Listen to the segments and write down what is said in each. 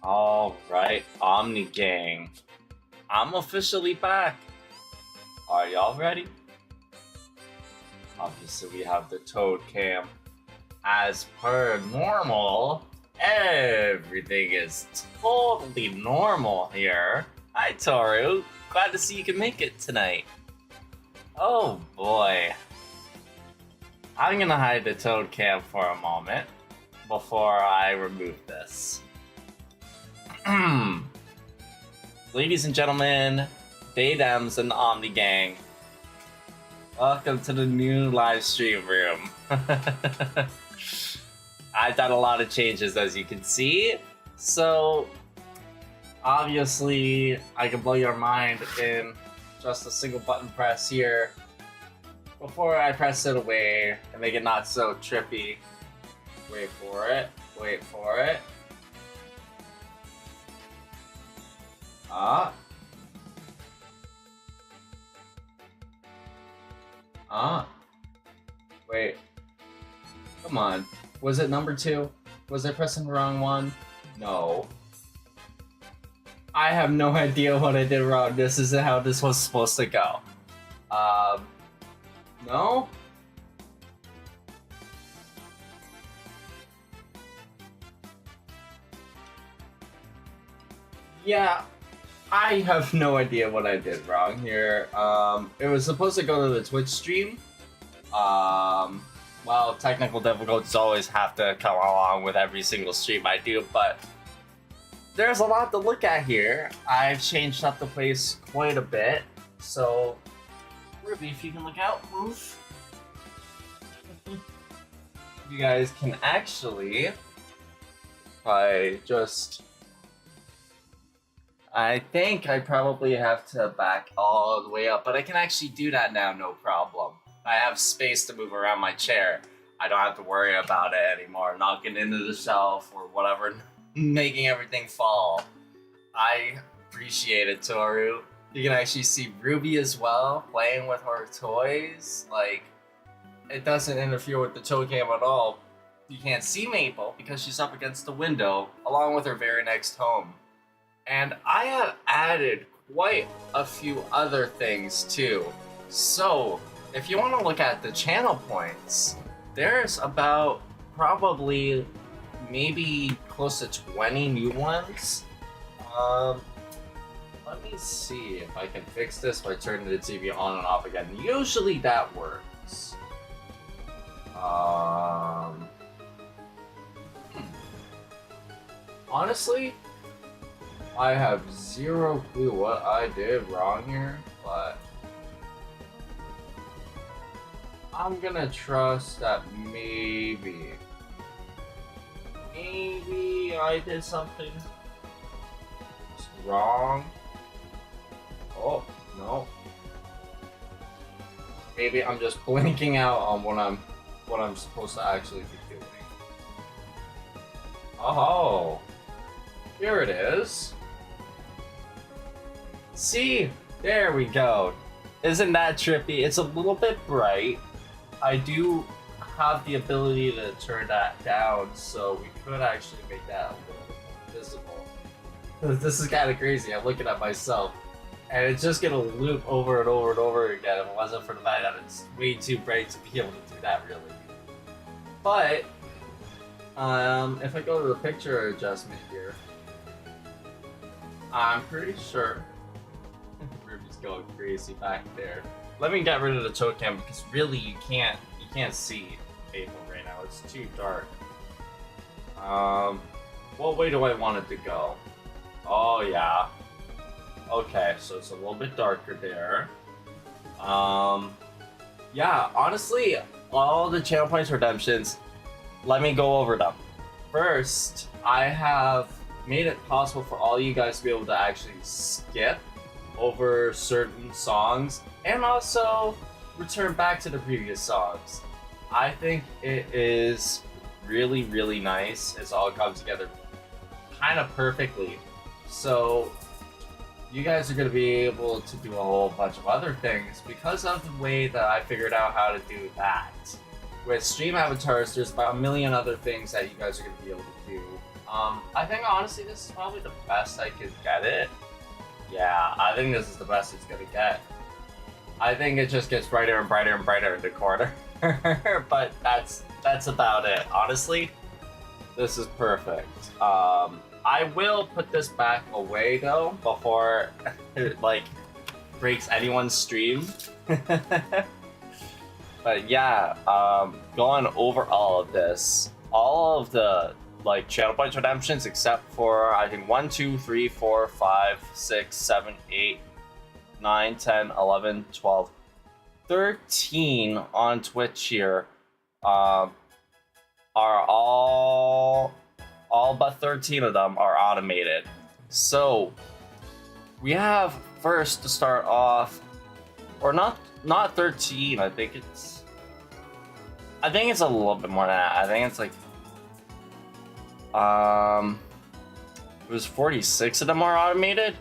Alright, Omni Gang. I'm officially back. Are y'all ready? Obviously, we have the Toad Cam. As per normal, everything is totally normal here. Hi, Toru. Glad to see you can make it tonight. Oh boy. I'm gonna hide the Toad Cam for a moment before I remove this. Ladies and gentlemen, Daydems and Omni Gang, welcome to the new live stream room. I've done a lot of changes, as you can see, so obviously I can blow your mind in just a single button press here before I press it away and make it not so trippy. Wait for it, wait for it. Wait. Come on. Was it number 2? Was I pressing the wrong one? No. I have no idea what I did wrong. This isn't how this was supposed to go. No? Yeah. I have no idea what I did wrong here. It was supposed to go to the Twitch stream. Well, technical difficulties always have to come along with every single stream I do, but there's a lot to look at here. I've changed up the place quite a bit, so Ruby, if you can look out, move. You guys can actually, I think I probably have to back all the way up, but I can actually do that now, no problem. I have space to move around my chair. I don't have to worry about it anymore, knocking into the shelf or whatever, making everything fall. I appreciate it, Toru. You can actually see Ruby as well, playing with her toys. Like, it doesn't interfere with the Toad Cam at all. You can't see Maple because she's up against the window, along with her very next home. And I have added quite a few other things too. So, if you want to look at the channel points, there's about probably maybe close to 20 new ones. Let me see if I can fix this by turning the TV on and off again. Usually that works. Honestly, I have zero clue what I did wrong here, but I'm gonna trust that maybe I did something wrong. Oh, no. Maybe I'm just blinking out on what I'm supposed to actually be doing. Oh, here it is. See? There we go. Isn't that trippy? It's a little bit bright. I do have the ability to turn that down, so we could actually make that a little bit more visible. This is kind of crazy. I'm looking at myself, and it's just gonna loop over and over and over again if it wasn't for the fact that it's way too bright to be able to do that, really. But, if I go to the picture adjustment here, I'm pretty sure Ruby's going crazy back there. Let me get rid of the Toad Cam because really you can't see Maple right now. It's too dark. What way do I want it to go? Oh yeah. Okay, so it's a little bit darker there. Yeah, honestly, all the channel points redemptions, let me go over them. First, I have made it possible for all you guys to be able to actually skip over certain songs and also return back to the previous songs. I think it is really, really nice. It's all come together kind of perfectly. So you guys are going to be able to do a whole bunch of other things because of the way that I figured out how to do that. With StreamAvatars, there's about a million other things that you guys are going to be able to do. I think honestly this is probably the best I could get it. Yeah, I think this is the best it's gonna get. I think it just gets brighter and brighter and brighter in the corner. But that's about it. Honestly, this is perfect. I will put this back away though before it like breaks anyone's stream. But yeah, going over all of this, all of the like channel points redemptions except for I think 1, 2, 3, 4, 5, 6, 7, 8, 9, 10, 11, 12, 13 on Twitch here are all but 13 of them are automated. So we have first to start off, or not 13, I think it's a little bit more than that. I think it's like it was 46 of them are automated.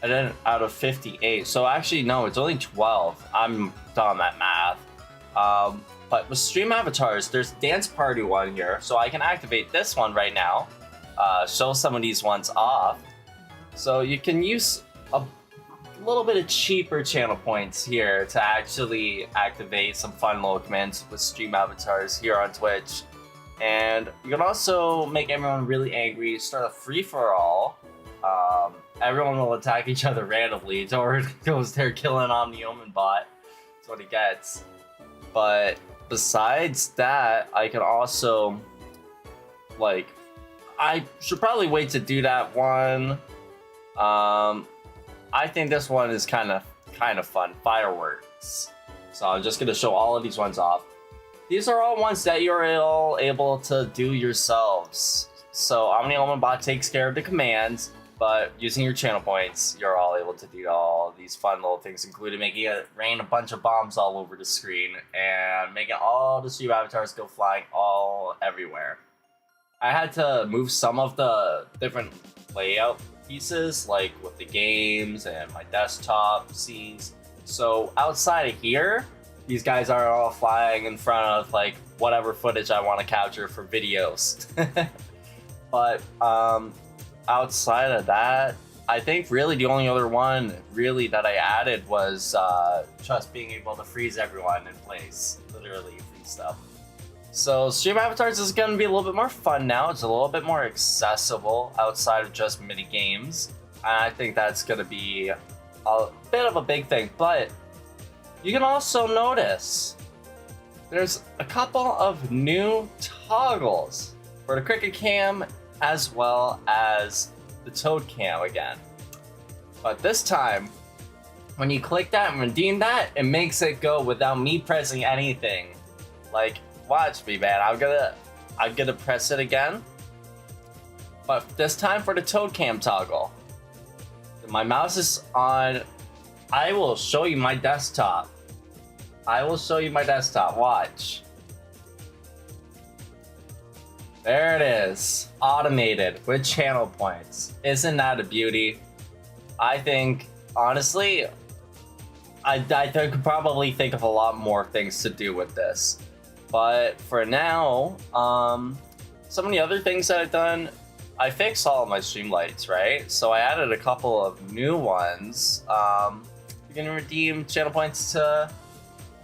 And then out of 58. So actually no, it's only 12. I'm done that math. But with StreamAvatars, there's Dance Party one here, so I can activate this one right now. Show some of these ones off. So you can use a little bit of cheaper channel points here to actually activate some fun little commands with StreamAvatars here on Twitch. And you can also make everyone really angry, start a free-for-all. Everyone will attack each other randomly. Tor goes there killing Omnioman bot. That's what he gets. But besides that, I can also, like, I should probably wait to do that one. I think this one is kind of fun. Fireworks. So I'm just gonna show all of these ones off. These are all ones that you're all able to do yourselves. So Omnioman bot takes care of the commands, but using your channel points, you're all able to do all these fun little things, including making it rain a bunch of bombs all over the screen and making all the StreamAvatars go flying all everywhere. I had to move some of the different layout pieces, like with the games and my desktop scenes. So outside of here, these guys are all flying in front of like whatever footage I want to capture for videos. But outside of that, I think really the only other one really that I added was just being able to freeze everyone in place, literally freeze stuff. So StreamAvatars is going to be a little bit more fun now. It's a little bit more accessible outside of just mini games. And I think that's going to be a bit of a big thing. But you can also notice there's a couple of new toggles for the Cricket Cam as well as the Toad Cam again. But this time, when you click that and redeem that, it makes it go without me pressing anything. Like, watch me, man. I'm gonna press it again. But this time for the Toad Cam toggle. My mouse is on. I will show you my desktop. Watch. There it is. Automated with channel points. Isn't that a beauty? I think, honestly, I could probably think of a lot more things to do with this. But for now, some of the other things that I've done, I fixed all of my streamlights, right? So I added a couple of new ones. You can redeem channel points to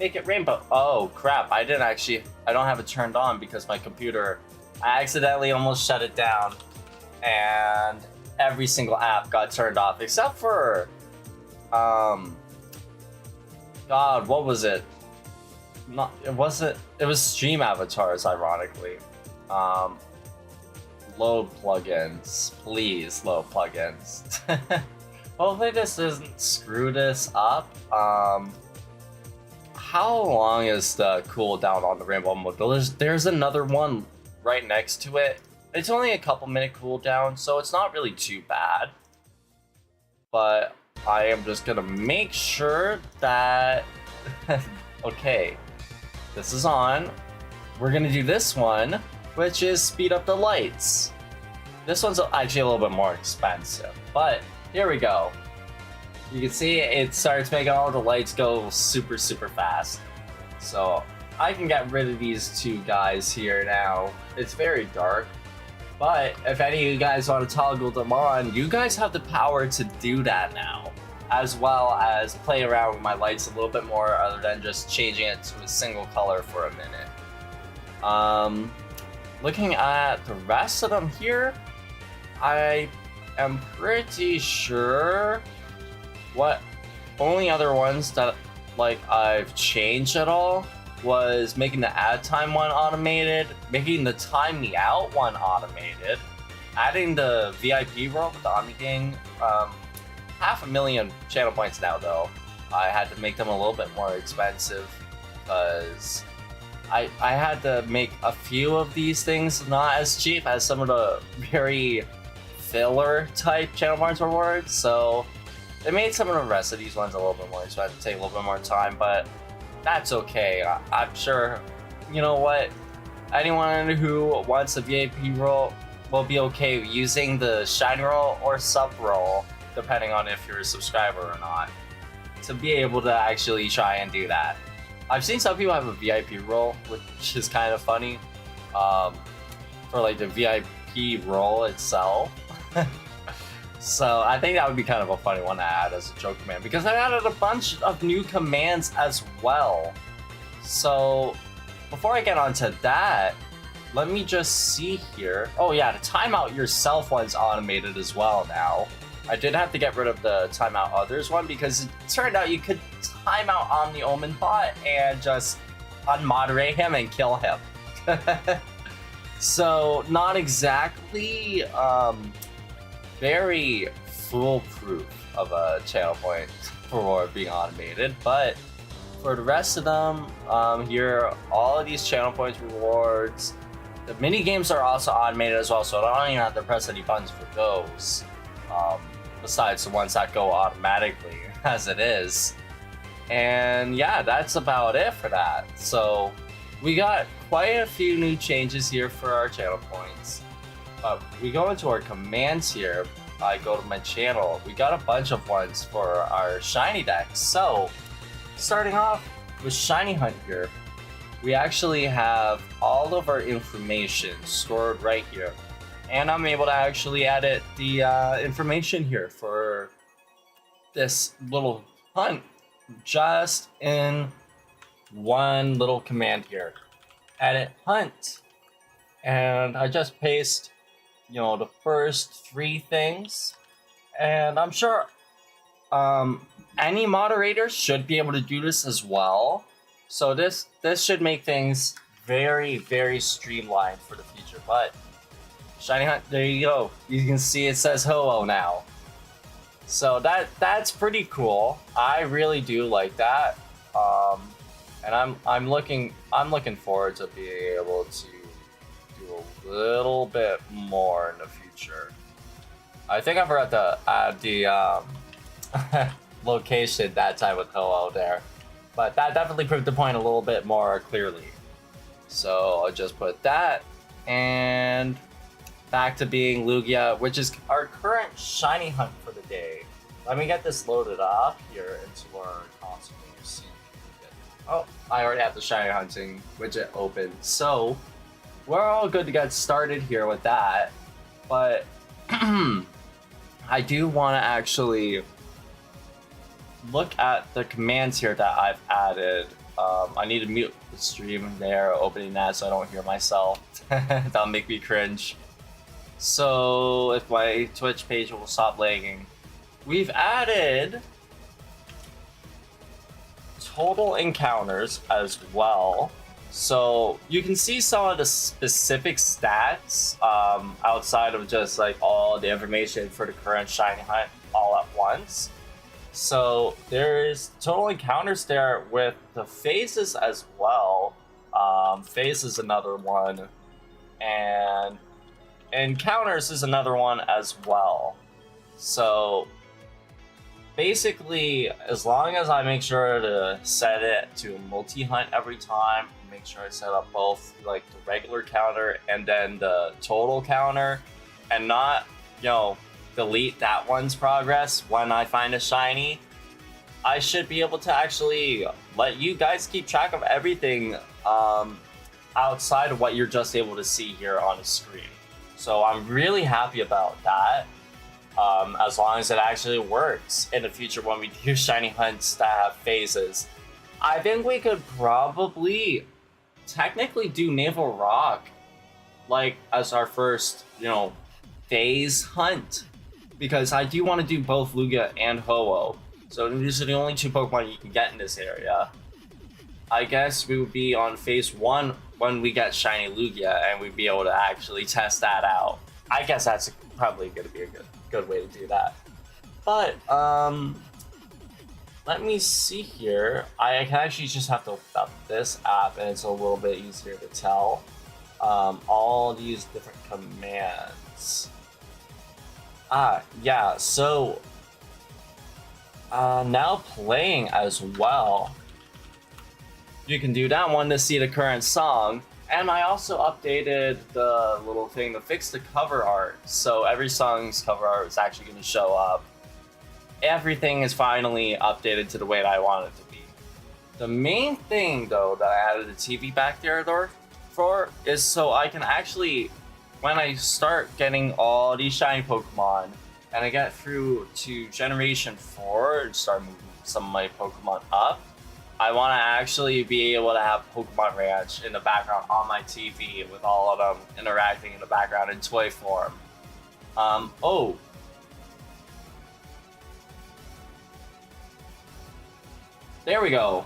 make it rainbow. Oh crap, I don't have it turned on because my computer, I accidentally almost shut it down and every single app got turned off except for, God, what was it? It was StreamAvatars, ironically. Load plugins, please, load plugins. Hopefully this doesn't screw this up. How long is the cooldown on the rainbow mode? There's another one right next to it. It's only a couple minute cooldown, so it's not really too bad. But I am just gonna make sure that okay, this is on. We're gonna do this one, which is speed up the lights. This one's actually a little bit more expensive, but here we go. You can see it starts making all the lights go super fast. So I can get rid of these two guys here now. It's very dark. But if any of you guys want to toggle them on, you guys have the power to do that now. As well as play around with my lights a little bit more other than just changing it to a single color for a minute. Looking at the rest of them here, I am pretty sure what only other ones that like I've changed at all was making the add time one automated, making the time me out one automated, adding the VIP role with the Omni Gang. 500,000 channel points now though. I had to make them a little bit more expensive because I had to make a few of these things not as cheap as some of the very filler type channel points rewards, so they made some of the rest of these ones a little bit more expensive, take a little bit more time, but that's okay. I'm sure, you know what, anyone who wants a VIP role will be okay using the shiny role or sub role, depending on if you're a subscriber or not, to be able to actually try and do that. I've seen some people have a VIP role, which is kind of funny, for like the VIP role itself. So I think that would be kind of a funny one to add as a joke command, because I added a bunch of new commands as well. So before I get onto that, let me just see here. Oh yeah, the timeout yourself one's automated as well now. I did have to get rid of the timeout others one because it turned out you could time out Omni Omen bot and just unmoderate him and kill him. So not exactly very foolproof of a channel point for being automated, but for the rest of them, here, all of these channel points rewards, the mini games are also automated as well, so I don't even have to press any buttons for those, besides the ones that go automatically as it is. And yeah, that's about it for that. So we got quite a few new changes here for our channel points. We go into our commands here. I go to my channel. We got a bunch of ones for our shiny dex. So starting off with Shiny Hunt here, we actually have all of our information stored right here. And I'm able to actually edit the information here for this little hunt just in one little command here. Edit hunt. And I just paste, you know, the first 3 things. And I'm sure any moderator should be able to do this as well. So this should make things very, very streamlined for the future. But Shiny Hunt, there you go. You can see it says Ho-Oh now. So that's pretty cool. I really do like that. And I'm looking forward to being able to do a little bit more in the future. I think I forgot to add the location that time with Ho-Oh there. But that definitely proved the point a little bit more clearly. So I'll just put that, and back to being Lugia, which is our current shiny hunt for the day. Let me get this loaded up here into our console. Oh, I already have the shiny hunting widget open. So we're all good to get started here with that. But I do want to actually look at the commands here that I've added. I need to mute the stream there, opening that so I don't hear myself. That'll make me cringe. So if my Twitch page will stop lagging. We've added total encounters as well. So you can see some of the specific stats outside of just like all the information for the current shiny hunt all at once. So there's total encounters there with the phases as well. Phase is another one, and encounters is another one as well. So basically, as long as I make sure to set it to multi-hunt every time, make sure I set up both like the regular counter and then the total counter, and not, you know, delete that one's progress when I find a shiny, I should be able to actually let you guys keep track of everything outside of what you're just able to see here on the screen. So I'm really happy about that. As long as it actually works in the future when we do shiny hunts that have phases. I think we could probably technically do Naval Rock like as our first, phase hunt. Because I do want to do both Lugia and Ho-Oh. So these are the only two Pokemon you can get in this area. I guess we would be on phase 1 when we get shiny Lugia and we'd be able to actually test that out. I guess that's probably going to be a good way to do that. But, let me see here. I can actually just have to open up this app and it's a little bit easier to tell. All these different commands. Yeah, so now playing as well. You can do that one to see the current song. And I also updated the little thing to fix the cover art. So every song's cover art is actually going to show up. Everything is finally updated to the way that I want it to be. The main thing, though, that I added the TV back there for is so I can actually, when I start getting all these shiny Pokemon, and I get through to Generation 4 and start moving some of my Pokemon up, I want to actually be able to have Pokemon Ranch in the background on my TV with all of them interacting in the background in toy form. Oh. There we go.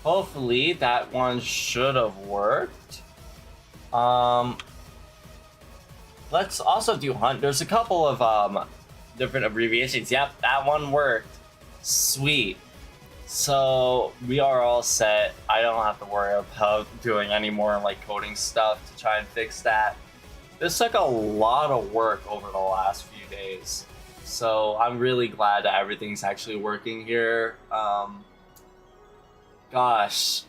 Hopefully that one should have worked. Let's also do hunt. There's a couple of different abbreviations. Yep, that one worked. Sweet. So we are all set. I don't have to worry about doing any more like coding stuff to try and fix that. This took a lot of work over the last few days. So I'm really glad that everything's actually working here. Gosh.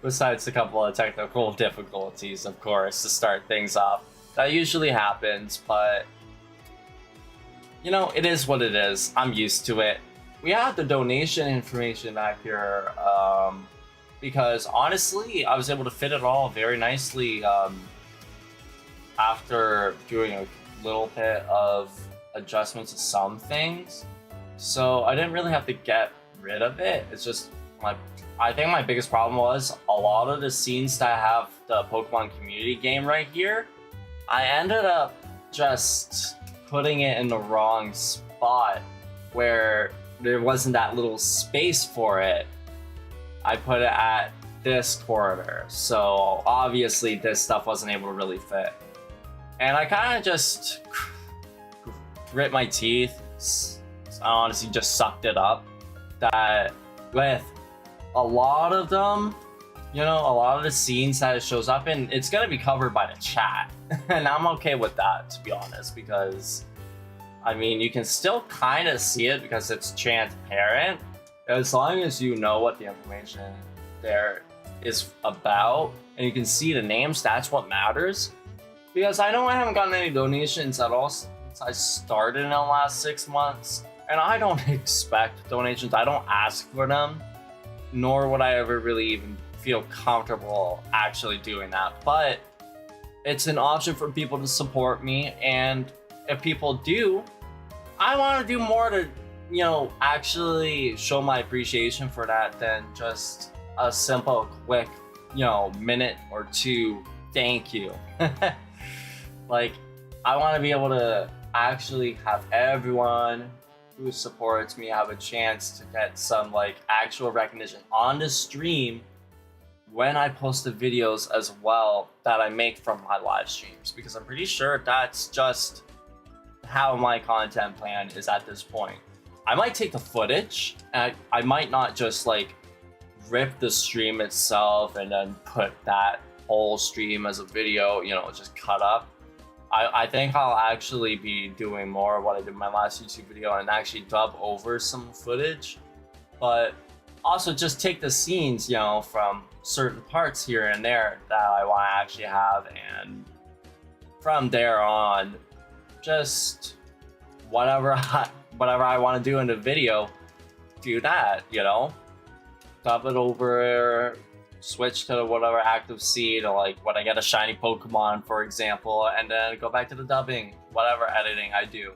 Besides a couple of technical difficulties, of course, to start things off. That usually happens, but it is what it is. I'm used to it. We have the donation information back here because honestly, I was able to fit it all very nicely after doing a little bit of adjustments to some things. So I didn't really have to get rid of it. It's just I think my biggest problem was a lot of the scenes that have the Pokemon community game right here, I ended up just putting it in the wrong spot where there wasn't that little space for it. I put it at this corner, so obviously this stuff wasn't able to really fit. And I kind of just grit my teeth. I honestly just sucked it up. That with a lot of them, a lot of the scenes that it shows up in, it's gonna be covered by the chat. And I'm okay with that, to be honest, because I mean, you can still kind of see it because it's transparent. As long as you know what the information there is about, and you can see the names, that's what matters. Because I know I haven't gotten any donations at all since I started in the last 6 months. And I don't expect donations. I don't ask for them. Nor would I ever really even feel comfortable actually doing that. But it's an option for people to support me, and if people do, I want to do more to, actually show my appreciation for that than just a simple, quick, minute or two thank you. Like, I want to be able to actually have everyone who supports me have a chance to get some, actual recognition on the stream when I post the videos as well that I make from my live streams, because I'm pretty sure that's just how my content plan is at this point. I might take the footage, and I might not just rip the stream itself and then put that whole stream as a video, just cut up. I think I'll actually be doing more of what I did in my last YouTube video and actually dub over some footage, but also just take the scenes, from certain parts here and there that I want to actually have, and from there on, just whatever I want to do in the video, do that, dub it over switch to whatever active seed, or like when I get a shiny Pokemon, for example, and then go back to the dubbing, whatever editing I do.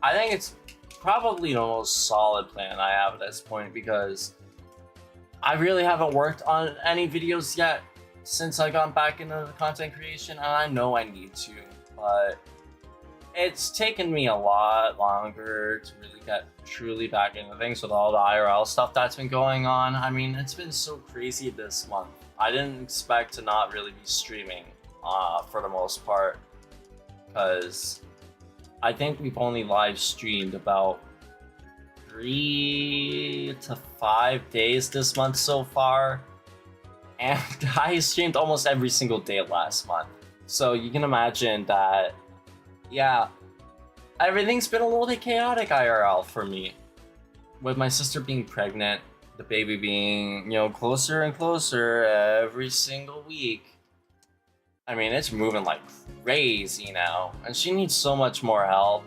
I think it's probably the most solid plan I have at this point, because I really haven't worked on any videos yet since I got back into the content creation, and I know I need to, but it's taken me a lot longer to really get truly back into things with all the IRL stuff that's been going on. I mean, it's been so crazy this month. I didn't expect to not really be streaming for the most part, because I think we've only live streamed about 3 to 5 days this month so far, and I streamed almost every single day last month. So you can imagine that, yeah, everything's been a little bit chaotic IRL for me. With my sister being pregnant, the baby being, closer and closer every single week. I mean, it's moving like crazy now, and she needs so much more help.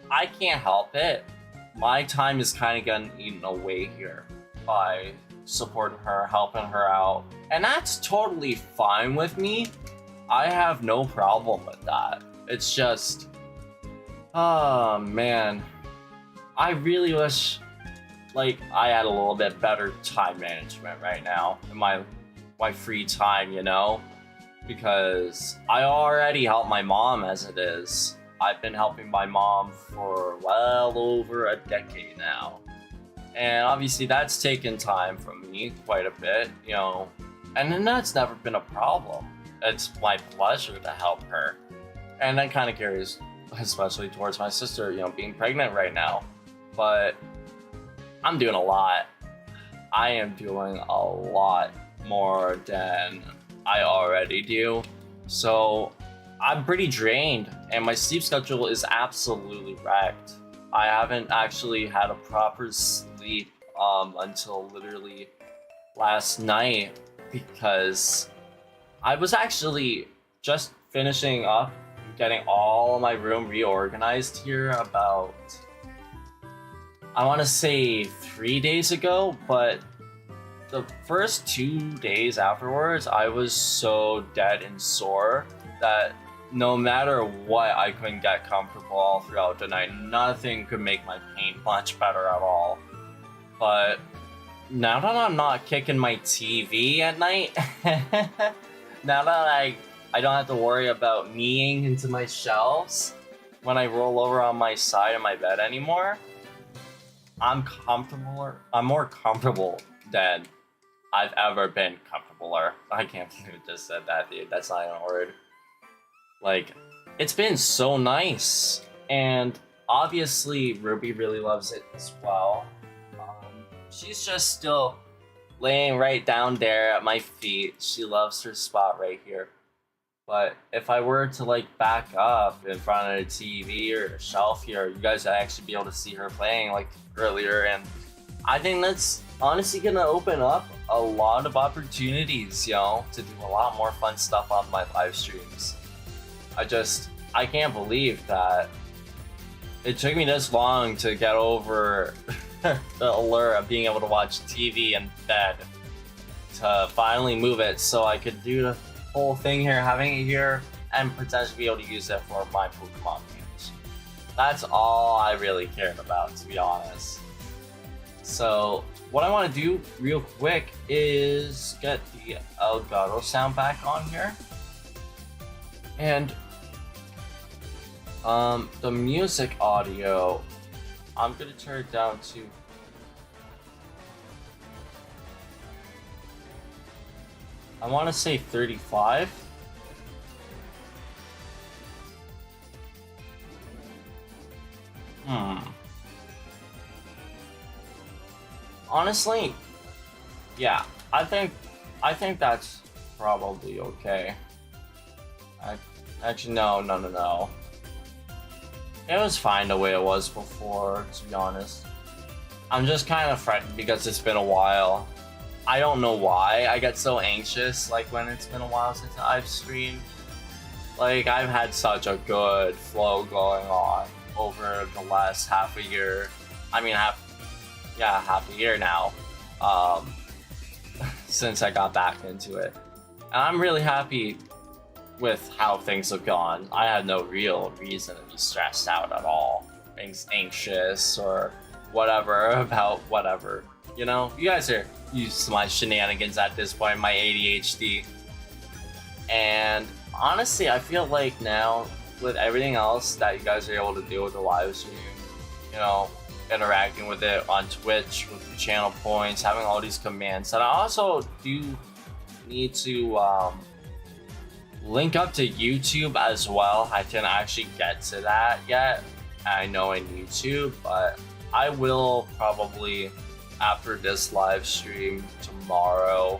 I can't help it. My time is kind of getting eaten away here by supporting her, helping her out, and that's totally fine with me. I have no problem with that. It's just, oh man, I really wish like I had a little bit better time management right now in my free time, because I already help my mom as it is. I've been helping my mom for well over a decade now, and obviously that's taken time from me quite a bit, and then that's never been a problem. It's my pleasure to help her, and that kind of carries especially towards my sister, being pregnant right now. But I'm doing a lot. I am doing a lot more than I already do, so I'm pretty drained, and my sleep schedule is absolutely wrecked. I haven't actually had a proper sleep until literally last night, because I was actually just finishing up getting all of my room reorganized here about, I want to say 3 days ago, but the first 2 days afterwards, I was so dead and sore that no matter what, I couldn't get comfortable all throughout the night. Nothing could make my pain much better at all. But now that I'm not kicking my TV at night, now that I don't have to worry about kneeing into my shelves when I roll over on my side of my bed anymore, I'm more comfortable than I've ever been comfortabler. I can't believe I just said that, dude. That's not even a word. Like, it's been so nice, and obviously Ruby really loves it as well. She's just still laying right down there at my feet. She loves her spot right here. But if I were to like back up in front of the TV or the shelf here, you guys would actually be able to see her playing like earlier, and I think that's honestly gonna open up a lot of opportunities, to do a lot more fun stuff on my live streams. I can't believe that it took me this long to get over the allure of being able to watch TV in bed, to finally move it so I could do the whole thing here, having it here, and potentially be able to use it for my Pokemon games. That's all I really cared about, to be honest. So what I want to do real quick is get the Elgato sound back on here, and the music audio, I'm gonna turn it down to, I want to say 35. Honestly, yeah, I think that's probably okay. Actually, no. It was fine the way it was before, to be honest. I'm just kind of frightened because it's been a while. I don't know why I get so anxious like when it's been a while since I've streamed. Like, I've had such a good flow going on over the last half a year. I mean, half a year now. since I got back into it. And I'm really happy with how things have gone. I had no real reason to be stressed out at all, anxious or whatever about whatever. You know, you guys are used to my shenanigans at this point, my ADHD. And honestly, I feel like now with everything else that you guys are able to do with the live stream, you know, interacting with it on Twitch with the channel points, having all these commands, and I also do need to link up to YouTube as well. I didn't actually get to that yet, I know in YouTube, but I will probably after this live stream tomorrow,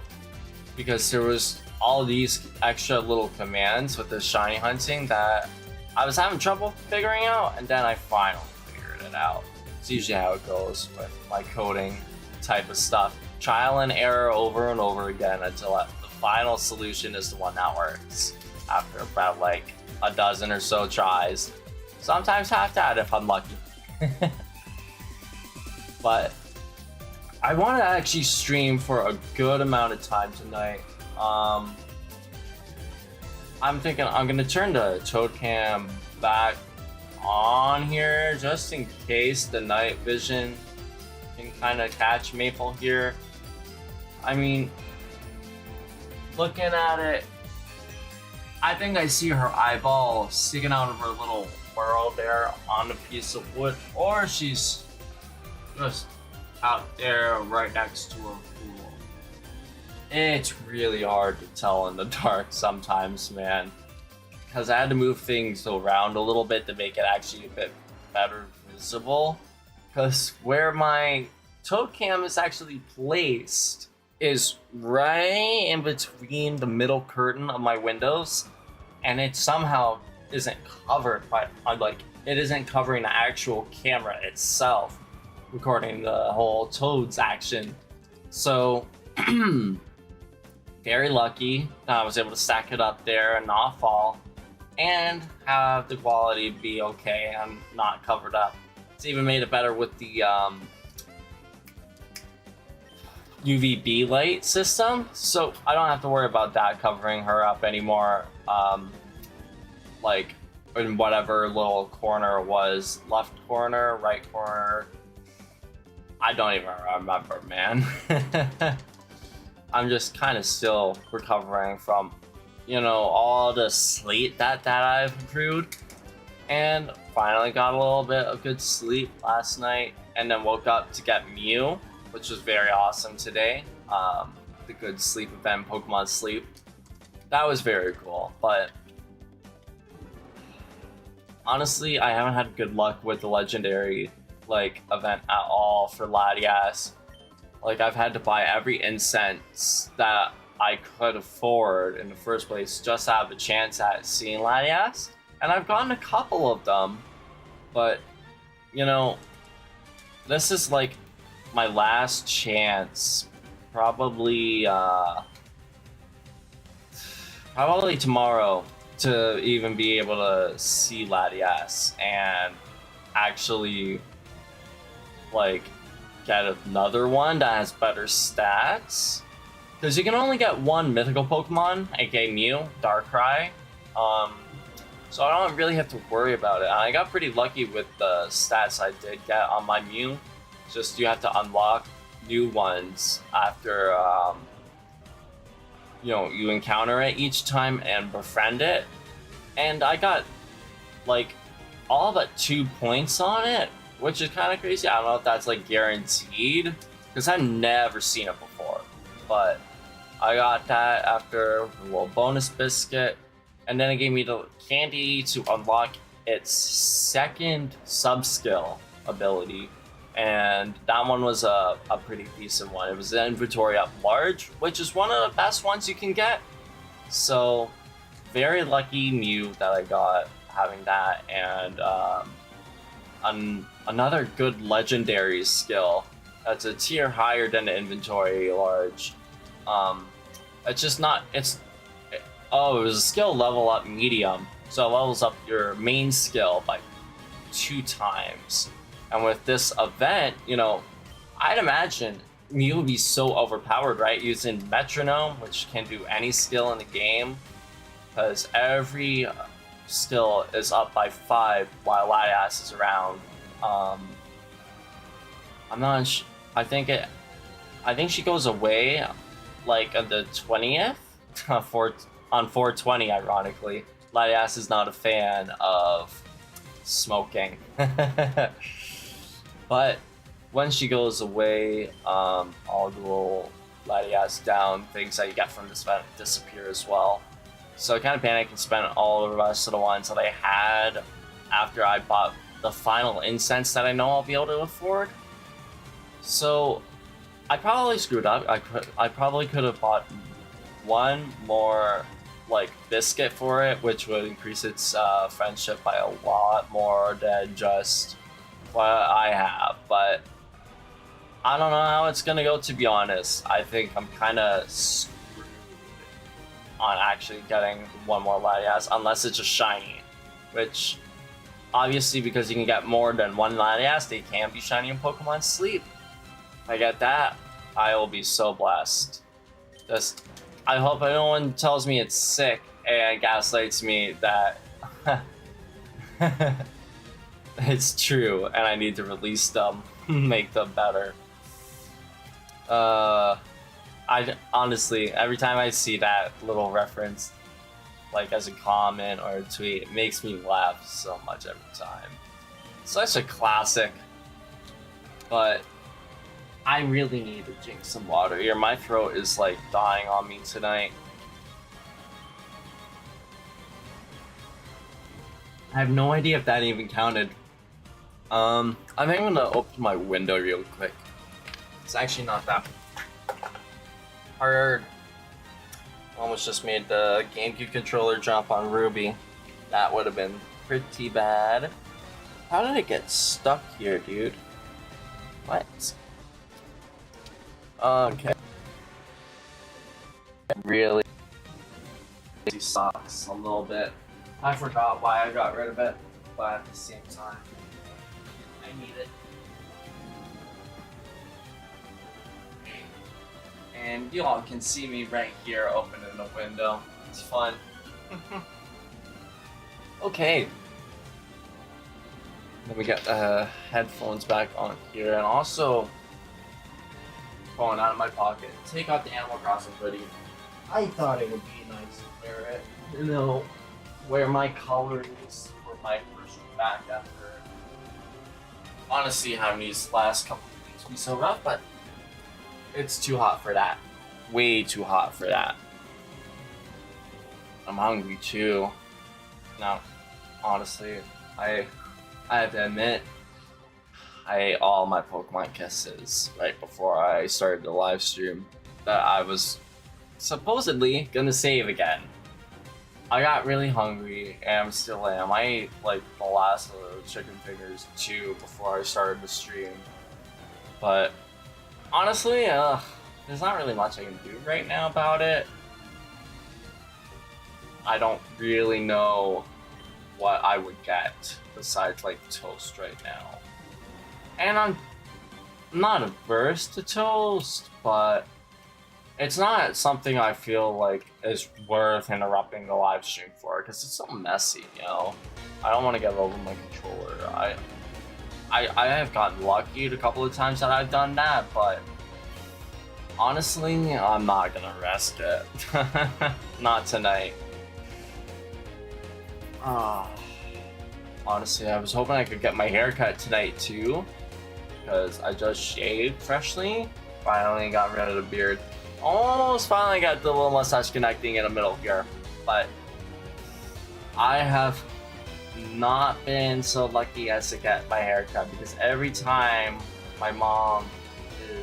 because there was all these extra little commands with the shiny hunting that I was having trouble figuring out, and then I finally figured it out. It's usually how it goes with my coding type of stuff. Trial and error over and over again until the final solution is the one that works after about like a dozen or so tries. Sometimes half that if I'm lucky. But I want to actually stream for a good amount of time tonight. I'm thinking I'm gonna turn the Toad Cam back on here just in case the night vision can kind of catch Maple here. I mean, looking at it, I think I see her eyeball sticking out of her little burrow there on the piece of wood, or she's just out there right next to her pool. It's really hard to tell in the dark sometimes, man, because I had to move things around a little bit to make it actually a bit better visible, because where my Toad Cam is actually placed is right in between the middle curtain of my windows, and it somehow isn't covered by, like, it isn't covering the actual camera itself, recording the whole Toad's action. So very lucky that I was able to stack it up there and not fall, and have the quality be okay. I'm not covered up. It's even made it better with the UVB light system, so I don't have to worry about that covering her up anymore. Like in whatever little corner it was, left corner, right corner, I don't even remember, man. I'm just kind of still recovering from, you know, all the sleep that I've accrued, and finally got a little bit of good sleep last night, and then woke up to get Mew, which was very awesome today. The good sleep event, Pokemon Sleep, that was very cool. But honestly, I haven't had good luck with the legendary like event at all for Latias. Like, I've had to buy every incense that I could afford in the first place just to have a chance at seeing Latias, and I've gotten a couple of them, but you know, this is like my last chance. Probably tomorrow to even be able to see Latias and actually like get another one that has better stats, because you can only get one mythical Pokemon, aka Mew, Darkrai. So I don't really have to worry about it. I got pretty lucky with the stats I did get on my Mew. Just you have to unlock new ones after you know, you encounter it each time and befriend it. And I got like all but 2 points on it, which is kind of crazy. I don't know if that's like guaranteed, because I've never seen it before. But I got that after a little bonus biscuit, and then it gave me the candy to unlock its second sub-skill ability. And that one was a pretty decent one. It was the inventory up large, which is one of the best ones you can get. So very lucky Mew that I got having that, and another good legendary skill that's a tier higher than the inventory large. It's just not, it was a skill level up medium, so it levels up your main skill by 2 times. And with this event, you know, I'd imagine you would be so overpowered, right? Using metronome, which can do any skill in the game, because every skill is up by 5 while Latias is around. I'm not sure. I think she goes away like on the 20th on 420. Ironically, Latias is not a fan of smoking, but when she goes away, all the little Latias down things that you get from this event disappear as well. So I kind of panicked and spent all the rest of the ones that I had after I bought the final incense that I know I'll be able to afford. So I probably screwed up. I probably could have bought one more like biscuit for it, which would increase its friendship by a lot more than just what I have. But I don't know how it's gonna go, to be honest. I think I'm kind of screwed on actually getting one more Latias, unless it's a shiny, which obviously because you can get more than one Latias, they can be shiny in Pokemon Sleep. If I get that, I will be so blessed. Just, I hope no one tells me it's sick and gaslights me that it's true and I need to release them, make them better. I honestly, every time I see that little reference, like as a comment or a tweet, it makes me laugh so much every time. Such a classic. But I really need to drink some water here. My throat is like dying on me tonight. I have no idea if that even counted. I think I'm gonna open my window real quick. It's actually not that hard. Almost just made the GameCube controller jump on Ruby. That would have been pretty bad. How did it get stuck here, dude? What? Okay. Really sucks a little bit. I forgot why I got rid of it, but at the same time, I need it. And you all can see me right here opening a window. It's fun. Okay. Then we got the headphones back on here, and also pulling out of my pocket, take out the Animal Crossing hoodie. I thought it would be nice to wear it. You know, wear my colors for my first week back after honestly having these last couple of weeks be so rough, but it's too hot for that. Way too hot for that. I'm hungry too. Now, honestly, I have to admit, I ate all my Pokemon kisses right before I started the live stream that I was supposedly gonna save again. I got really hungry and still am. I ate like the last of the chicken fingers too before I started the stream. But honestly, there's not really much I can do right now about it. I don't really know what I would get besides like toast right now. And I'm not averse to toast, but it's not something I feel like is worth interrupting the live stream for, because it's so messy, you know? I don't want to get over my controller. I have gotten lucky a couple of times that I've done that, but honestly, I'm not gonna risk it. Not tonight. Honestly, I was hoping I could get my hair cut tonight too, because I just shaved freshly. Finally got rid of the beard. Almost finally got the little mustache connecting in the middle here, but I have not been so lucky as to get my hair cut, because every time my mom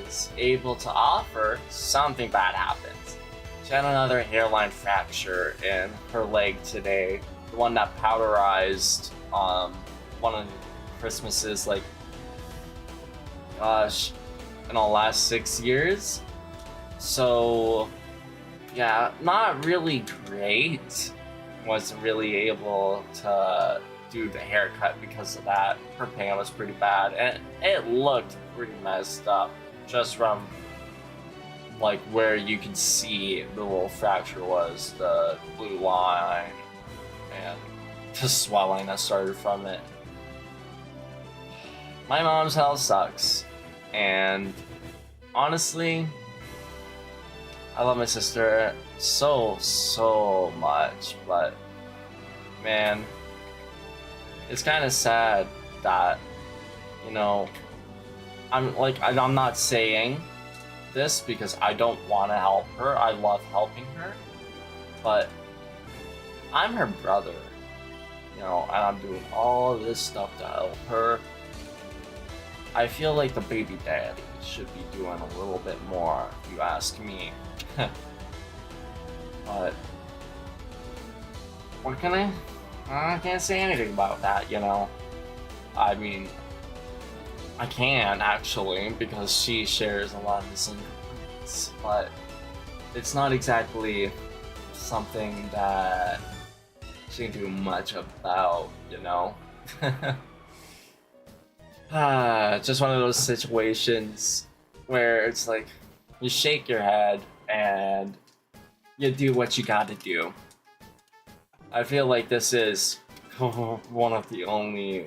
is able to offer, something bad happens. She had another hairline fracture in her leg today, the one that powderized one of Christmases, like, gosh, in the last 6 years. So yeah, not really great. Wasn't really able to do the haircut because of that. Her pan was pretty bad, and it looked pretty messed up just from like where you can see the little fracture was, the blue line, and the swelling that started from it. My mom's health sucks, and honestly, I love my sister so much, but man, it's kind of sad that, you know, I'm not saying this because I don't want to help her. I love helping her, but I'm her brother, you know, and I'm doing all this stuff to help her. I feel like the baby daddy should be doing a little bit more, if you ask me. But what can I can't say anything about that, you know. I mean, I can actually, because she shares a lot of the same complaints, but it's not exactly something that she can do much about, you know. Just one of those situations where it's like you shake your head and you do what you gotta do. I feel like this is one of the only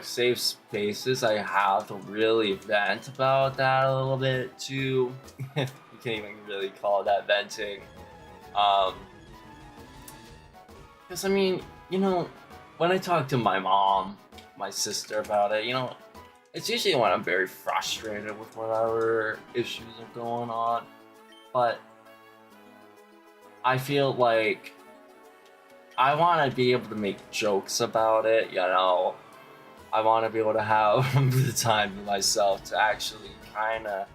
safe spaces I have to really vent about that a little bit too. You can't even really call that venting. Because I mean, you know, when I talk to my mom, my sister about it, you know, it's usually when I'm very frustrated with whatever issues are going on. But I feel like I want to be able to make jokes about it, you know. I want to be able to have the time to myself to actually kind of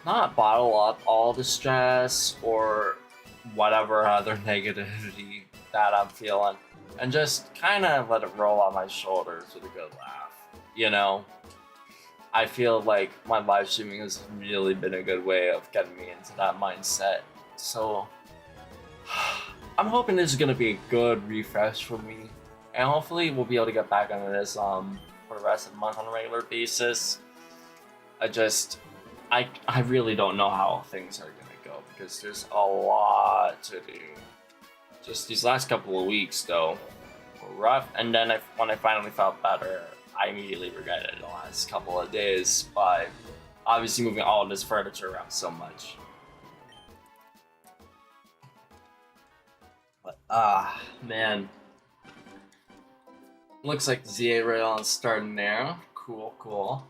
not bottle up all the stress or whatever other negativity that I'm feeling, and just kind of let it roll on my shoulders with a good laugh, you know? I feel like my live streaming has really been a good way of getting me into that mindset. So I'm hoping this is going to be a good refresh for me, and hopefully we'll be able to get back into this for the rest of the month on a regular basis. I really don't know how things are going to go, because there's a lot to do. Just these last couple of weeks, though, were rough. And then when I finally felt better, I immediately regretted the last couple of days by obviously moving all of this furniture around so much. But, man. Looks like the ZA rail is starting there. Cool.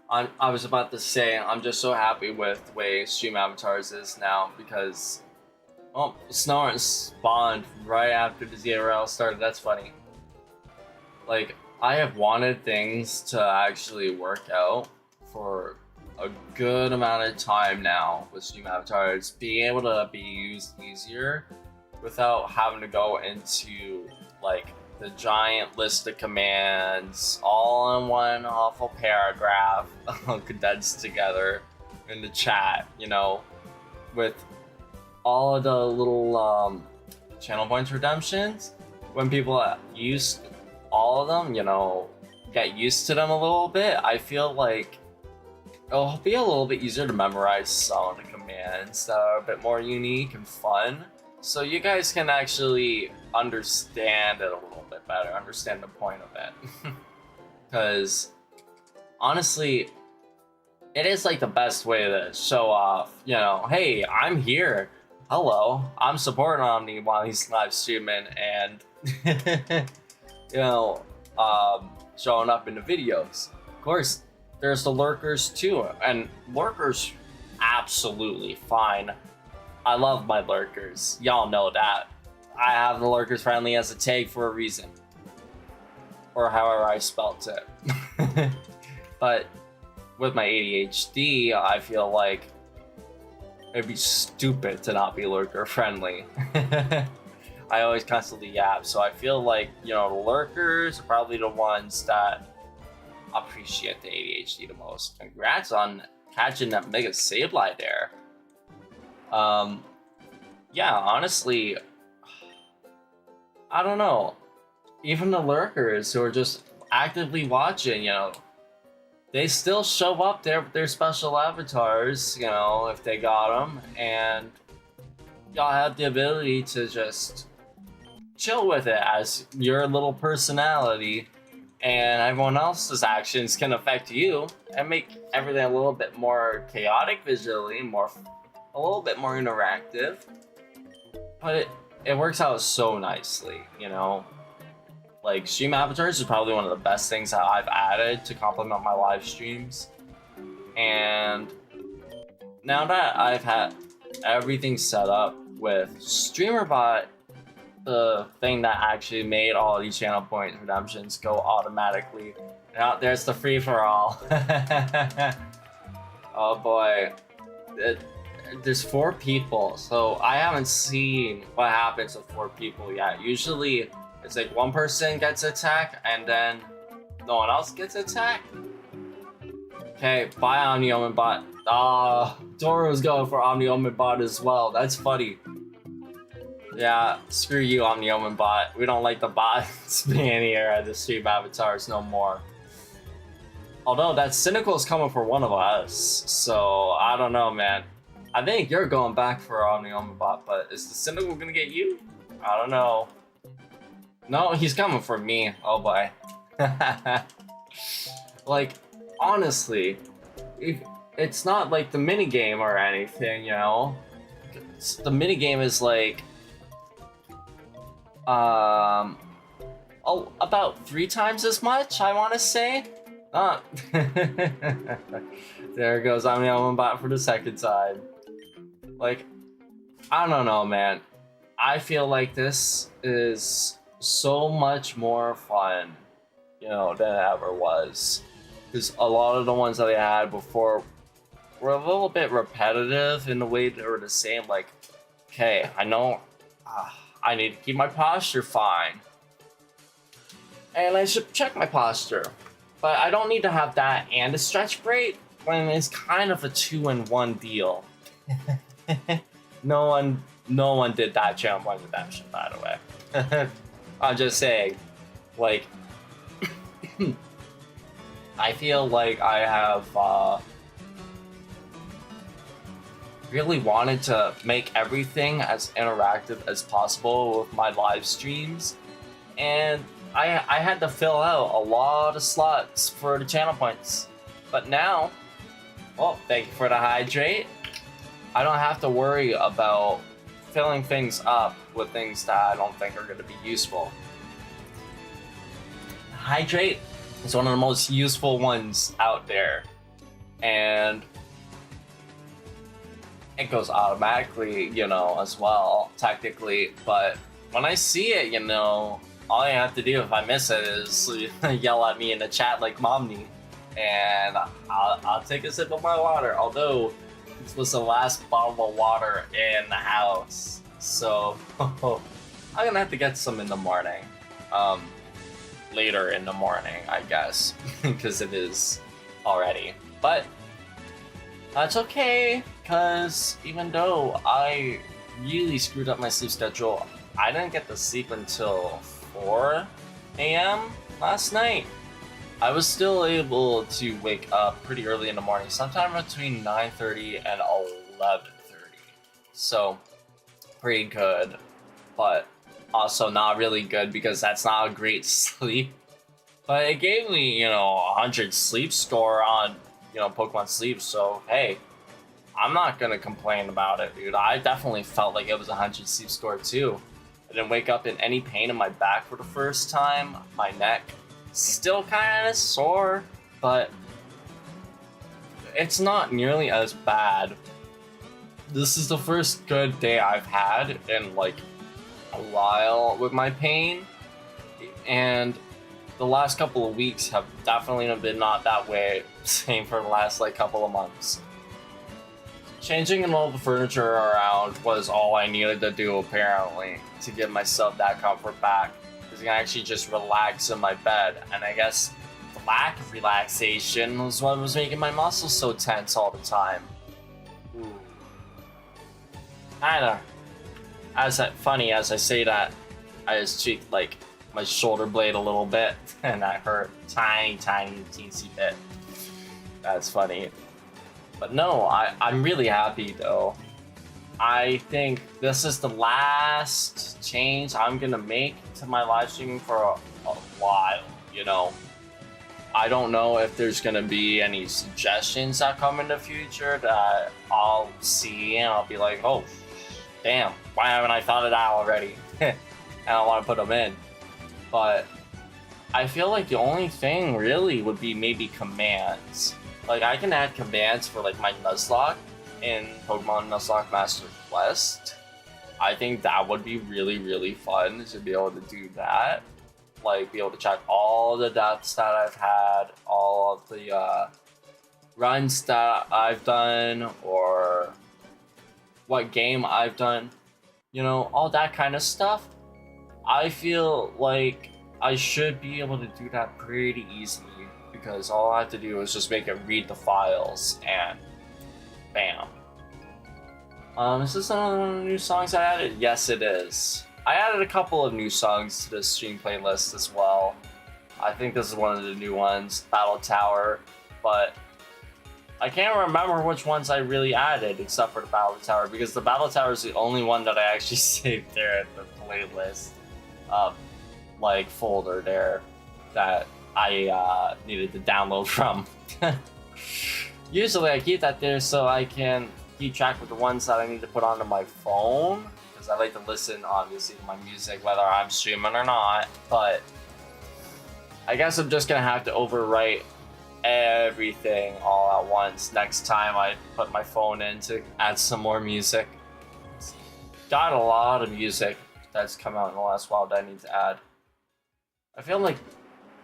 I was about to say, I'm just so happy with the way StreamAvatars is now, because Snoring spawned right after the ZRL started. That's funny. Like, I have wanted things to actually work out for a good amount of time now with StreamAvatars, being able to be used easier without having to go into like the giant list of commands all in one awful paragraph condensed together in the chat, you know, with all of the little channel points redemptions. When people use all of them, you know, get used to them a little bit, I feel like it'll be a little bit easier to memorize some of the commands that are a bit more unique and fun, so you guys can actually understand it a little bit better, understand the point of it. Because honestly, it is like the best way to show off, you know, hey, I'm here. Hello, I'm supporting Omni while he's live streaming, and you know, showing up in the videos. Of course, there's the lurkers too, and lurkers absolutely fine. I love my lurkers. Y'all know that. I have the lurkers friendly as a tag for a reason, or however I spelt it. But with my ADHD, I feel like it'd be stupid to not be lurker friendly. I always constantly yap, so I feel like, you know, the lurkers are probably the ones that appreciate the ADHD the most. Congrats on catching that mega Sableye there. Yeah, honestly, I don't know. Even the lurkers who are just actively watching, you know, they still show up there with their special avatars, you know, if they got them, and y'all have the ability to just chill with it as your little personality, and everyone else's actions can affect you and make everything a little bit more chaotic visually, a little bit more interactive. But it works out so nicely, you know? Like, StreamAvatars is probably one of the best things that I've added to complement my live streams. And now that I've had everything set up with StreamerBot, the thing that actually made all these channel point redemptions go automatically. Now there's the free for all. Oh boy. There's 4 people, so I haven't seen what happens with 4 people yet. Usually it's like one person gets attacked and then no one else gets attacked. Okay, bye OmniOmenBot. Doro's going for OmniOmenBot as well. That's funny. Yeah, screw you, OmniOmenBot. We don't like the bots being here at the StreamAvatars no more. Although that cynical is coming for one of us, so I don't know, man. I think you're going back for OmniOmenBot, but is the cynical gonna get you? I don't know. No, he's coming for me. Oh boy. Like, honestly, it's not like the minigame or anything, you know? The minigame is like, about 3 times as much, I want to say. There goes OmniOmenBot for the second time. Like, I don't know, man. I feel like this is so much more fun, you know, than it ever was. Because a lot of the ones that I had before were a little bit repetitive in the way they were the same. Like, okay, I know I need to keep my posture fine. And I should check my posture. But I don't need to have that and a stretch break when it's kind of a 2-in-1 deal. No one did that channel point redemption, by the way. I'm just saying, like, I feel like I have really wanted to make everything as interactive as possible with my live streams, and I had to fill out a lot of slots for the channel points. But now, well, thank you for the hydrate. I don't have to worry about filling things up with things that I don't think are going to be useful. Hydrate is one of the most useful ones out there, and it goes automatically, you know, as well, technically. But when I see it, you know, all I have to do if I miss it is yell at me in the chat like Momney, and I'll take a sip of my water. Although this was the last bottle of water in the house, so I'm gonna have to get some in the morning. Later in the morning, I guess, because it is already. But that's okay, because even though I really screwed up my sleep schedule, I didn't get to sleep until 4 a.m. last night. I was still able to wake up pretty early in the morning, sometime between 9:30 and 11:30. So, pretty good, but also not really good because that's not a great sleep. But it gave me, you know, 100 sleep score on, you know, Pokemon Sleep, so hey, I'm not gonna complain about it, dude. I definitely felt like it was 100 sleep score too. I didn't wake up in any pain in my back for the first time. My neck still kind of sore, but it's not nearly as bad. This is the first good day I've had in like a while with my pain, and the last couple of weeks have definitely been not that way. Same for the last like couple of months. Changing all the furniture around was all I needed to do, apparently, to give myself that comfort back. Because I can actually just relax in my bed. And I guess the lack of relaxation was what was making my muscles so tense all the time. Ooh. Kinda. Funny as I say that, I just cheeked like my shoulder blade a little bit, and that hurt tiny teensy bit. That's funny. But no, I'm really happy though. I think this is the last change I'm gonna make to my live streaming for a while, you know. I don't know if there's gonna be any suggestions that come in the future that I'll see and I'll be like, oh, damn, why haven't I thought of that already? And I want to put them in. But I feel like the only thing really would be maybe commands. Like I can add commands for like my Nuzlocke in Pokemon Nuzlocke Master Quest. I think that would be really, really fun to be able to do that. Like be able to check all the deaths that I've had, all of the runs that I've done, or what game I've done, you know, all that kind of stuff. I feel like I should be able to do that pretty easily because all I have to do is just make it read the files and bam. Is this another one of the new songs I added? Yes, it is. I added a couple of new songs to the stream playlist as well. I think this is one of the new ones, Battle Tower, but I can't remember which ones I really added except for the Battle Tower because the Battle Tower is the only one that I actually saved there in the playlist, like folder there that I needed to download from. Usually I keep that there so I can keep track of the ones that I need to put onto my phone because I like to listen obviously to my music whether I'm streaming or not, but I guess I'm just gonna have to overwrite everything all at once next time I put my phone in to add some more music. Got a lot of music that's come out in the last while that I need to add. I feel like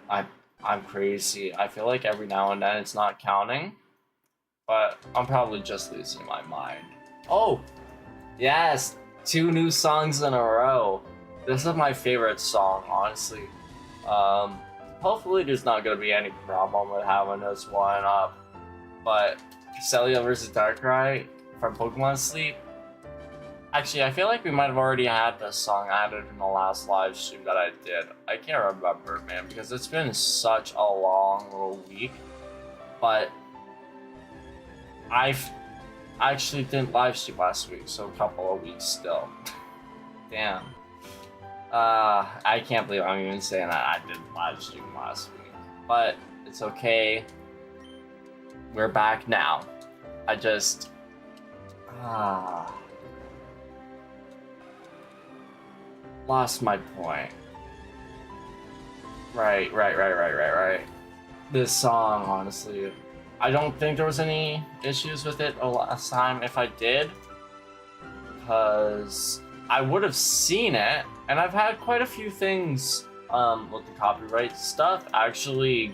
I'm crazy. I feel like every now and then it's not counting, but I'm probably just losing my mind. Oh, yes, 2 new songs in a row. This is my favorite song, honestly. Hopefully there's not going to be any problem with having this one up, but Celia vs. Darkrai from Pokemon Sleep. Actually, I feel like we might have already had this song added in the last live stream that I did. I can't remember, man, because it's been such a long little week, but I actually didn't live stream last week, so a couple of weeks still. Damn. I can't believe I'm even saying that I didn't live stream last week, but it's okay. We're back now. I just lost my point. Right. This song, honestly, I don't think there was any issues with it the last time. If I did, because I would have seen it, and I've had quite a few things with the copyright stuff actually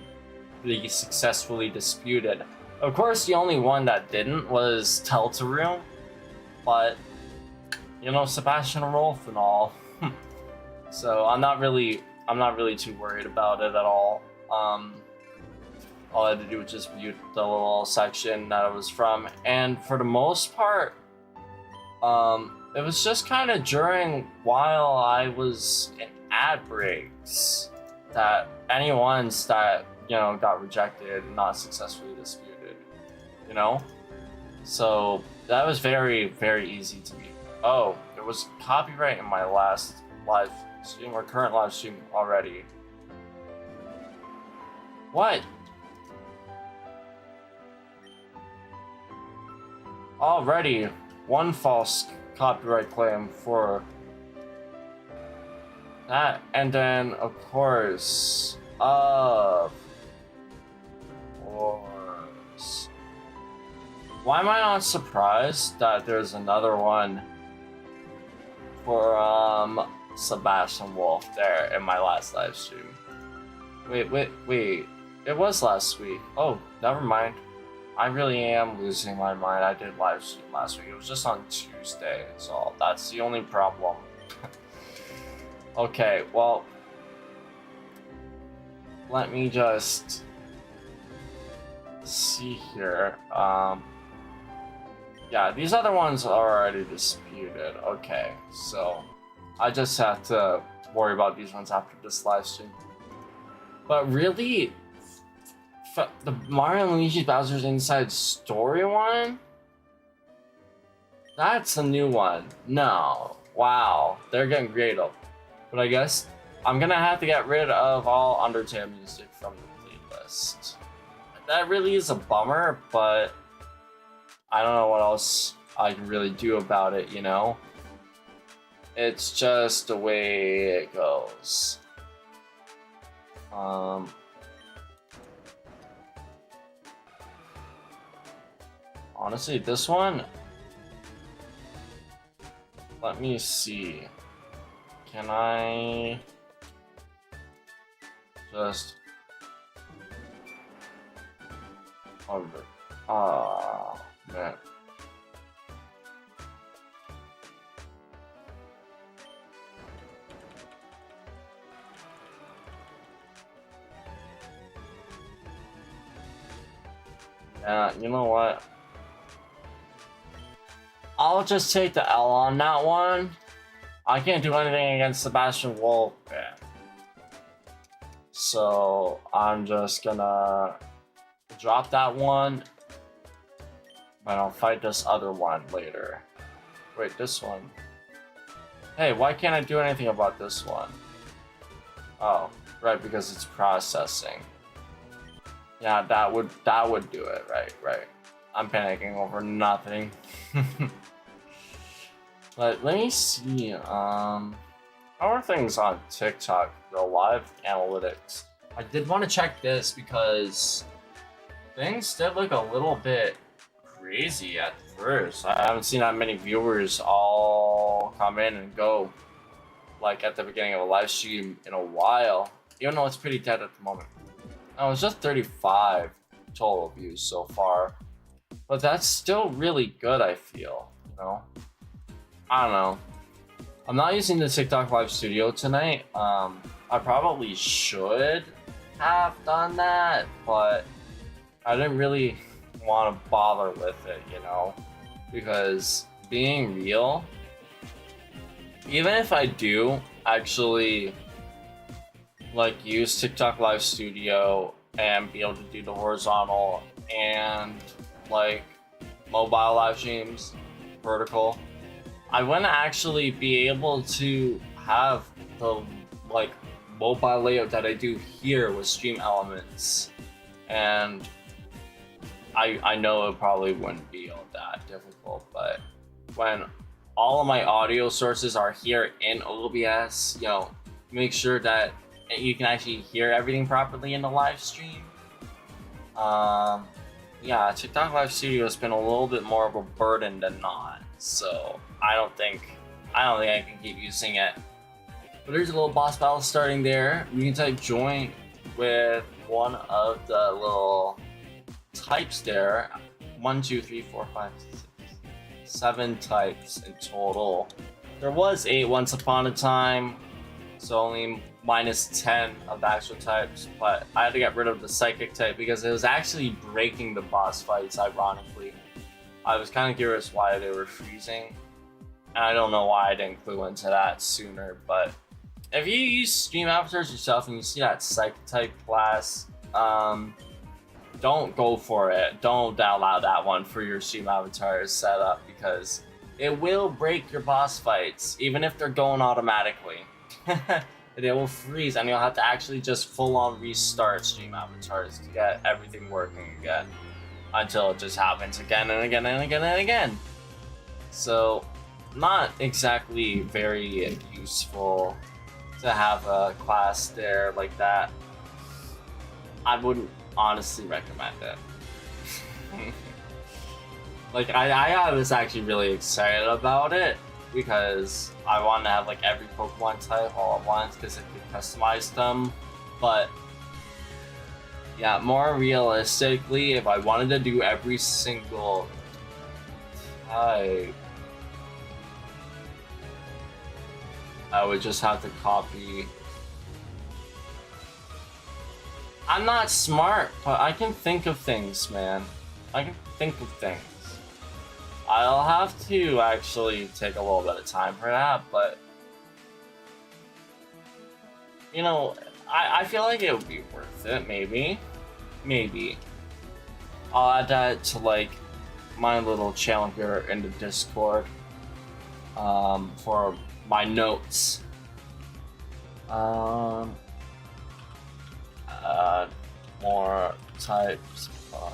be successfully disputed. Of course, the only one that didn't was Teltaroom, but you know, Sebastian Rolf and all. So I'm not really too worried about it at all. All I had to do was just mute the little section that it was from, and for the most part, it was just kind of during while I was in ad breaks that any ones that, you know, got rejected and not successfully disputed, you know? So that was very, very easy to me. Oh, there was copyright in my last live stream or current live stream already. What? Already, one false copyright claim for that, and then of course, why am I not surprised that there's another one for Sebastian Wolf there in my last live stream? Wait, it was last week. Oh, never mind. I really am losing my mind. I did live stream last week. It was just on Tuesday, so that's the only problem. Okay, well, let me just see here. Yeah, these other ones are already disputed. Okay, so I just have to worry about these ones after this live stream. But really, the Mario and Luigi Bowser's Inside Story one? That's a new one. No. Wow. They're getting creative. But I guess I'm gonna have to get rid of all Undertale music from the playlist. That really is a bummer, but I don't know what else I can really do about it, you know? It's just the way it goes. Honestly, this one, let me see. Can I just over? Ah, man. Yeah, you know what? I'll just take the L on that one. I can't do anything against Sebastian Wolf. Yeah. So I'm just gonna drop that one. But I'll fight this other one later. Wait, this one. Hey, why can't I do anything about this one? Oh, right, because it's processing. Yeah, that would do it, right. I'm panicking over nothing. But let me see, how are things on TikTok, the live analytics? I did want to check this because things did look a little bit crazy at first. I haven't seen that many viewers all come in and go like at the beginning of a live stream in a while, even though it's pretty dead at the moment. Oh, it's just 35 total views so far, but that's still really good, I feel, you know? I don't know. I'm not using the TikTok Live Studio tonight. I probably should have done that, but I didn't really want to bother with it, you know? Because being real, even if I do actually like use TikTok Live Studio and be able to do the horizontal and like mobile live streams, vertical, I wouldn't actually be able to have the like mobile layout that I do here with Stream Elements, and I know it probably wouldn't be all that difficult, but when all of my audio sources are here in OBS, you know, make sure that you can actually hear everything properly in the live stream. Yeah, TikTok Live Studio has been a little bit more of a burden than not, so I don't think I can keep using it. But there's a little boss battle starting there. You can type join with one of the little types there. 1, 2, 3, 4, 5, 6, 7 types in total. There was 8 once upon a time, so only -10 of the actual types, but I had to get rid of the psychic type because it was actually breaking the boss fights, ironically. I was kind of curious why they were freezing, and I don't know why I didn't clue into that sooner, but if you use StreamAvatars yourself and you see that psychic type class, don't go for it. Don't download that one for your StreamAvatars setup because it will break your boss fights, even if they're going automatically. They will freeze and you'll have to actually just full-on restart StreamAvatars to get everything working again until it just happens again and again and again and again. So, not exactly very useful to have a class there like that. I wouldn't honestly recommend it. Like, I was actually really excited about it because I wanted to have like every Pokemon type all at once because it could customize them. But yeah, more realistically, if I wanted to do every single type, I would just have to copy. I'm not smart, but I can think of things, man. I can think of things. I'll have to actually take a little bit of time for that, but you know, I feel like it would be worth it, maybe. Maybe. I'll add that to like my little channel here in the Discord for my notes. Add more types by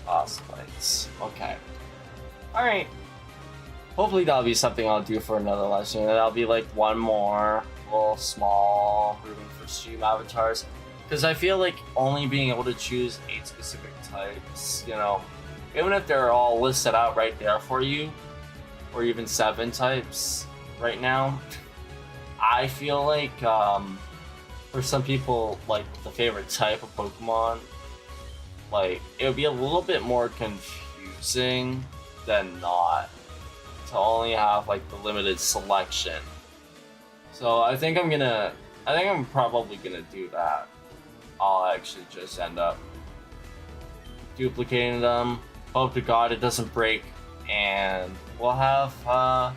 boss fights. Okay. Alright. Hopefully that'll be something I'll do for another live stream. That'll be like one more little small improvement for StreamAvatars. Because I feel like only being able to choose 8 specific types, you know, even if they're all listed out right there for you, or even 7 types right now, I feel like for some people, like the favorite type of Pokemon, like it would be a little bit more confusing than not to only have like the limited selection. So I think I'm probably gonna do that. I'll actually just end up duplicating them. Hope to God it doesn't break, and we'll have the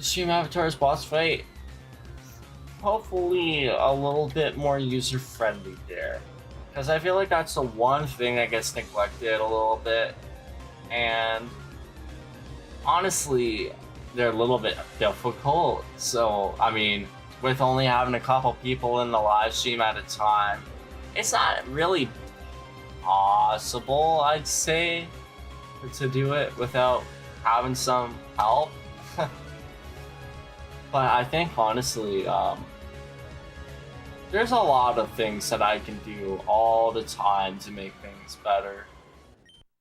StreamAvatars boss fight hopefully a little bit more user-friendly there. Because I feel like that's the one thing that gets neglected a little bit. And honestly, they're a little bit difficult. So, I mean, with only having a couple people in the live stream at a time, it's not really possible, I'd say, to do it without having some help. But I think honestly, there's a lot of things that I can do all the time to make things better.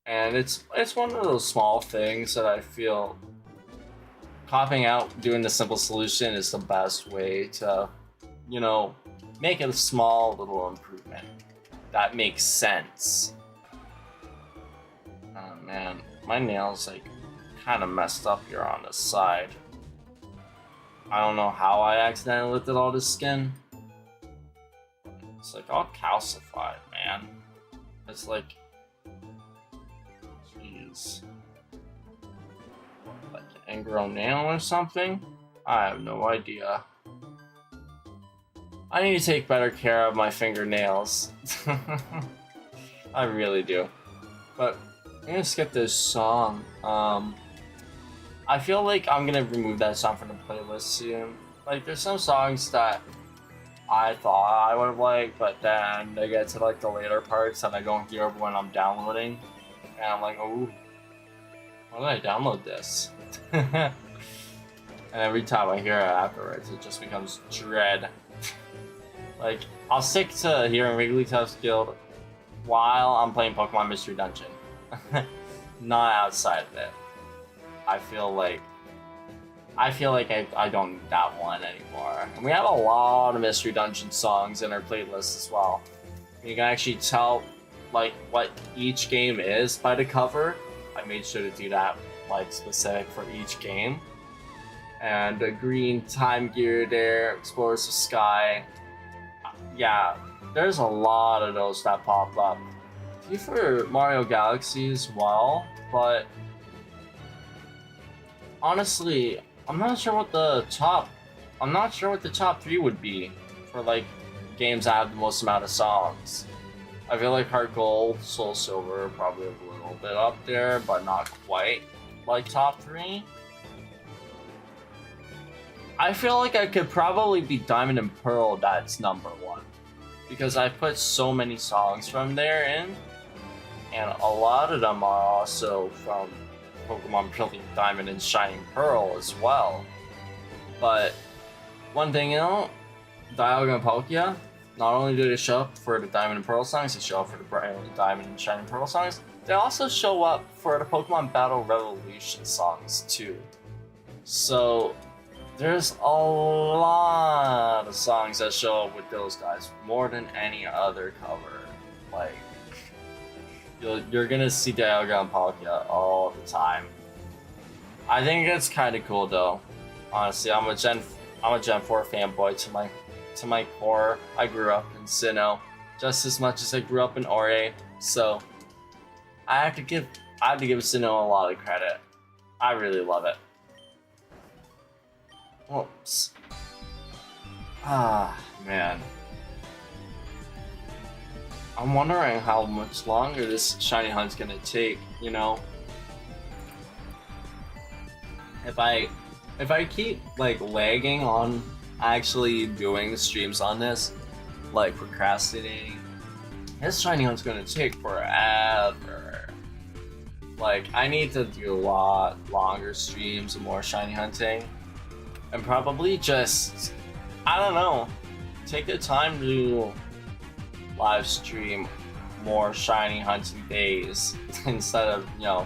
And it's one of those small things that I feel copying out, doing the simple solution is the best way to, you know, make it a small little improvement that makes sense. Oh man, my nails like kind of messed up here on the side. I don't know how I accidentally lifted all this skin. It's like all calcified, man. It's like, jeez. Like an ingrown nail or something? I have no idea. I need to take better care of my fingernails. I really do. But I'm gonna skip this song. I feel like I'm gonna remove that song from the playlist soon. Like, there's some songs that I thought I would have liked, but then they get to like the later parts and I don't hear when I'm downloading. And I'm like, oh, why did I download this? And every time I hear it afterwards, it just becomes dread. Like, I'll stick to hearing Wigglytuff's Guild while I'm playing Pokemon Mystery Dungeon. Not outside of it. I feel like I don't need that one anymore. And we have a lot of Mystery Dungeon songs in our playlist as well. You can actually tell like what each game is by the cover. I made sure to do that like specific for each game. And the green time gear there, Explorers of Sky. Yeah, there's a lot of those that pop up. A few for Mario Galaxy as well, but honestly, I'm not sure what the top 3 would be for like games that have the most amount of songs. I feel like Heart Gold, Soul Silver are probably a little bit up there, but not quite like top 3. I feel like I could probably be Diamond and Pearl that's number 1. Because I put so many songs from there in, and a lot of them are also from Pokemon Brilliant Diamond and Shining Pearl as well. But one thing, you know, Dialga and Palkia, not only do they show up for the Diamond and Pearl songs, they show up for the Brilliant Diamond and Shining Pearl songs, they also show up for the Pokemon Battle Revolution songs too. So there's a lot of songs that show up with those guys, more than any other cover. Like, you're gonna see Dialga and Palkia all the time. I think it's kind of cool though. Honestly, I'm a Gen 4 fanboy to my core. I grew up in Sinnoh just as much as I grew up in Ore, so I have to give Sinnoh a lot of credit. I really love it. Oops. Ah, man. I'm wondering how much longer this shiny hunt's gonna take, you know? If I keep like lagging on actually doing streams on this, like procrastinating, this shiny hunt's gonna take forever. Like, I need to do a lot longer streams and more shiny hunting. And probably just, I don't know, take the time to live stream more shiny hunting days instead of, you know,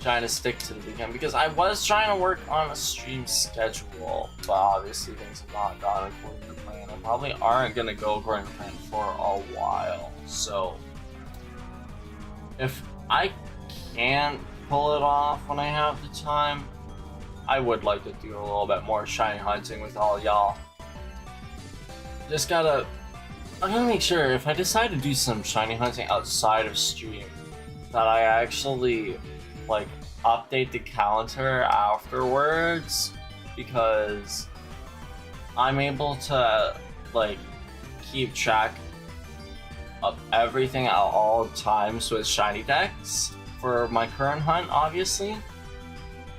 trying to stick to the weekend. Because I was trying to work on a stream schedule, but obviously things have not gone according to plan and probably aren't going to go according to plan for a while. So, if I can pull it off when I have the time, I would like to do a little bit more shiny hunting with all y'all. I'm gonna make sure if I decide to do some shiny hunting outside of stream, that I actually like update the calendar afterwards, because I'm able to like keep track of everything at all times with shinydex for my current hunt, obviously.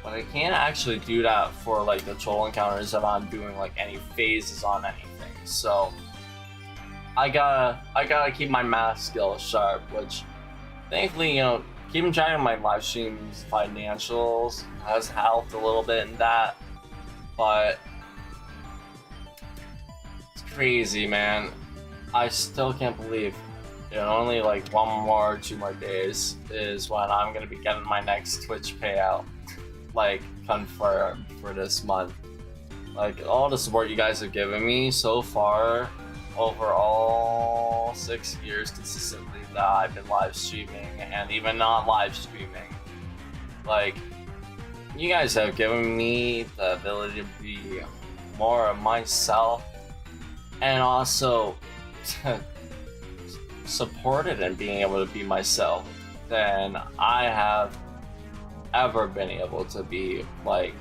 But I can't actually do that for like the troll encounters if I'm doing like any phases on anything. So I gotta keep my math skills sharp, which thankfully, you know, keeping track of my live streams financials has helped a little bit in that. But it's crazy, man. I still can't believe, you know, only like 1 more or 2 more days is when I'm gonna be getting my next Twitch payout, like confirmed for this month. Like, all the support you guys have given me so far over all 6 years consistently that I've been live streaming and even not live streaming, like, you guys have given me the ability to be more of myself and also supported in being able to be myself than I have ever been able to be, like,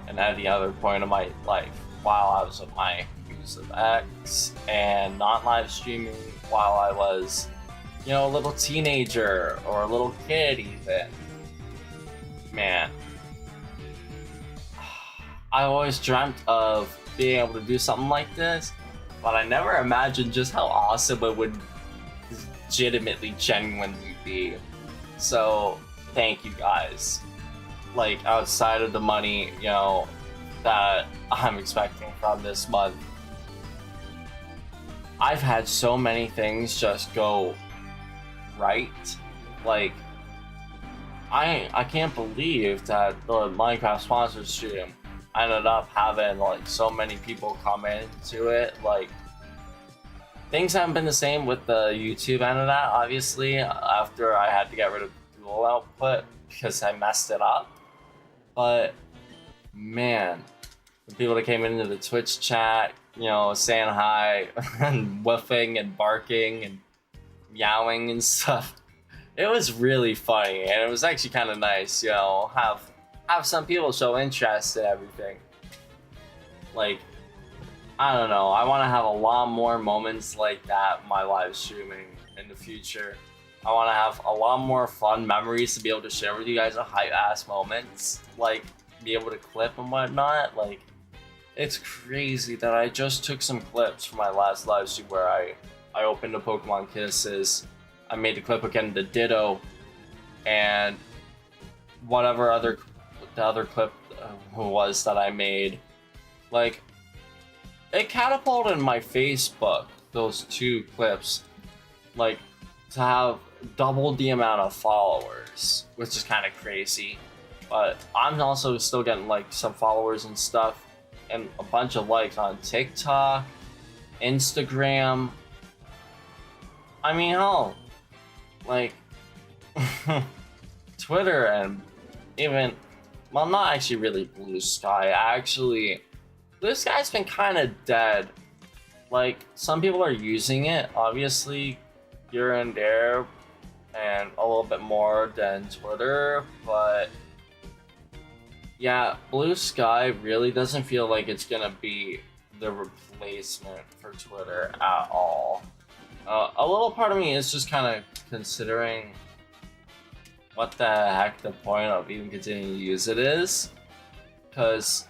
at any other point of my life while I was with my use of X and not live streaming while I was, you know, a little teenager or a little kid even. Man, I always dreamt of being able to do something like this, but I never imagined just how awesome it would legitimately, genuinely be. So, thank you guys. Like, outside of the money, you know, that I'm expecting from this month, I've had so many things just go right. Like, I can't believe that the Minecraft sponsor stream ended up having like so many people come into it. Like, things haven't been the same with the YouTube end of that, obviously, after I had to get rid of dual output because I messed it up. But man, the people that came into the Twitch chat, you know, saying hi and woofing and barking and meowing and stuff, it was really funny, and it was actually kind of nice, you know, have some people show interest in everything. Like, I don't know, I want to have a lot more moments like that in my live streaming in the future. I want to have a lot more fun memories to be able to share with you guys, of hype-ass moments, like, be able to clip and whatnot. Like, it's crazy that I just took some clips from my last live stream where I opened the Pokemon Kisses, I made the clip again, the Ditto, and whatever the other clip was that I made. Like, it catapulted my Facebook, those 2 clips, like, to have double the amount of followers, which is kind of crazy. But I'm also still getting like some followers and stuff and a bunch of likes on TikTok, Instagram. I mean, hell, like Twitter, and even, well, not actually really Blue Sky. Actually, Blue Sky's been kind of dead. Like, some people are using it, obviously, here and there, and a little bit more than Twitter, but yeah, Blue Sky really doesn't feel like it's gonna be the replacement for Twitter at all. A little part of me is just kind of considering what the heck the point of even continuing to use it is. Because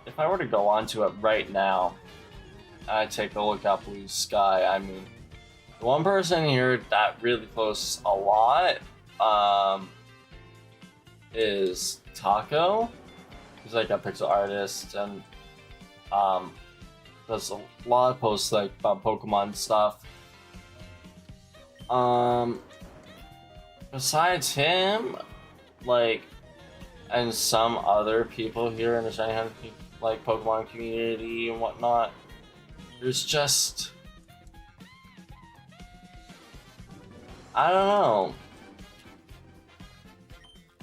if I were to go onto it right now, I take a look at Blue Sky, I mean, the one person here that really posts a lot is Taco. He's like a pixel artist and does a lot of posts like about Pokemon stuff. Besides him, like, and some other people here in the Shiny Hunt, like Pokemon community and whatnot, there's just, I don't know.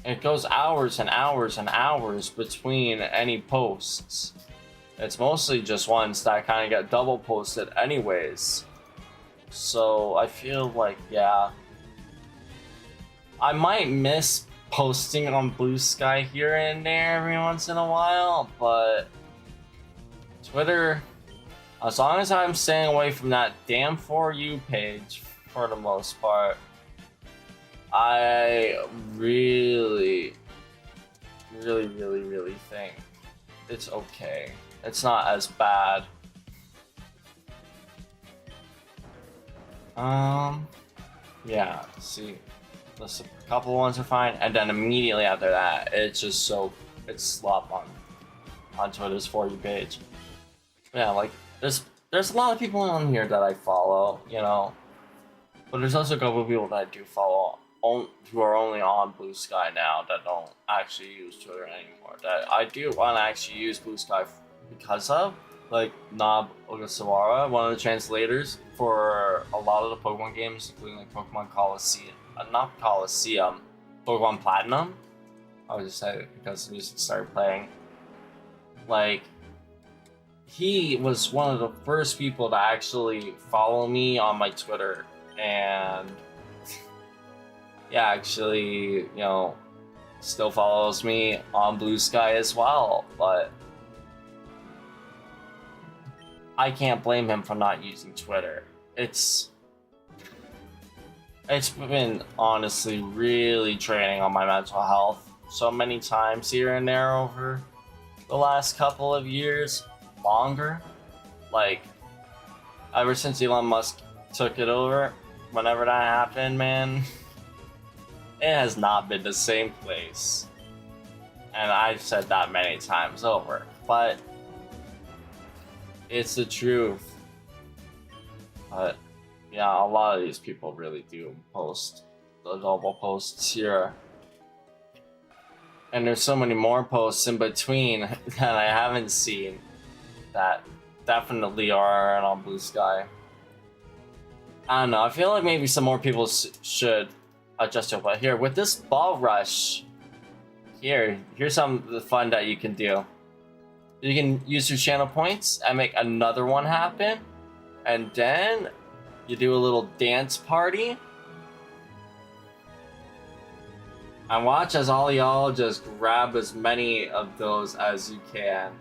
It goes hours and hours and hours between any posts. It's mostly just ones that kind of get double posted anyways. So I feel like, yeah, I might miss posting on Blue Sky here and there every once in a while, but Twitter, as long as I'm staying away from that damn For You page for the most part, I really think it's okay. It's not as bad. Yeah, see, listen, a couple ones are fine, and then immediately after that, it's just it's slop on Twitter's For You page. Yeah, like, there's a lot of people on here that I follow, you know, but there's also a couple of people that I do follow who are only on Blue Sky now that don't actually use Twitter anymore, that I do want to actually use Blue Sky because of, like Nob Ogasawara, one of the translators for a lot of the Pokemon games, including like Pokemon Coliseum, not Coliseum, Pokemon Platinum. I would just say it because the music started playing. Like, he was one of the first people to actually follow me on my Twitter, and yeah, actually, you know, still follows me on Blue Sky as well, but I can't blame him for not using Twitter. It's been honestly really draining on my mental health so many times here and there over the last couple of years, longer. Like, ever since Elon Musk took it over, whenever that happened, man, it has not been the same place. And I've said that many times over, but it's the truth. But yeah, a lot of these people really do post the double posts here. And there's so many more posts in between that I haven't seen that definitely are on Blue Sky. I don't know, I feel like maybe some more people should adjust to it. But here, with this Ball Rush, here's some of the fun that you can do. You can use your channel points and make another one happen, and then you do a little dance party. And watch as all y'all just grab as many of those as you can.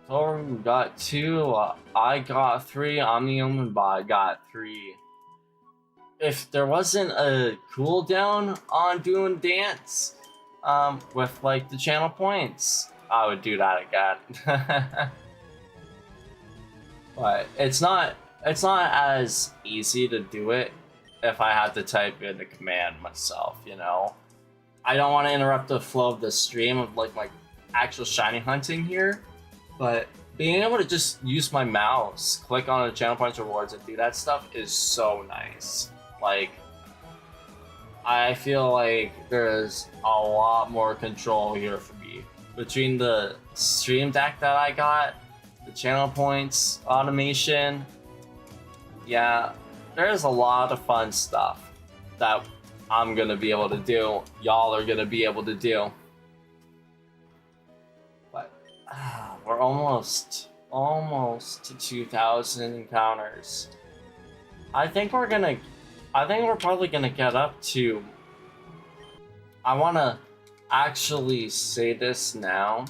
So we got 2, I got 3, Omnium and Bot got 3. If there wasn't a cooldown on doing dance, with like the channel points, I would do that again. But it's not as easy to do it if I had to type in the command myself, you know? I don't want to interrupt the flow of the stream of like my actual shiny hunting here, but being able to just use my mouse, click on the channel points rewards and do that stuff is so nice. Like, I feel like there's a lot more control here for me. Between the stream deck that I got, the channel points, automation, yeah, there's a lot of fun stuff that I'm gonna be able to do, y'all are gonna be able to do. But we're almost to 2,000 encounters. I think we're probably gonna get up to, I wanna actually say this now,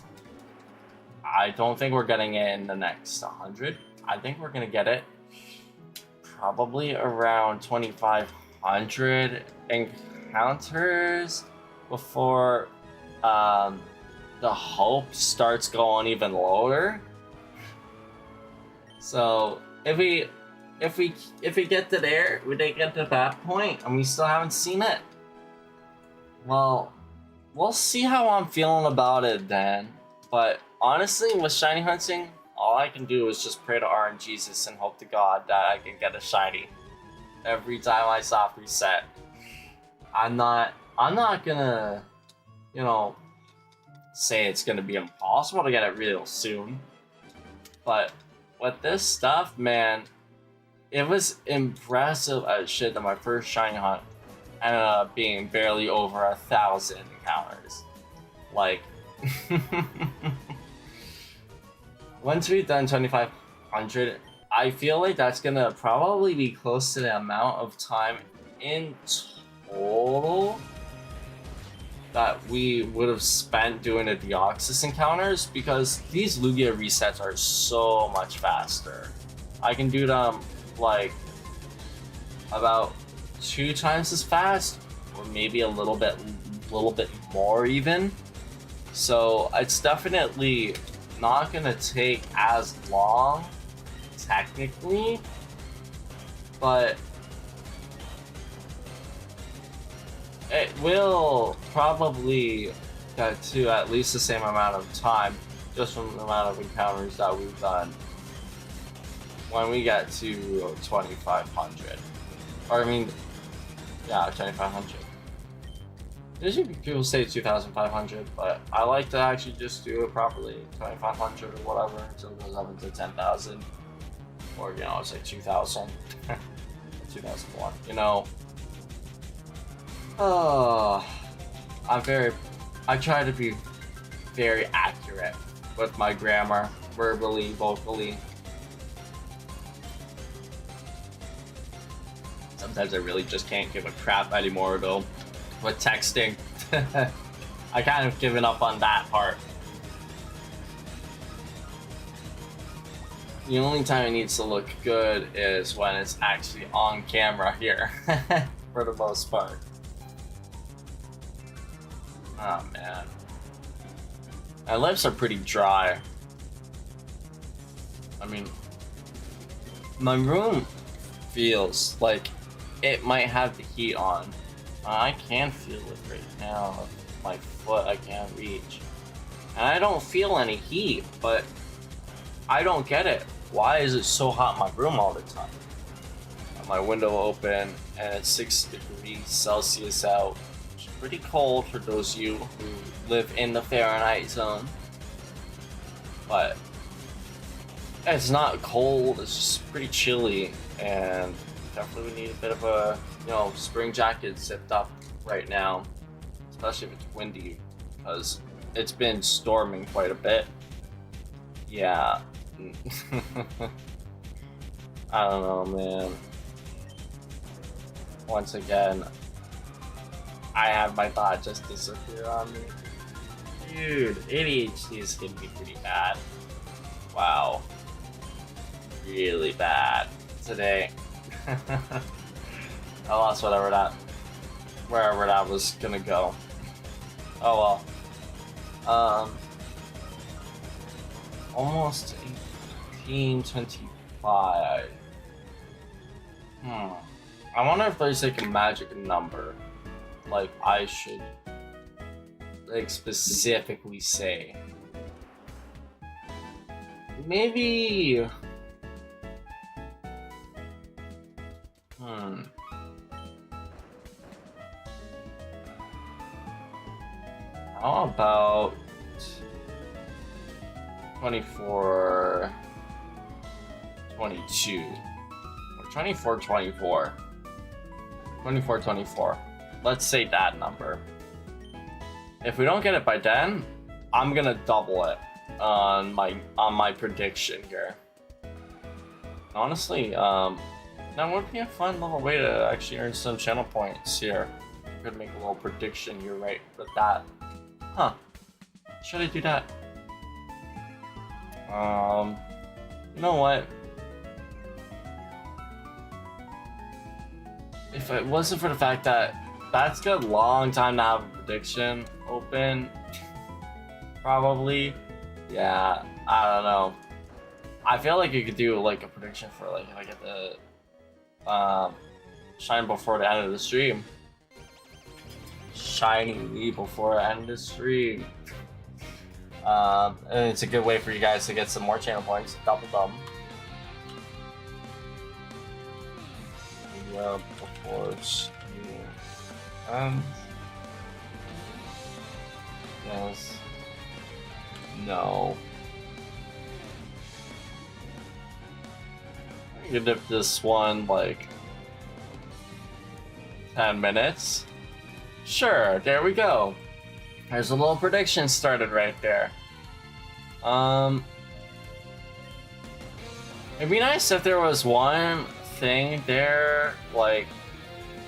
I don't think we're getting it in the next 100. I think we're gonna get it probably around 2,500 encounters before the hope starts going even lower. So if we get to there, we didn't get to that point, and we still haven't seen it. Well, we'll see how I'm feeling about it then. But honestly, with shiny hunting, all I can do is just pray to RNGesus and hope to God that I can get a shiny every time I soft reset. I'm not gonna, you know, say it's gonna be impossible to get it real soon. But with this stuff, man, it was impressive as shit that my first shiny hunt ended up being barely over 1,000 encounters. Like, once we've done 2,500, I feel like that's gonna probably be close to the amount of time in total that we would have spent doing the Deoxys encounters, because these Lugia resets are so much faster. I can do them like about 2 times as fast, or maybe a little bit more even. So it's definitely not gonna take as long technically, but it will probably get to at least the same amount of time just from the amount of encounters that we've done when we get to 2,500. Or I mean, yeah, 2,500. Usually people say 2,500, but I like to actually just do it properly. 2,500 or whatever until it goes up into 10,000. Or, you know, it's like 2,000. 2001, you know. I try to be very accurate with my grammar, verbally, vocally. Sometimes I really just can't give a crap anymore though, with texting. I kind of given up on that part. The only time it needs to look good is when it's actually on camera here, for the most part. Oh man. My lips are pretty dry. I mean, my room feels like it might have the heat on. I can feel it right now. My foot I can't reach. And I don't feel any heat, but I don't get it. Why is it so hot in my room all the time? Got my window open and it's 6 degrees Celsius out. It's pretty cold for those of you who live in the Fahrenheit zone. But it's not cold, it's just pretty chilly, and definitely we need a bit of a, you know, spring jacket zipped up right now, especially if it's windy, because it's been storming quite a bit. Yeah. I don't know, man. Once again, I have my thought just disappear on me. Dude, ADHD is hitting me pretty bad. Wow. Really bad today. I lost wherever that was gonna go. Oh well. Almost 1825. I wonder if there's like a magic number, like I should like specifically say. Maybe. How about 24, 22, or 24, 24, 24, 24. Let's say that number. If we don't get it by then, I'm gonna double it on my prediction here. Honestly, that would be a fun little way to actually earn some channel points here. Could make a little prediction here, right, with that. Huh? Should I do that? You know what? If it wasn't for the fact that that's a long time to have a prediction open, probably. Yeah, I don't know. I feel like you could do like a prediction for like if I get the shine before the end of the stream. Shiny before the end of the stream. And it's a good way for you guys to get some more channel points. Double them. Yeah, before stream ends. Yes. No. I can dip this one like 10 minutes. Sure, there we go. There's a little prediction started right there. It'd be nice if there was one thing there, like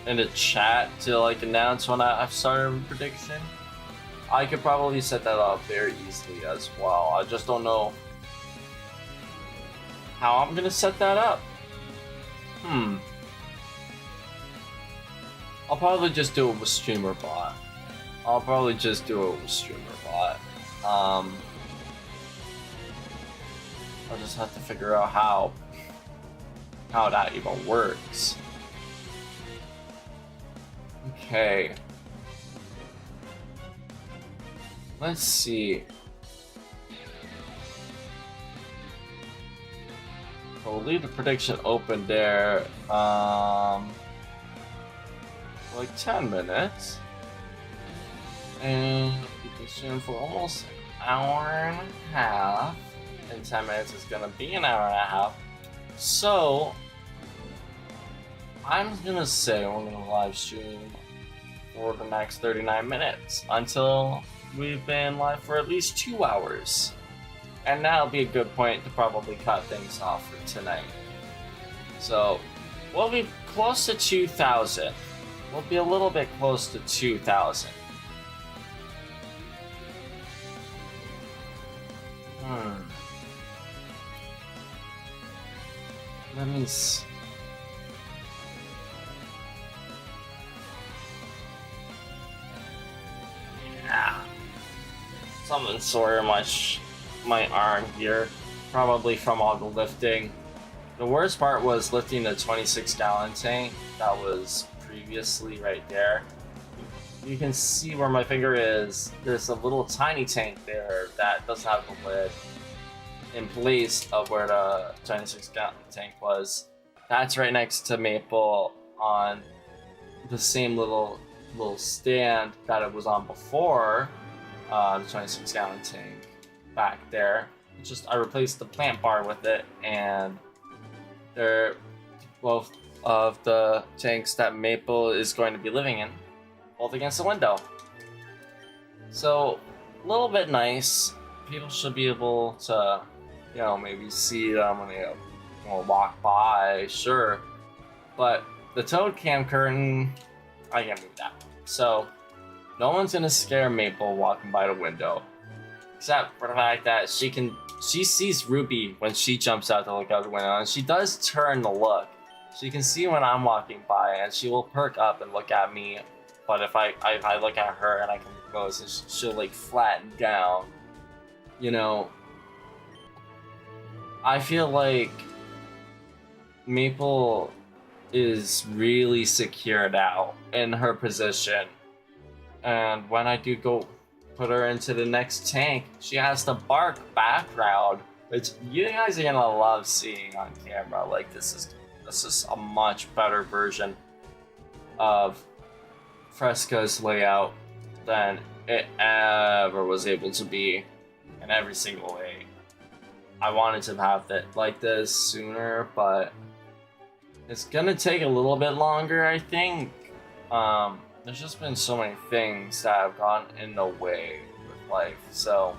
in the chat to like announce when I've started a prediction. I could probably set that up very easily as well. I just don't know how I'm gonna set that up. I'll probably just do it with StreamerBot. I'll just have to figure out how that even works. Okay. Let's see. We'll leave the prediction open there. Like 10 minutes. And we can stream for almost an hour and a half. And 10 minutes is gonna be an hour and a half. So I'm gonna say we're gonna live stream for the next 39 minutes until we've been live for at least 2 hours. And that'll be a good point to probably cut things off for tonight. So we'll be close to 2,000. We'll be a little bit close to 2,000. Let me see. Yeah. Something sore in my arm here. Probably from all the lifting. The worst part was lifting the 26-gallon tank. That was previously right there. You can see where my finger is. There's a little tiny tank there that doesn't have the lid in place of where the 26-gallon tank was. That's right next to Maple on the same little stand that it was on before the 26-gallon tank back there. I replaced the plant bar with it, and they're both of the tanks that Maple is going to be living in, both against the window. So, a little bit nice. People should be able to, maybe see them when they walk by, sure. But the toad cam curtain, I can't move that. So, no one's gonna scare Maple walking by the window. Except for the fact that she sees Ruby when she jumps out to look out the window, and she does turn to look. She can see when I'm walking by, and she will perk up and look at me. But if I look at her and I come close, and she'll like flatten down. I feel like Maple is really secured out in her position, and when I do go put her into the next tank, she has the bark background, which you guys are gonna love seeing on camera. Like this is a much better version of Fresco's layout than it ever was able to be in every single way. I wanted to have it like this sooner, but it's gonna take a little bit longer, I think. There's just been so many things that have gone in the way with life, so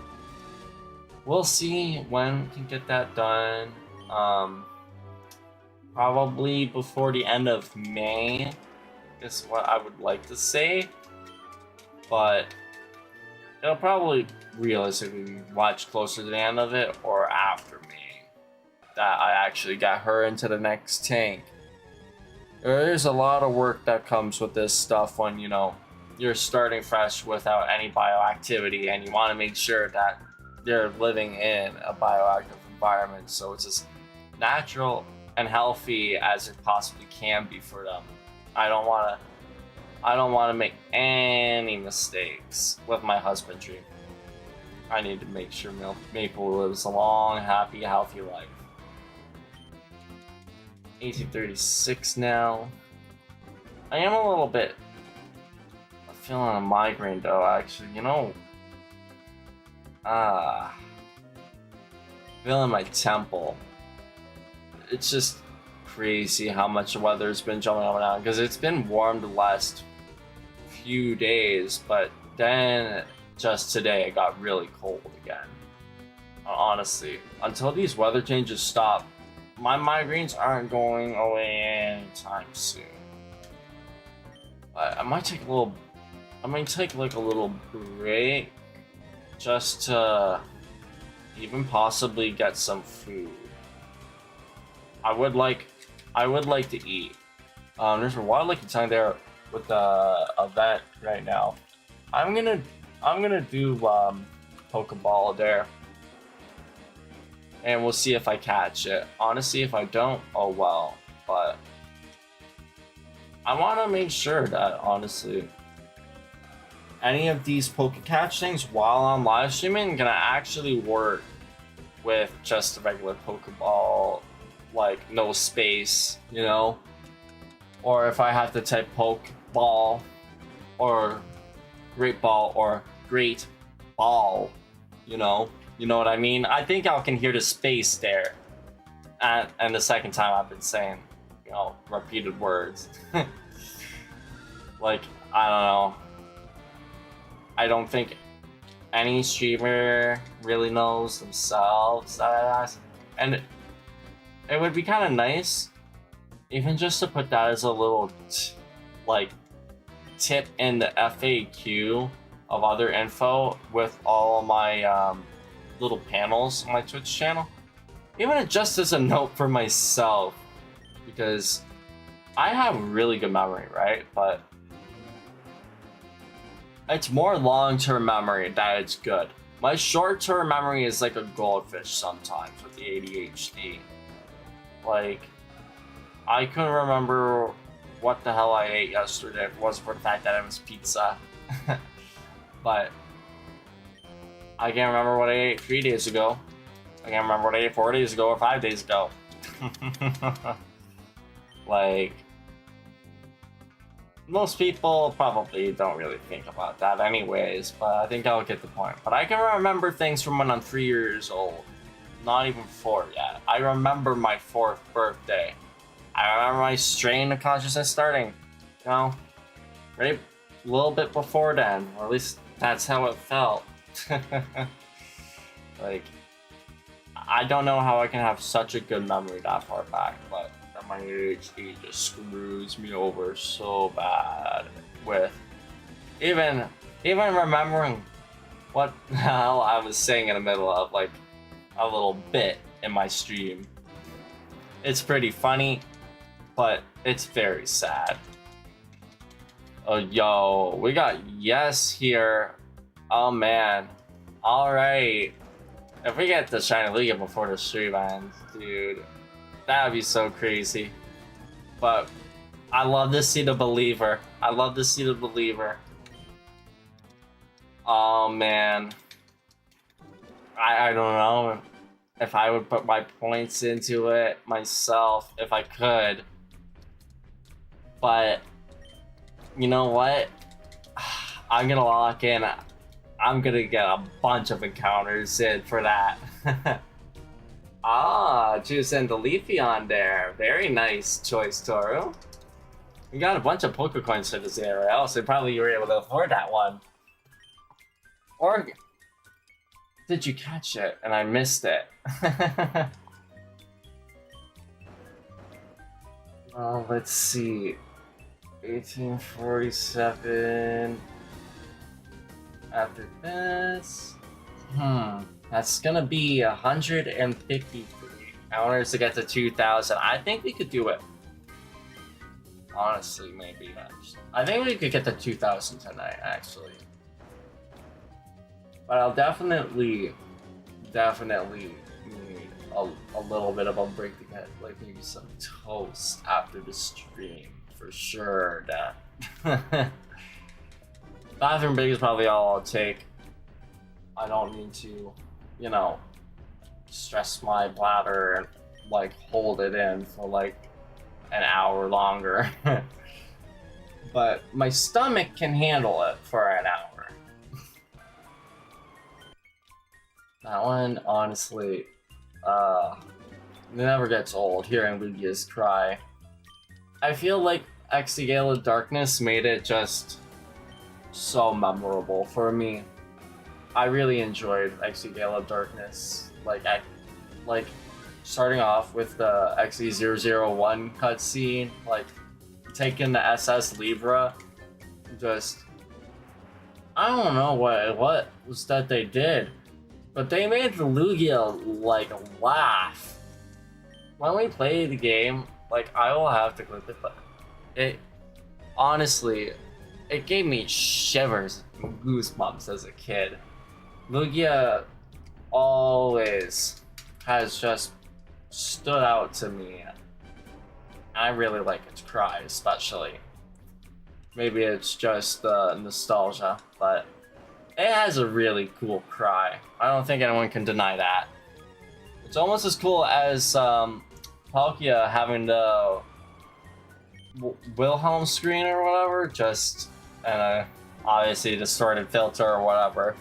we'll see when we can get that done. Probably before the end of May is what I would like to say, but it'll probably realistically be much closer to the end of it or after me that I actually got her into the next tank. There's a lot of work that comes with this stuff when, you know, you're starting fresh without any bioactivity, and you want to make sure that they're living in a bioactive environment, so it's as natural and healthy as it possibly can be for them. I don't want to make any mistakes with my husbandry. I need to make sure Maple lives a long, happy, healthy life. 1836 now. I am a little bit feeling a migraine though, actually, you know. Feeling my temple. It's just crazy how much the weather's been jumping up and down, because it's been warm the last few days, but then just today it got really cold again. Honestly, until these weather changes stop, my migraines aren't going away anytime soon. I might take like a little break just to even possibly get some food. I would like to eat. There's a wildlife tongue there with the event right now. I'm gonna do Pokeball there, and we'll see if I catch it. Honestly, if I don't, oh well. But I want to make sure that, honestly, any of these Pokecatch things while I'm live streaming gonna actually work with just a regular Pokeball, like no space, you know? Or if I have to type Pokeball or Great Ball or Great Ball, you know what I mean? I think I can hear the space there. And the second time I've been saying, you know, repeated words. Like, I don't know. I don't think any streamer really knows themselves that, and it would be kind of nice even just to put that as a little like tip in the FAQ of other info with all of my little panels on my Twitch channel, even just as a note for myself, because I have really good memory, right? But it's more long-term memory that it's good. My short-term memory is like a goldfish sometimes with the ADHD. Like, I couldn't remember what the hell I ate yesterday if it wasn't for the fact that it was pizza. But I can't remember what I ate 3 days ago. I can't remember what I ate 4 days ago or 5 days ago. Like, most people probably don't really think about that anyways, but I think I'll get the point. But I can remember things from when I'm 3 years old. Not even 4 yet. I remember my 4th birthday. I remember my strain of consciousness starting, you know, right a little bit before then, or at least that's how it felt. Like, I don't know how I can have such a good memory that far back, but my ADHD just screws me over so bad with even remembering what the hell I was saying in the middle of like a little bit in my stream. It's pretty funny, but it's very sad. Oh, yo, we got Yes here. Oh man. Alright. If we get the Shiny Lugia before the stream ends, dude, that would be so crazy. But I love to see the believer. I love to see the believer. Oh man. I don't know if I would put my points into it myself if I could. But you know what? I'm gonna lock in. I'm gonna get a bunch of encounters in for that. Ah, choosing the Leafeon there. Very nice choice, Toru. We got a bunch of Pokecoins for this area, so probably you were able to afford that one. Or did you catch it and I missed it? Oh, let's see. 1847. After this, That's gonna be 153. I want us to get to 2,000. I think we could do it. Honestly, maybe. I think we could get to 2,000 tonight, actually. But I'll definitely need a little bit of a break to get like maybe some toast after the stream for sure. That bathroom break is probably all I'll take. I don't need to, you know, stress my bladder and like hold it in for like an hour longer. But my stomach can handle it for an hour. That one, honestly, never gets old, hearing Lugia's cry. I feel like Gale of Darkness made it just so memorable for me. I really enjoyed Gale of Darkness. Like starting off with the XE001 cutscene, like taking the SS Libra, just I don't know what was that they did. But they made the Lugia, like, laugh. When we play the game, like, I will have to clip it, but it, honestly, it gave me shivers and goosebumps as a kid. Lugia always has just stood out to me. I really like its cry, especially. Maybe it's just nostalgia, but it has a really cool cry. I don't think anyone can deny that. It's almost as cool as Palkia having the Wilhelm screen or whatever, just obviously distorted filter or whatever.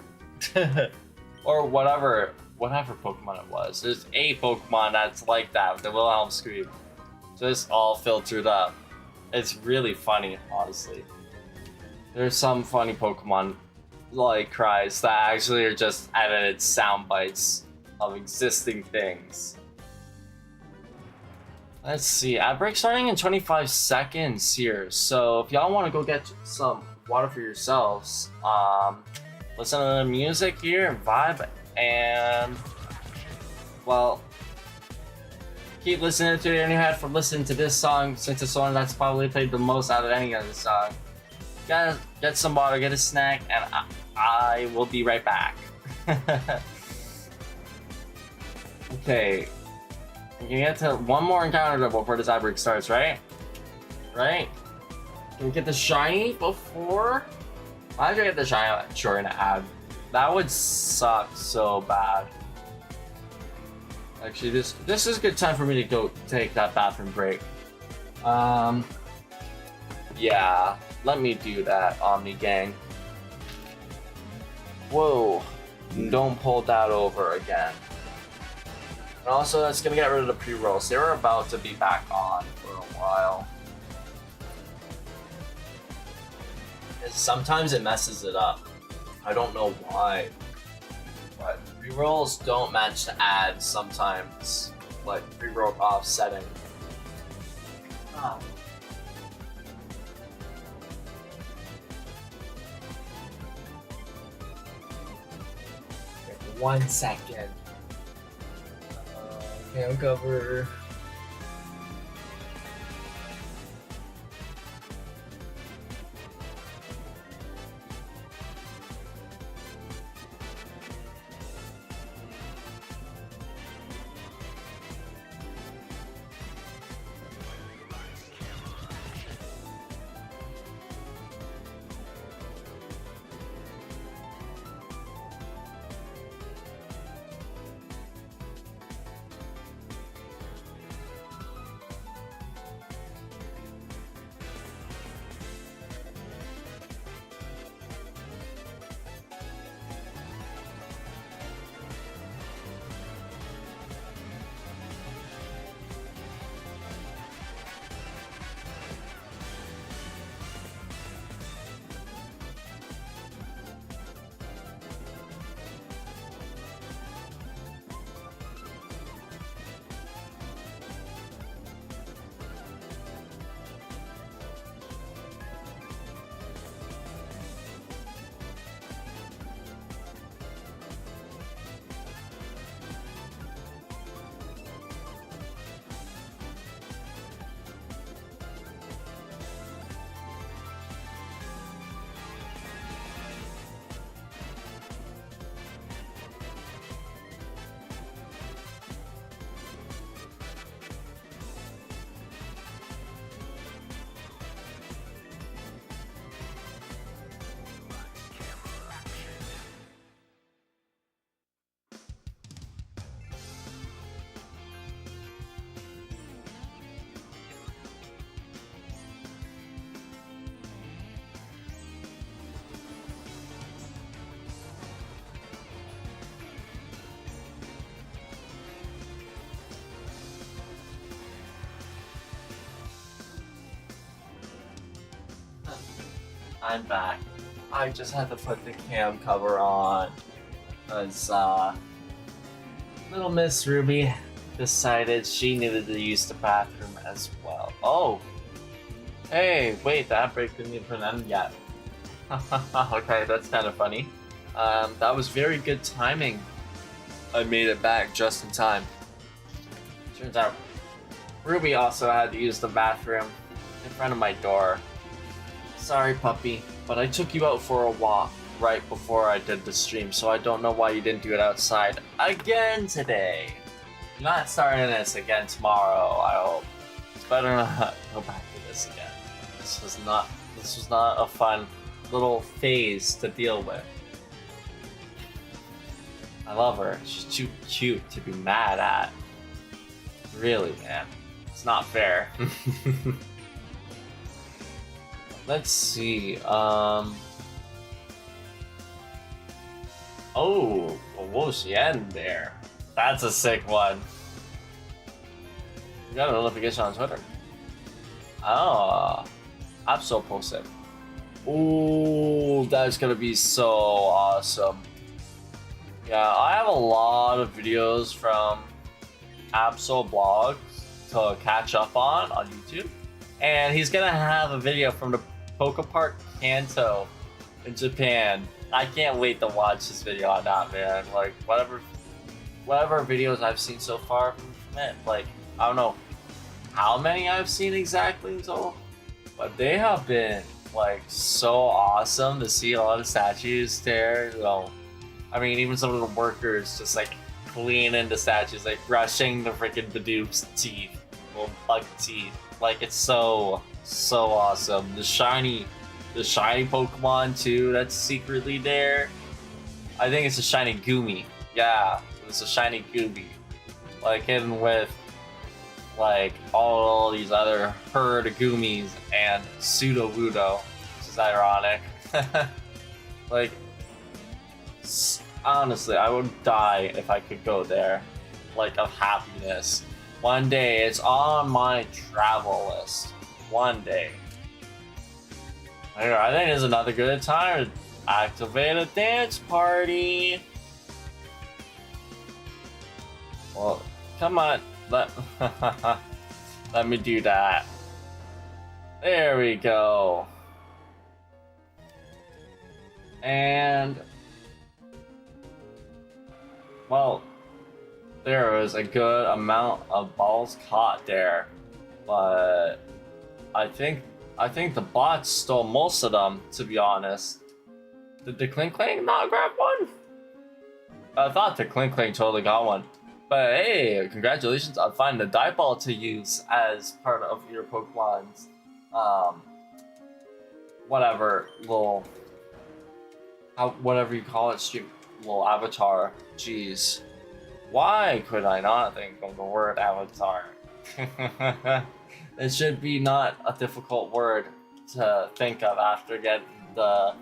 Or whatever Pokemon it was. There's a Pokemon that's like that with the Wilhelm screen. Just all filtered up. It's really funny, honestly. There's some funny Pokemon like cries that actually are just edited sound bites of existing things. Let's see, ad break starting in 25 seconds here. So if y'all want to go get some water for yourselves, listen to the music here and vibe, and well, keep listening to it in your head for listening to this song, since it's the one that's probably played the most out of any other song. Get some water, get a snack, and I will be right back. Okay. We can get to one more encounter before this ad break starts, right? Right? Can we get the shiny before? Why did I get the shiny during the ad? That would suck so bad. Actually, this is a good time for me to go take that bathroom break. Yeah, let me do that, Omni Gang. Whoa, don't pull that over again. And also, that's gonna get rid of the pre-rolls. They were about to be back on for a while. Sometimes it messes it up. I don't know why. But pre-rolls don't match the ads sometimes. Like pre-roll offsetting. Oh. 1 second. Cam cover. I'm back. I just had to put the cam cover on because little Miss Ruby decided she needed to use the bathroom as well. Oh, hey, wait, that break didn't even end yet. Okay, that's kind of funny. That was very good timing. I made it back just in time. Turns out Ruby also had to use the bathroom in front of my door. Sorry, puppy, but I took you out for a walk right before I did the stream, so I don't know why you didn't do it outside again today. You're not starting this again tomorrow, I hope. It's better not go back to this again. This was not a fun little phase to deal with. I love her. She's too cute to be mad at. Really, man. It's not fair. Let's see. Oh, what was she in there? That's a sick one. You got a notification on Twitter. Oh, I'm so posted. Ooh, that's gonna be so awesome. Yeah, I have a lot of videos from Absol Blog to catch up on YouTube. And he's gonna have a video from the Pokepark Kanto in Japan. I can't wait to watch this video on that, man. Like, whatever videos I've seen so far from it, like, I don't know how many I've seen exactly until, but they have been, like, so awesome to see a lot of statues there. You know, I mean, even some of the workers just, like, cleaning the statues, like, brushing the freaking Bidoop's teeth, little bug teeth. Like, it's so awesome. The shiny Pokemon too, that's secretly there. I think it's a shiny Goomy. Yeah, it's a shiny Goomy. Like, hidden with, like, all these other herd Goomies and Pseudo-Wudo, which is ironic. Like, honestly, I would die if I could go there. Like, of happiness. One day, it's on my travel list. One day. I think it's another good time to activate a dance party. Well, come on. Let me do that. There we go. And, well, there was a good amount of balls caught there, but I think the bots stole most of them, to be honest. Did the Clink Clank not grab one? I thought the Clink Clank totally got one. But hey, congratulations on finding the die ball to use as part of your Pokemon's whatever you call it, little avatar. Jeez. Why could I not think of the word avatar? It should be not a difficult word to think of after getting the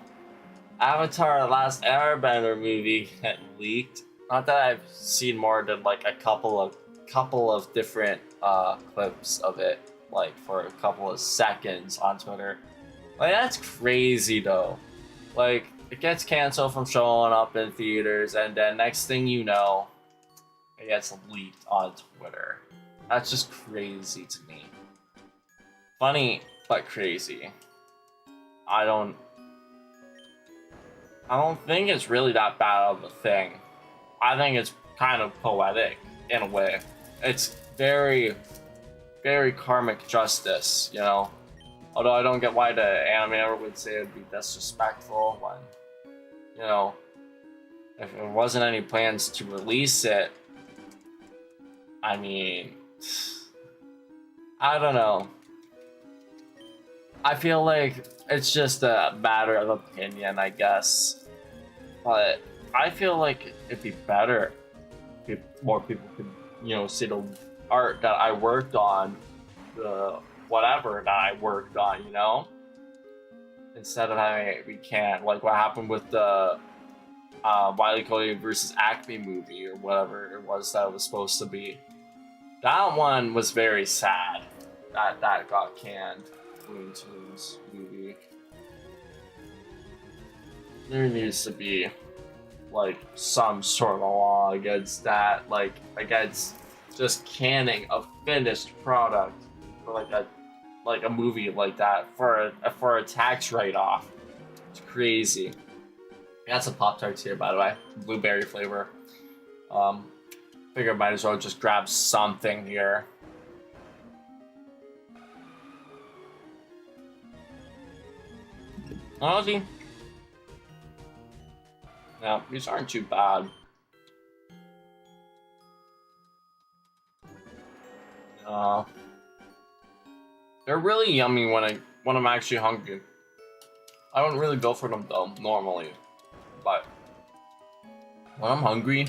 Avatar: The Last Airbender movie get leaked. Not that I've seen more than like a couple of different clips of it, like for a couple of seconds on Twitter. Like, that's crazy though. Like, it gets canceled from showing up in theaters, and then next thing you know, it gets leaked on Twitter. That's just crazy to me. Funny, but crazy. I don't think it's really that bad of a thing. I think it's kind of poetic in a way. It's very, very karmic justice, you know? Although I don't get why the animator would say it would be disrespectful when, you know, if there wasn't any plans to release it, I mean, I don't know. I feel like it's just a matter of opinion, I guess. But I feel like it'd be better if more people could, you know, see the art that I worked on, the whatever that I worked on, you know? Instead of having it, we can't. Like what happened with the Wile E. Coyote versus Acme movie, or whatever it was that it was supposed to be. That one was very sad. That got canned. Looney Tunes movie. there needs to be like some sort of law against that, like against just canning a finished product for like a movie like that for a tax write-off. It's crazy. I got some Pop-Tarts here, by the way, blueberry flavor. Figure I might as well just grab something here. Honestly, no, these aren't too bad. They're really yummy when I'm actually hungry. I don't really go for them though normally, but when I'm hungry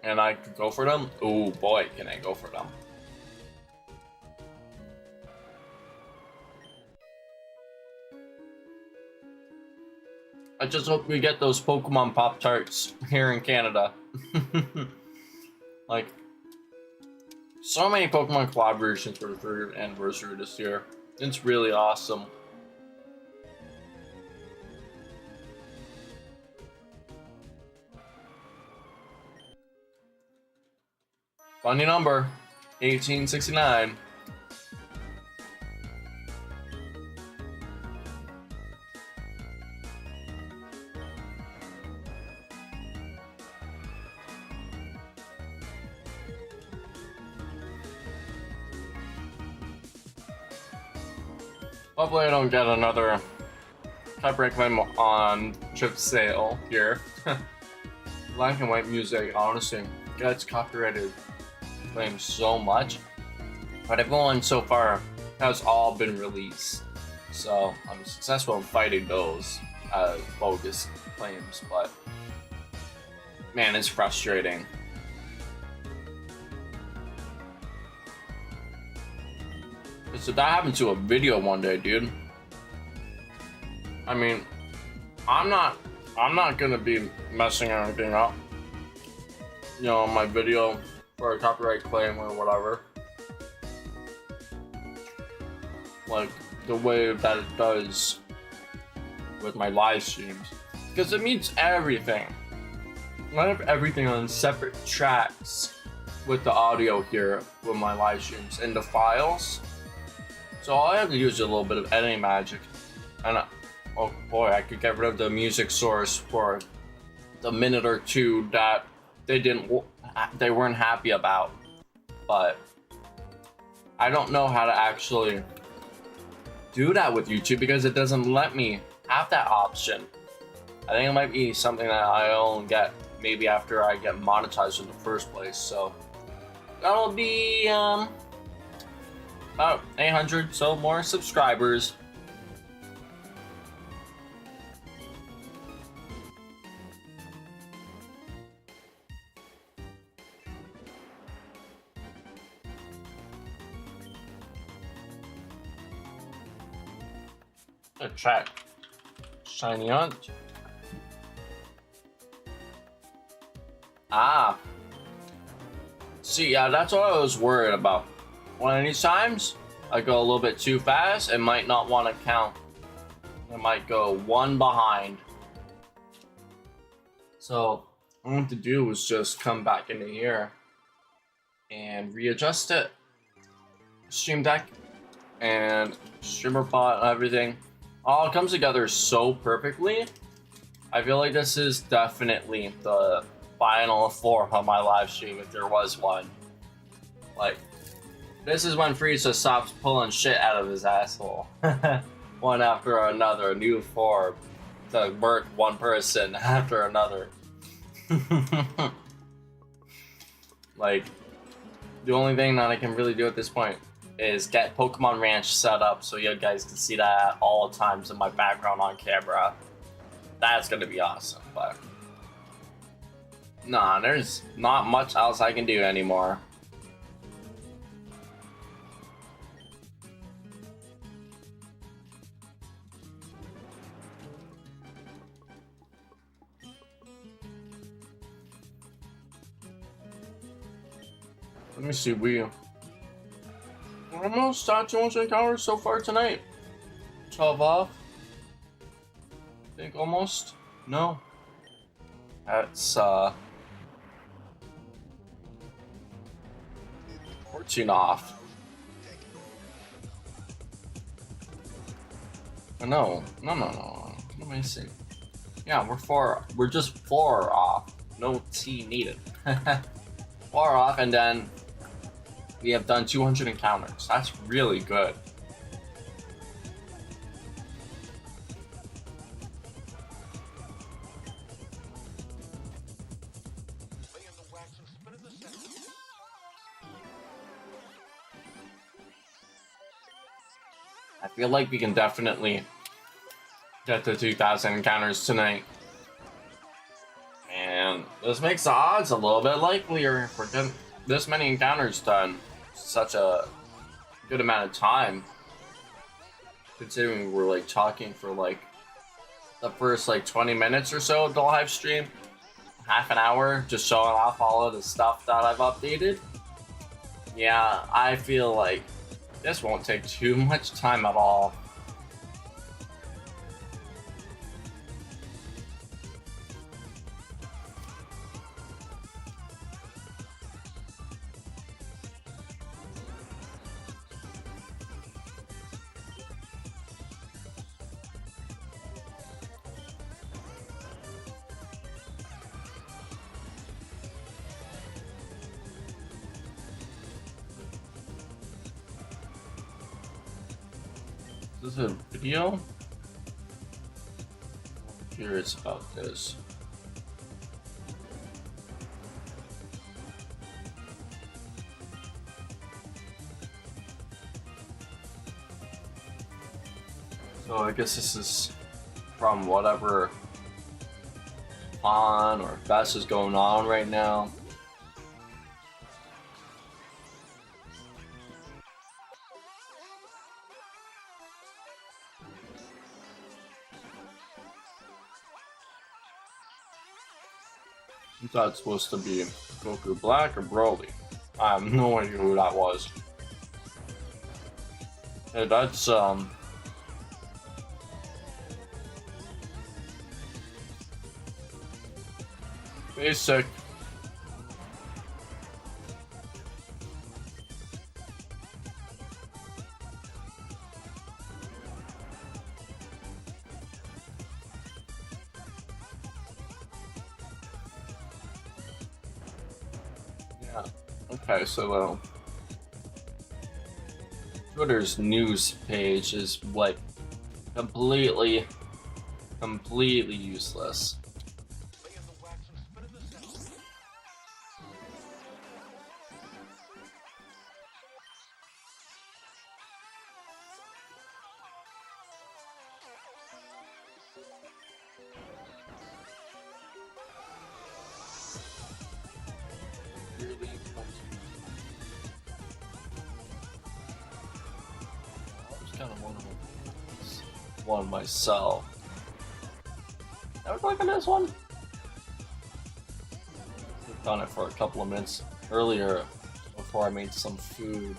and I could go for them, oh boy, can I go for them. I just hope we get those Pokemon Pop-Tarts here in Canada. Like, so many Pokemon collaborations for the 3rd anniversary this year. It's really awesome. Funny number, 1869. Hopefully I don't get another copyright claim on chip sale here. Black and white music, honestly, gets copyrighted claims so much, but everyone so far has all been released, so I'm successful in fighting those bogus claims, but man, it's frustrating. So that happened to a video one day, dude. I mean, I'm not gonna be messing anything up, you know, on my video for a copyright claim or whatever. Like the way that it does with my live streams, because it means everything. I have everything on separate tracks with the audio here with my live streams and the files. So all I have to do is a little bit of editing magic, and oh boy, I could get rid of the music source for the minute or two that they weren't happy about. But I don't know how to actually do that with YouTube because it doesn't let me have that option. I think it might be something that I only get maybe after I get monetized in the first place. So that'll be about 800 so more subscribers. Check shiny hunt. See, yeah, that's what I was worried about. One of these times I go a little bit too fast, it might not want to count. It might go one behind. So what I want to do is just come back into here and readjust it. Stream Deck and streamer bot and everything all comes together so perfectly. I feel like this is definitely the final form of my live stream if there was one. Like, this is when Frieza stops pulling shit out of his asshole. One after another, new form to murk one person after another. Like, the only thing that I can really do at this point is get Pokemon Ranch set up so you guys can see that at all times in my background on camera. That's gonna be awesome, but nah, there's not much else I can do anymore. Let me see, we're almost at 200 hours so far tonight. 12 off. I think almost. No. That's 14 off. No. Let me see. Yeah, we're just 4 off. No T needed. 4 off, and then we have done 200 encounters. That's really good. I feel like we can definitely get to 2,000 encounters tonight. And this makes the odds a little bit likelier if we're getting this many encounters done such a good amount of time. Considering we're like talking for like the first like 20 minutes or so of the live stream, half an hour, just showing off all of the stuff that I've updated. Yeah, I feel like this won't take too much time at all. Is this a video? I'm curious about this. So I guess this is from whatever on or fest is going on right now. I thought it's supposed to be Goku Black or Broly. I have no idea who that was. Hey, that's basic. Yeah. Okay, so Twitter's news page is like completely useless. Kind of one myself. Ever click on this one? Clicked on it for a couple of minutes earlier before I made some food.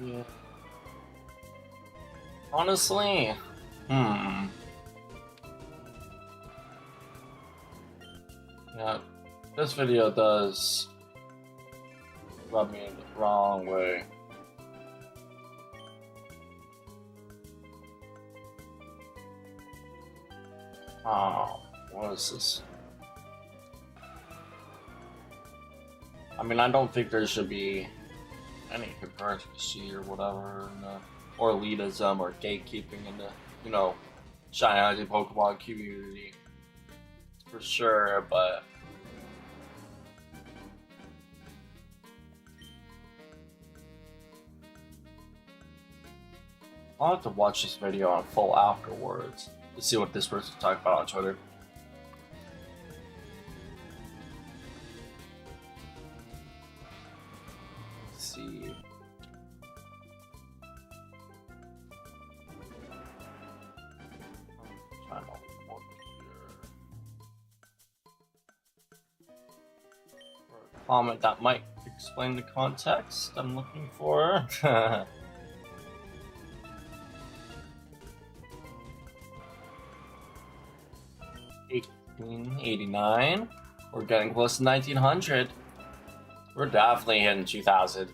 Yeah. Honestly, yeah, this video does rub me the wrong way. Oh, what is this? I mean, I don't think there should be any hypocrisy or whatever, or elitism or gatekeeping in the, shiny Pokemon community, for sure, but I'll have to watch this video on full afterwards. Let's see what this person's talking about on Twitter. Let's see. I'm trying to look here. For a comment that might explain the context I'm looking for. 1889. We're getting close to 1900. We're definitely hitting 2000.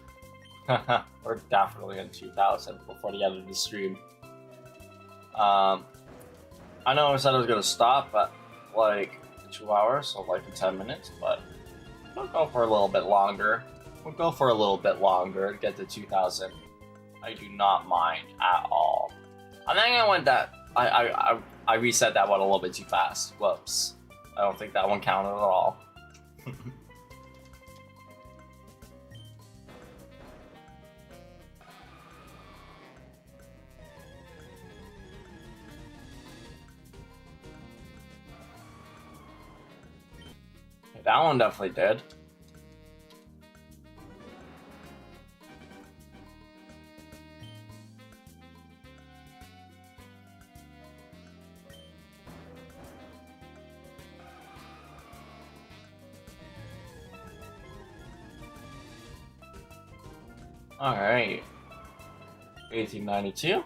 We're definitely in 2000 before the end of the stream. I know I said I was gonna stop at like 2 hours, so like in 10 minutes, but we'll go for a little bit longer. We'll go for a little bit longer to get to 2000. I do not mind at all. I think I went that. I reset that one a little bit too fast. Whoops. I don't think that one counted at all. That one definitely did. Alright. 1892.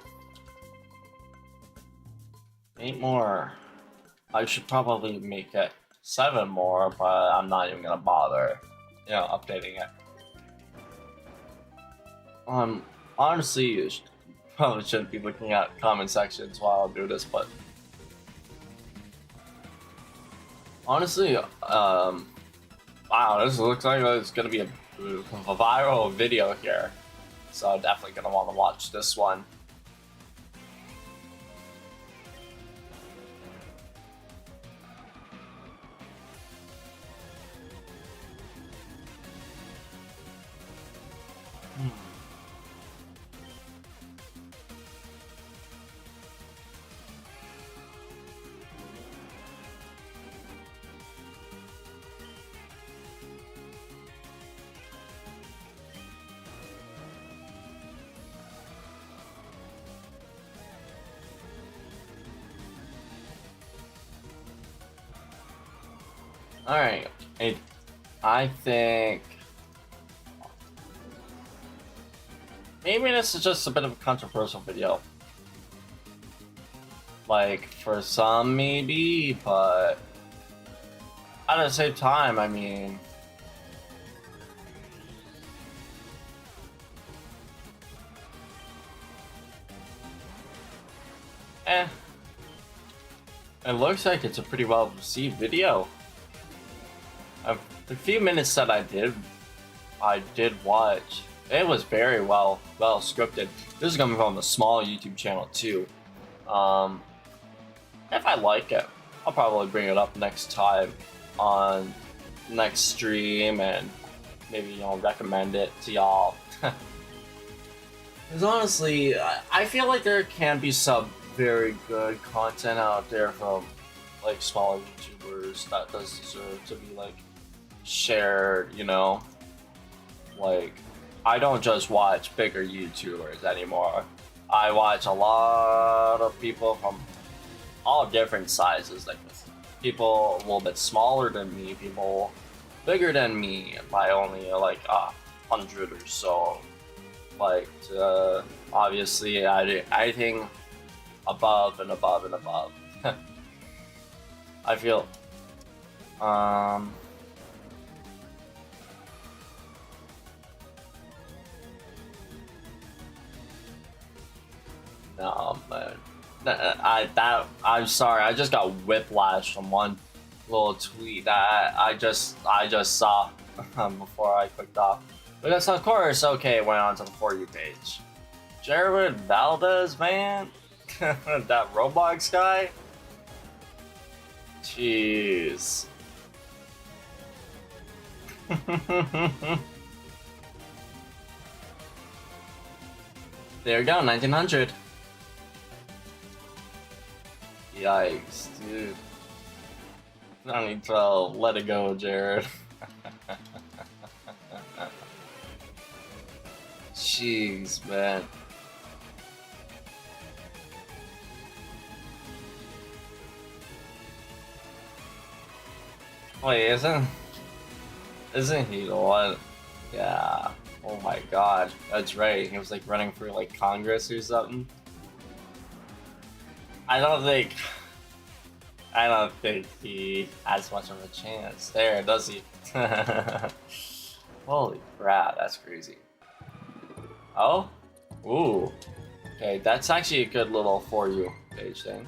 8 more. I should probably make it 7 more, but I'm not even gonna bother, updating it. Honestly, you probably shouldn't be looking at comment sections while I do this, but honestly, wow, this looks like it's gonna be a viral video here, so I'm definitely gonna want to watch this one. Alright, I think maybe this is just a bit of a controversial video. Like, for some maybe, but at the same time, I mean, it looks like it's a pretty well received video. The few minutes that I did watch, it was very well scripted. This is coming from a small YouTube channel too. If I like it, I'll probably bring it up next time on next stream and maybe recommend it to y'all. Because honestly, I feel like there can be some very good content out there from like smaller YouTubers that does deserve to be like shared, like I don't just watch bigger YouTubers anymore. I watch a lot of people from all different sizes, like people a little bit smaller than me, people bigger than me by only like 100 or so. Like obviously anything above and above and above. I feel no, man. I'm sorry. I just got whiplash from one little tweet that I just saw before I clicked off. Because of course, okay, it went on to the For You page. Jared Valdez, man, that Roblox guy. Jeez. There we go, 1900. Yikes, dude. I need to let it go, Jared. Jeez, man. Wait, isn't he the one? Yeah. Oh my god, that's right. He was like running for like Congress or something. I don't think he has much of a chance there, does he? Holy crap, that's crazy. Oh? Ooh. Okay, that's actually a good little For You page thing.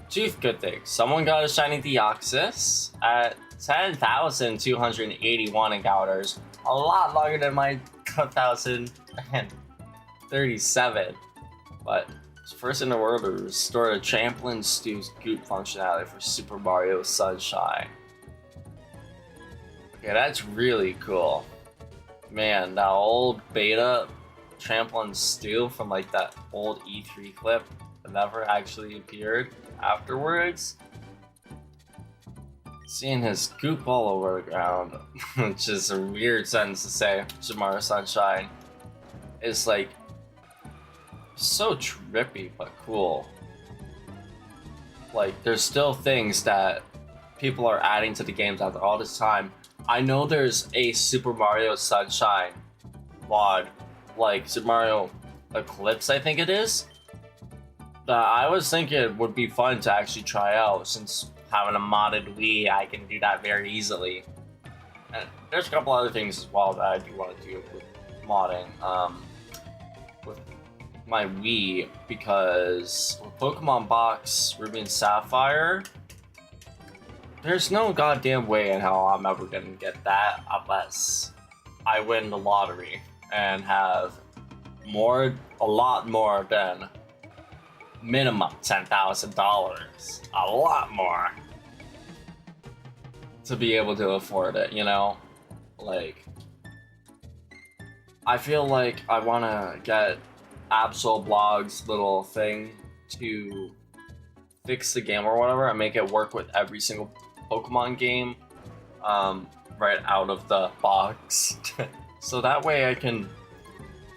Chief good thing. Someone got a shiny Deoxys at 10,281 encounters. A lot longer than my 1,037. But it's first in the world to restore the Tramplin Stew's goop functionality for Super Mario Sunshine. Okay, that's really cool. Man, that old beta Tramplin Stew from like that old E3 clip that never actually appeared afterwards. Seeing his goop all over the ground, which is a weird sentence to say, Super Mario Sunshine, is like so trippy but cool. Like, there's still things that people are adding to the games after all this time. I know there's a Super Mario Sunshine mod, like Super Mario Eclipse, I think it is, that I was thinking it would be fun to actually try out, since having a modded Wii, I can do that very easily. And there's a couple other things as well that I do want to do with modding with my Wii, because with Pokemon Box Ruby and Sapphire, there's no goddamn way in hell I'm ever gonna get that unless I win the lottery and have a lot more than minimum $10,000, a lot more, to be able to afford it, you know? Like, I feel like I want to get Absolblog's little thing to fix the game or whatever and make it work with every single Pokemon game right out of the box. So that way I can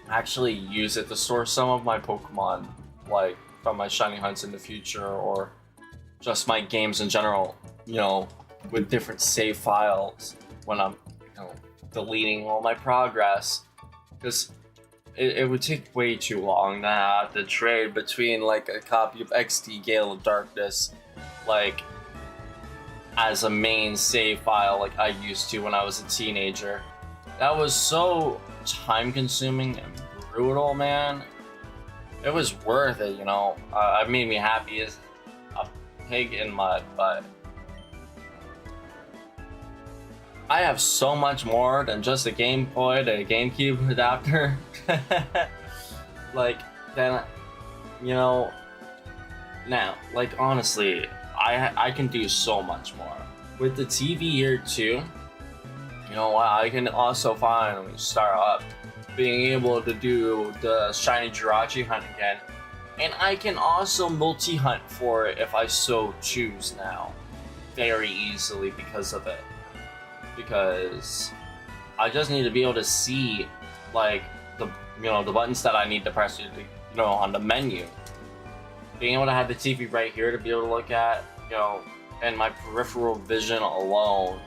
actually use it to store some of my Pokemon, like from my shiny hunts in the future, or just my games in general, you know, with different save files when I'm, you know, deleting all my progress, because it would take way too long to have to trade between like a copy of XD Gale of Darkness, like as a main save file like I used to when I was a teenager. That was so time consuming and brutal, man. It was worth it, you know. It made me happy as a pig in mud, but I have so much more than just a Game Boy to a GameCube adapter. Like, then, you know, now, like, honestly, I can do so much more. With the TV here too, you know, I can also finally start up being able to do the shiny Jirachi hunt again. And I can also multi-hunt for it if I so choose now, very easily because of it. Because I just need to be able to see, like, the, you know, the buttons that I need to press, you know, on the menu. Being able to have the TV right here to be able to look at, you know, and my peripheral vision alone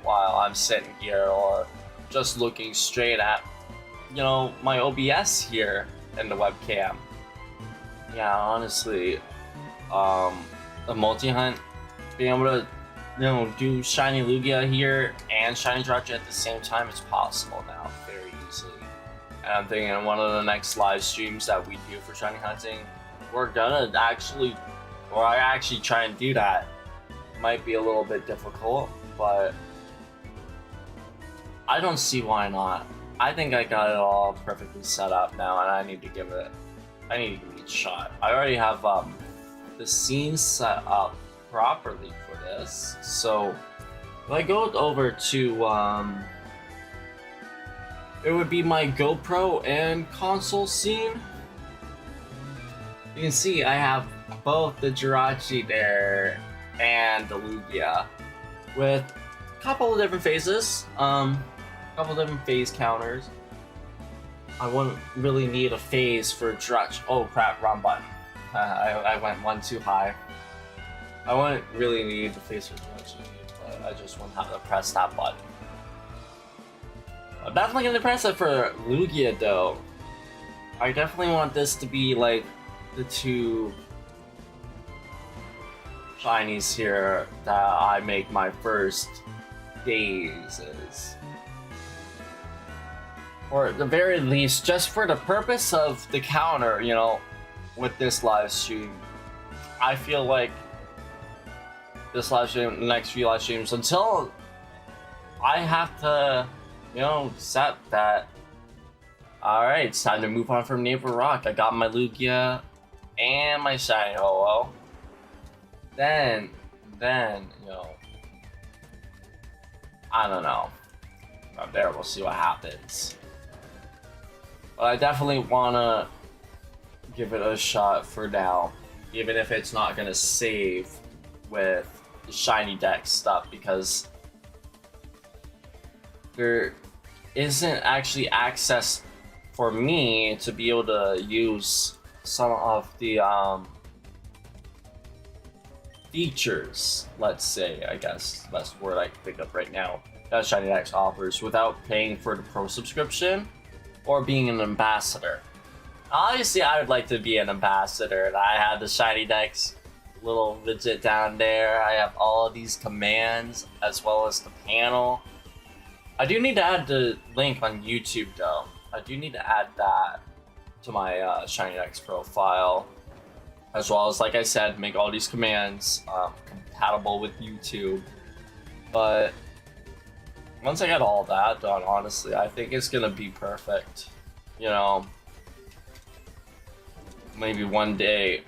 while I'm sitting here, or just looking straight at, you know, my OBS here in the webcam. Yeah, honestly, a multi-hunt, being able to, you know, do shiny Lugia here and shiny Jirachi at the same time is possible now, very easily. And I'm thinking in one of the next live streams that we do for shiny hunting, we're gonna actually, or I actually try and do that. Might be a little bit difficult, but I don't see why not. I think I got it all perfectly set up now, and I need to give it a shot. I already have the scene set up properly for this. So if I go over to it would be my GoPro and console scene. You can see I have both the Jirachi there and the Lugia with a couple of different phases, couple different phase counters. I wouldn't really need a phase for Jirachi. Oh crap, wrong button. I went one too high. I wouldn't really need the phase for Jirachi, but I just wouldn't have to press that button. I'm definitely gonna press it for Lugia though. I definitely want this to be like the two shinies here that I make my first phases. Or at the very least, just for the purpose of the counter, you know, with this live stream. I feel like this live stream, the next few live streams, until I have to, you know, accept that, alright, it's time to move on from Neighbor Rock. I got my Lugia and my shiny Ho-Oh. Then, you know, I don't know. From there, we'll see what happens. But I definitely want to give it a shot for now, even if it's not going to save with the shinydex stuff, because there isn't actually access for me to be able to use some of the features, let's say, I guess that's the word I can think of right now, that shinydex offers without paying for the pro subscription or being an ambassador. Obviously, I would like to be an ambassador, and I have the shinydex little widget down there. I have all of these commands as well as the panel. I do need to add the link on YouTube though. I do need to add that to my shinydex profile, as well as, like I said, make all these commands compatible with YouTube. But once I get all that done, honestly, I think it's gonna be perfect. You know, maybe one day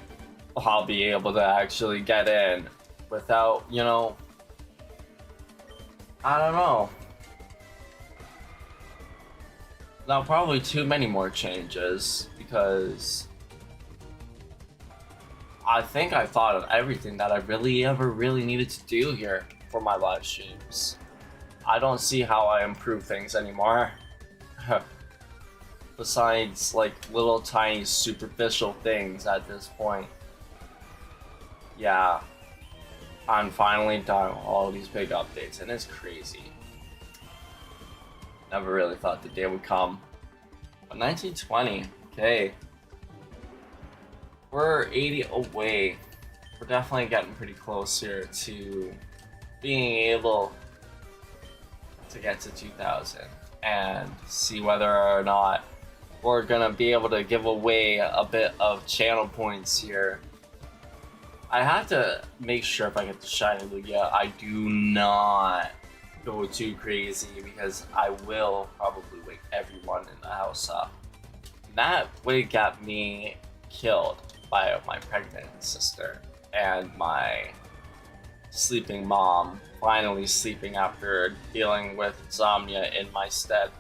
I'll be able to actually get in without, you know, I don't know. Now, probably too many more changes, because I think I thought of everything that I really needed to do here for my live streams. I don't see how I improve things anymore. Besides, like, little tiny superficial things at this point. Yeah, I'm finally done with all these big updates, and it's crazy. Never really thought the day would come. But 1920, okay. We're 80 away. We're definitely getting pretty close here to being able to get to 2000 and see whether or not we're gonna be able to give away a bit of channel points here. I have to make sure if I get the shiny Lugia, I do not go too crazy, because I will probably wake everyone in the house up. That would get me killed by my pregnant sister and my sleeping mom finally sleeping after dealing with insomnia in my stead.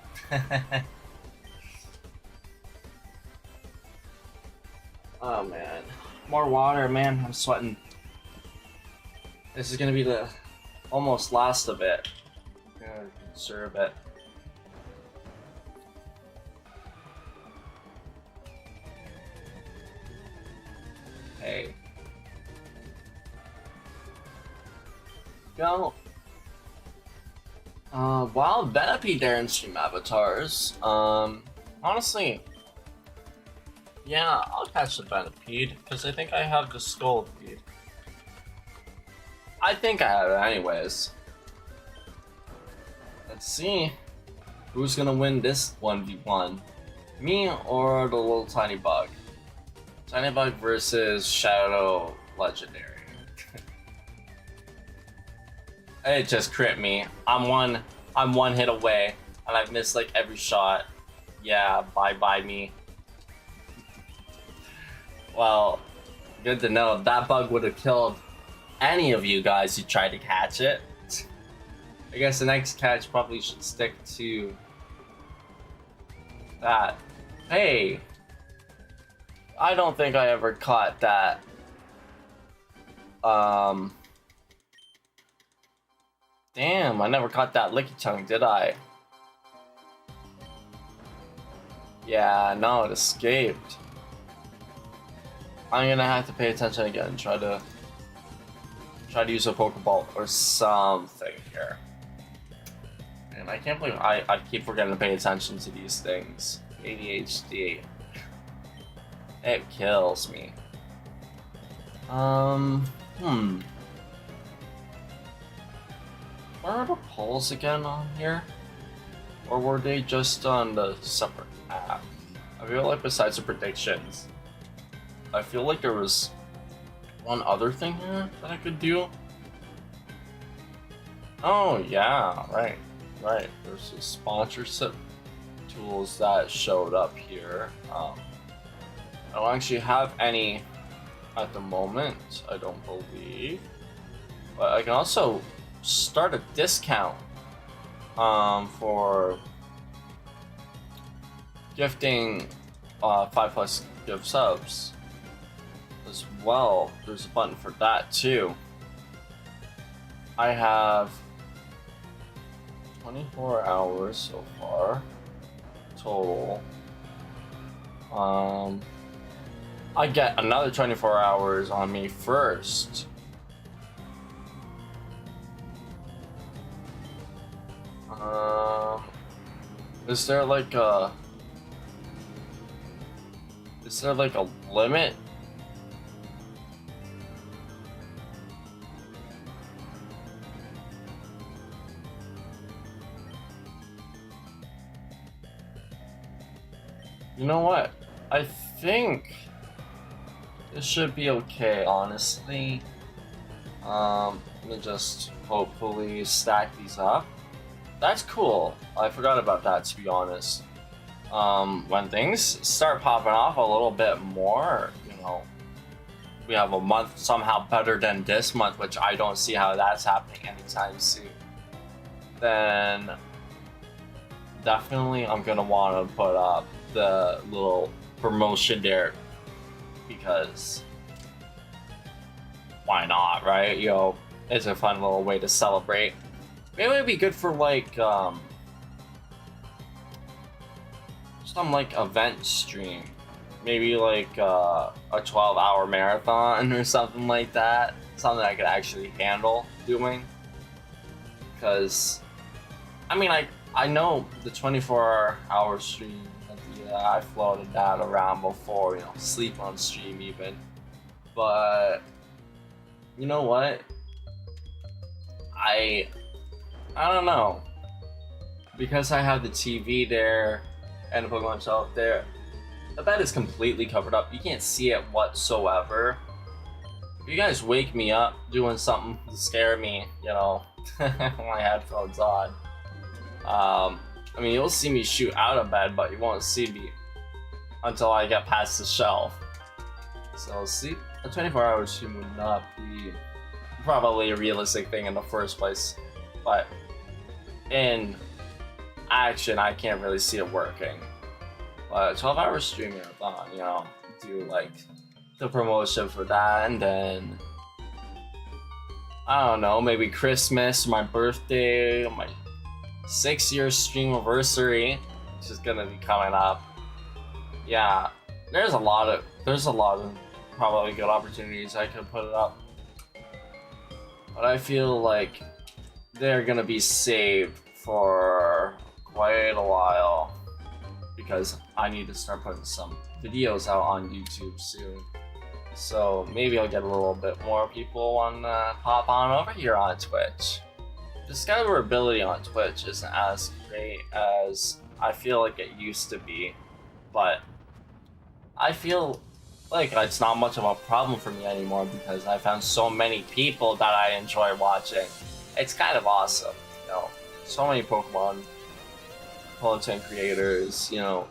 Oh man, more water, man. I'm sweating. This is gonna be the almost last of it. I'm gonna conserve it. Hey. Go. Wild Venipede there in StreamAvatars. Honestly, yeah, I'll catch the Venipede, because I think I have the Skull feed. I think I have it anyways. Let's see who's gonna win this 1v1. Me or the little tiny bug? Tiny bug versus Shadow Legendary. It just crit me. I'm one hit away, and I've missed like every shot. Yeah, bye me. Well, good to know. That bug would have killed any of you guys who tried to catch it. I guess the next catch probably should stick to that. Hey, I don't think I ever caught that Damn, I never caught that licky tongue, did I? Yeah, no, it escaped. I'm gonna have to pay attention again and try to use a Pokeball or something here. And I can't believe I keep forgetting to pay attention to these things. ADHD. It kills me. Where are the polls again on here? Or were they just on the separate app? I feel like besides the predictions, I feel like there was one other thing here that I could do. Oh yeah, right. There's some sponsorship tools that showed up here. I don't actually have any at the moment, I don't believe. But I can also start a discount for gifting 5+ gift subs as well. There's a button for that too. I have 24 hours so far total. I get another 24 hours on me first. Is there like a limit? You know what? I think this should be okay, honestly. Let me just hopefully stack these up. That's cool. I forgot about that, to be honest. When things start popping off a little bit more, you know, we have a month somehow better than this month, which I don't see how that's happening anytime soon, then definitely I'm gonna want to put up the little promotion there, because why not, right? You know, it's a fun little way to celebrate. Maybe it'd be good for like some like event stream, maybe like a 12-hour marathon or something like that, something I could actually handle doing. Because I mean, I know the 24-hour stream, I floated that around before, you know, sleep on stream even. But you know what? I don't know. Because I have the TV there and the Pokemon shelf there, the bed is completely covered up. You can't see it whatsoever. If you guys wake me up doing something to scare me, you know, my headphones on, I mean, you'll see me shoot out of bed, but you won't see me until I get past the shelf. So sleep, a 24-hour stream would not be probably a realistic thing in the first place, but in action, I can't really see it working. But 12-hour stream marathon, you know, do like the promotion for that, and then I don't know, maybe Christmas, my birthday, my 6-year stream anniversary, which is gonna be coming up. Yeah, there's a lot of probably good opportunities I could put it up, but I feel like they're gonna be saved for quite a while, because I need to start putting some videos out on YouTube soon. So maybe I'll get a little bit more people want to pop on over here on Twitch. Discoverability on Twitch isn't as great as I feel like it used to be, but I feel like it's not much of a problem for me anymore, because I found so many people that I enjoy watching. It's kind of awesome, you know, so many Pokemon content creators, you know.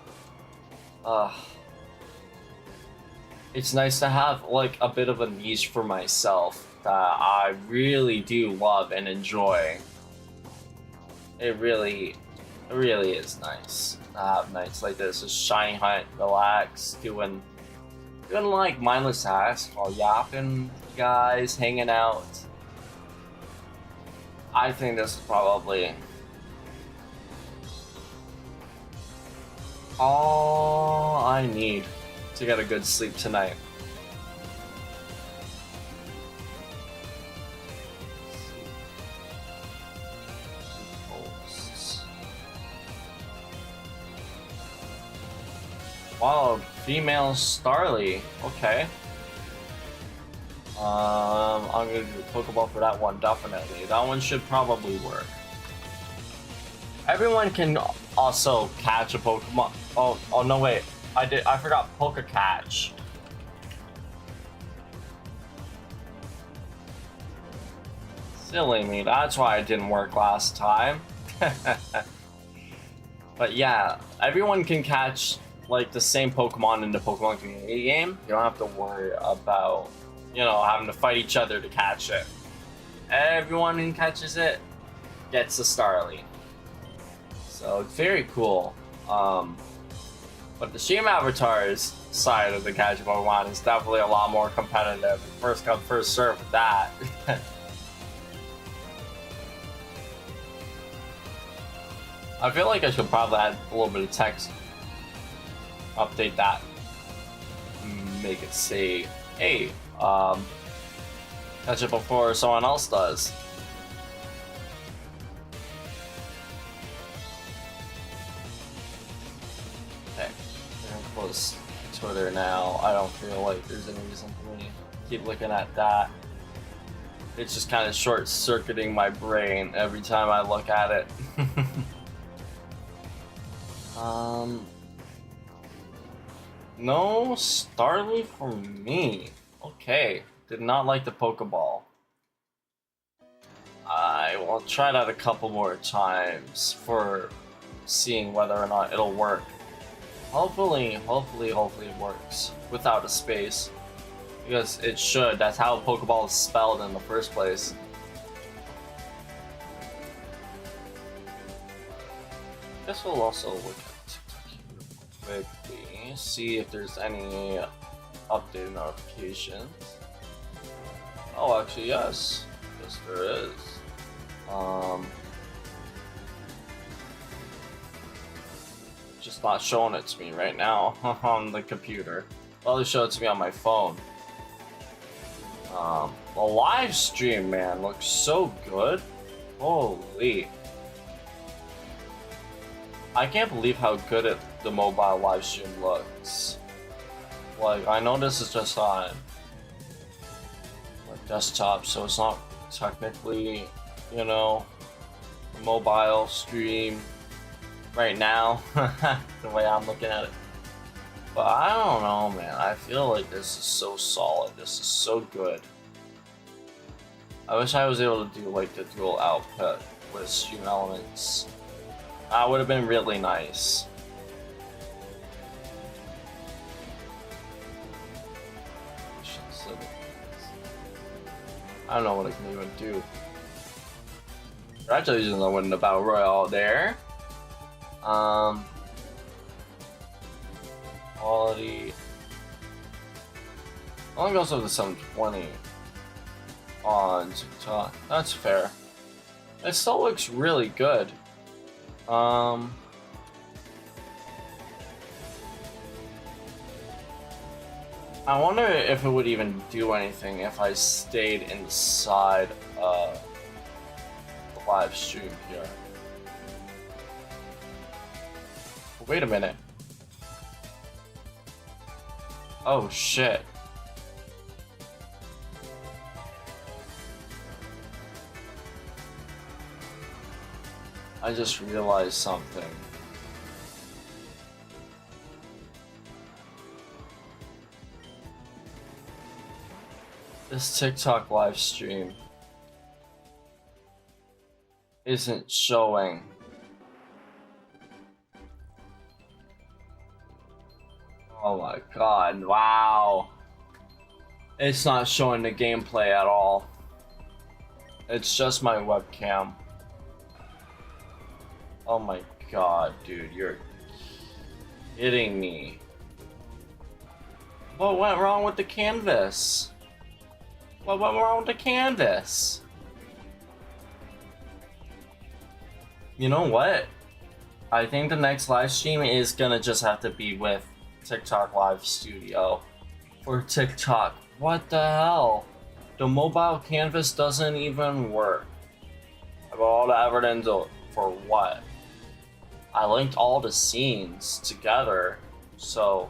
It's nice to have like a bit of a niche for myself that I really do love and enjoy. It really is nice to have nights like this, just shiny hunt, relax, doing like mindless tasks while yapping guys hanging out. I think this is probably all I need to get a good sleep tonight. Wow, female Starly. Okay. I'm gonna do a Pokeball for that one, definitely. That one should probably work. Everyone can also catch a Pokemon. Oh no, wait. I forgot Poke Catch. Silly me, that's why it didn't work last time. But yeah, everyone can catch like the same Pokemon in the Pokemon community game. You don't have to worry about, you know, having to fight each other to catch it. Everyone who catches it gets a Starly. So it's very cool. But the StreamAvatars side of the catching Pokemon is definitely a lot more competitive. First come, first serve with that. I feel like I should probably add a little bit of text. Update that. Make it say, hey, catch it before someone else does. Okay, we're gonna close Twitter now. I don't feel like there's any reason for me to keep looking at that. It's just kind of short-circuiting my brain every time I look at it. No Starly for me. Okay, did not like the Pokeball. I will try that a couple more times for seeing whether or not it'll work. Hopefully it works without a space. Because it should. That's how Pokeball is spelled in the first place. Guess we'll also look at TikTok here quickly, see if there's any updated notifications. Oh, actually, yes. Yes, there is. Just not showing it to me right now on the computer. Well, they show it to me on my phone. The live stream, man, looks so good. Holy. I can't believe how good the mobile live stream looks. Like, I know this is just on my desktop, so it's not technically, you know, a mobile stream right now, the way I'm looking at it. But I don't know, man. I feel like this is so solid. This is so good. I wish I was able to do like the dual output with stream elements. That would have been really nice. I don't know what I can even do. Congratulations on winning the Battle Royale there. Quality. Only goes up to 720 on TikTok. That's fair. It still looks really good. I wonder if it would even do anything if I stayed inside the live stream here. Wait a minute. Oh shit. I just realized something. This TikTok live stream isn't showing. Oh my god, wow. It's not showing the gameplay at all. It's just my webcam. Oh my god, dude, you're kidding me. What went wrong with the canvas? What went wrong with the canvas? You know what? I think the next live stream is gonna just have to be with TikTok Live Studio. For TikTok. What the hell? The mobile canvas doesn't even work. I have all the evidence for what? I linked all the scenes together, so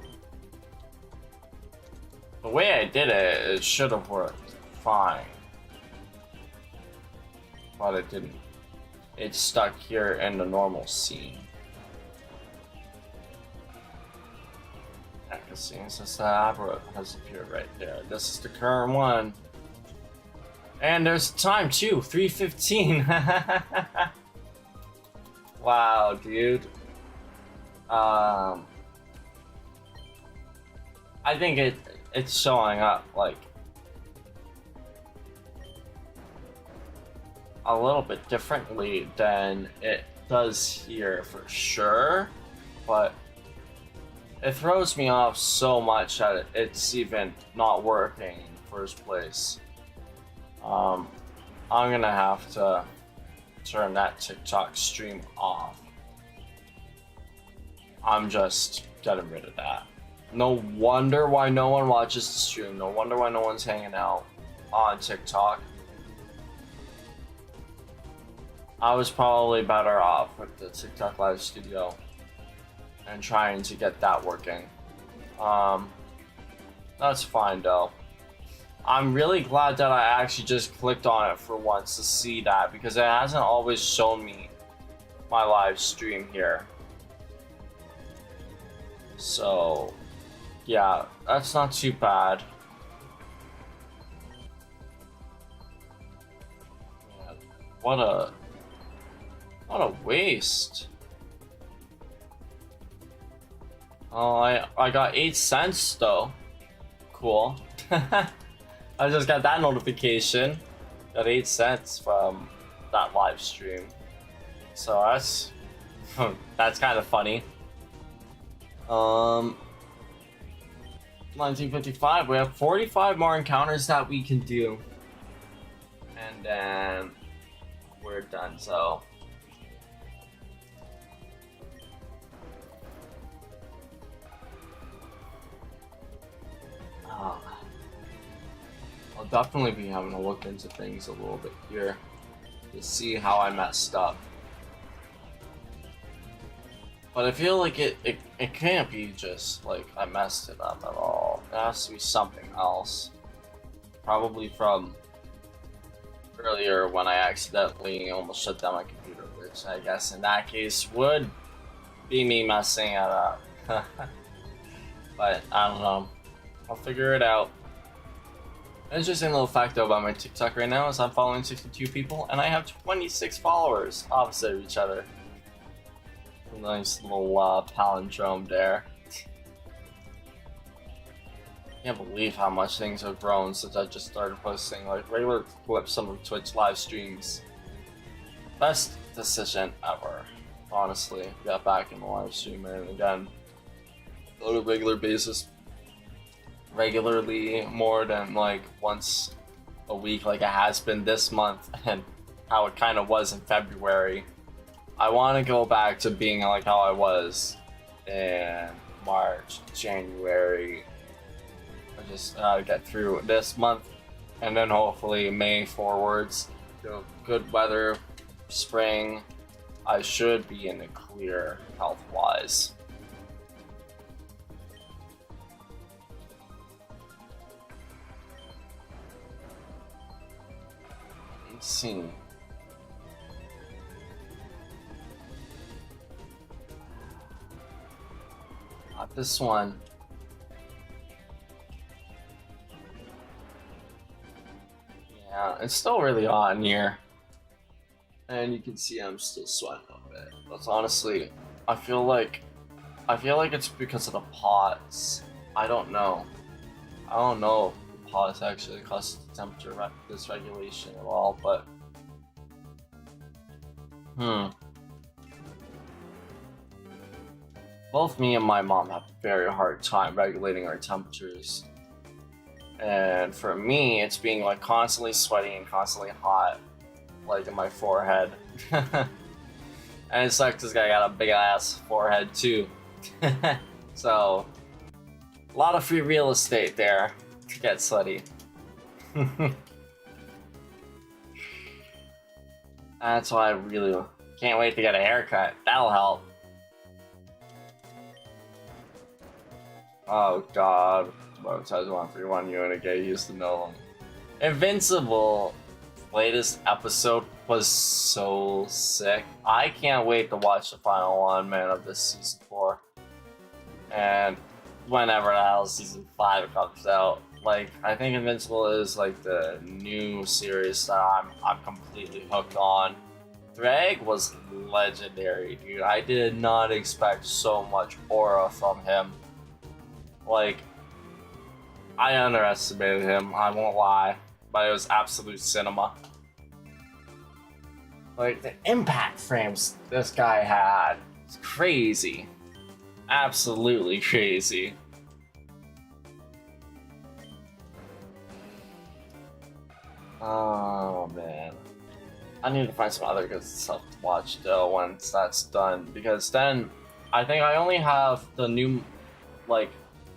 the way I did it, it should have worked fine. But it didn't. It's stuck here in the normal scene. Since the Abra has appeared right there. This is the current one. And there's time too, 3:15. Wow, dude. I think it's showing up like a little bit differently than it does here for sure, but it throws me off so much that it's even not working in the first place. I'm gonna have to turn that TikTok stream off. I'm just getting rid of that. No wonder why no one watches the stream. No wonder why no one's hanging out on TikTok. I was probably better off with the TikTok Live Studio and trying to get that working. That's fine though. I'm really glad that I actually just clicked on it for once to see that, because it hasn't always shown me my live stream here. So yeah, that's not too bad. Yeah, what a waste. Oh, I got 8 cents though. Cool. I just got that notification. Got 8 cents from that live stream. So that's kind of funny. 1955. We have 45 more encounters that we can do, and then we're done. So. I'll definitely be having a look into things a little bit here to see how I messed up. But I feel like it can't be just like I messed it up at all. It has to be something else. Probably from earlier when I accidentally almost shut down my computer, which I guess in that case would be me messing it up. But I don't know. I'll figure it out. An interesting little fact though about my TikTok right now is I'm following 62 people and I have 26 followers opposite of each other. A nice little palindrome there. Can't believe how much things have grown since I just started posting like regular clips on Twitch live streams. Best decision ever, honestly. Got back in the live stream and again, on a regular basis. Regularly, more than like once a week like it has been this month and how it kind of was in February. I want to go back to being like how I was in March, January. I just get through this month and then hopefully May forwards. Good weather, spring. I should be in the clear health-wise. Let's see. Not this one. Yeah, it's still really hot in here. And you can see I'm still sweating a bit. But honestly, I feel like it's because of the pots. I don't know. I don't know if the pots actually cause the temperature dysregulation at all, but both me and my mom have a very hard time regulating our temperatures. And for me, it's being like constantly sweaty and constantly hot, like in my forehead. And it sucks because I got a big ass forehead too. So, a lot of free real estate there to get sweaty. That's why I really can't wait to get a haircut. That'll help. Oh god. Well, size 131 unit get used to know them. Invincible latest episode was so sick. I can't wait to watch the final one, man, of this season 4. And whenever the hell season 5 comes out. Like, I think Invincible is like the new series that I'm completely hooked on. Thrag was legendary, dude. I did not expect so much aura from him. Like, I underestimated him, I won't lie, but it was absolute cinema. Like, the impact frames this guy had, it's crazy. Absolutely crazy. Oh man. I need to find some other good stuff to watch though once that's done, because then I think I only have the new, like,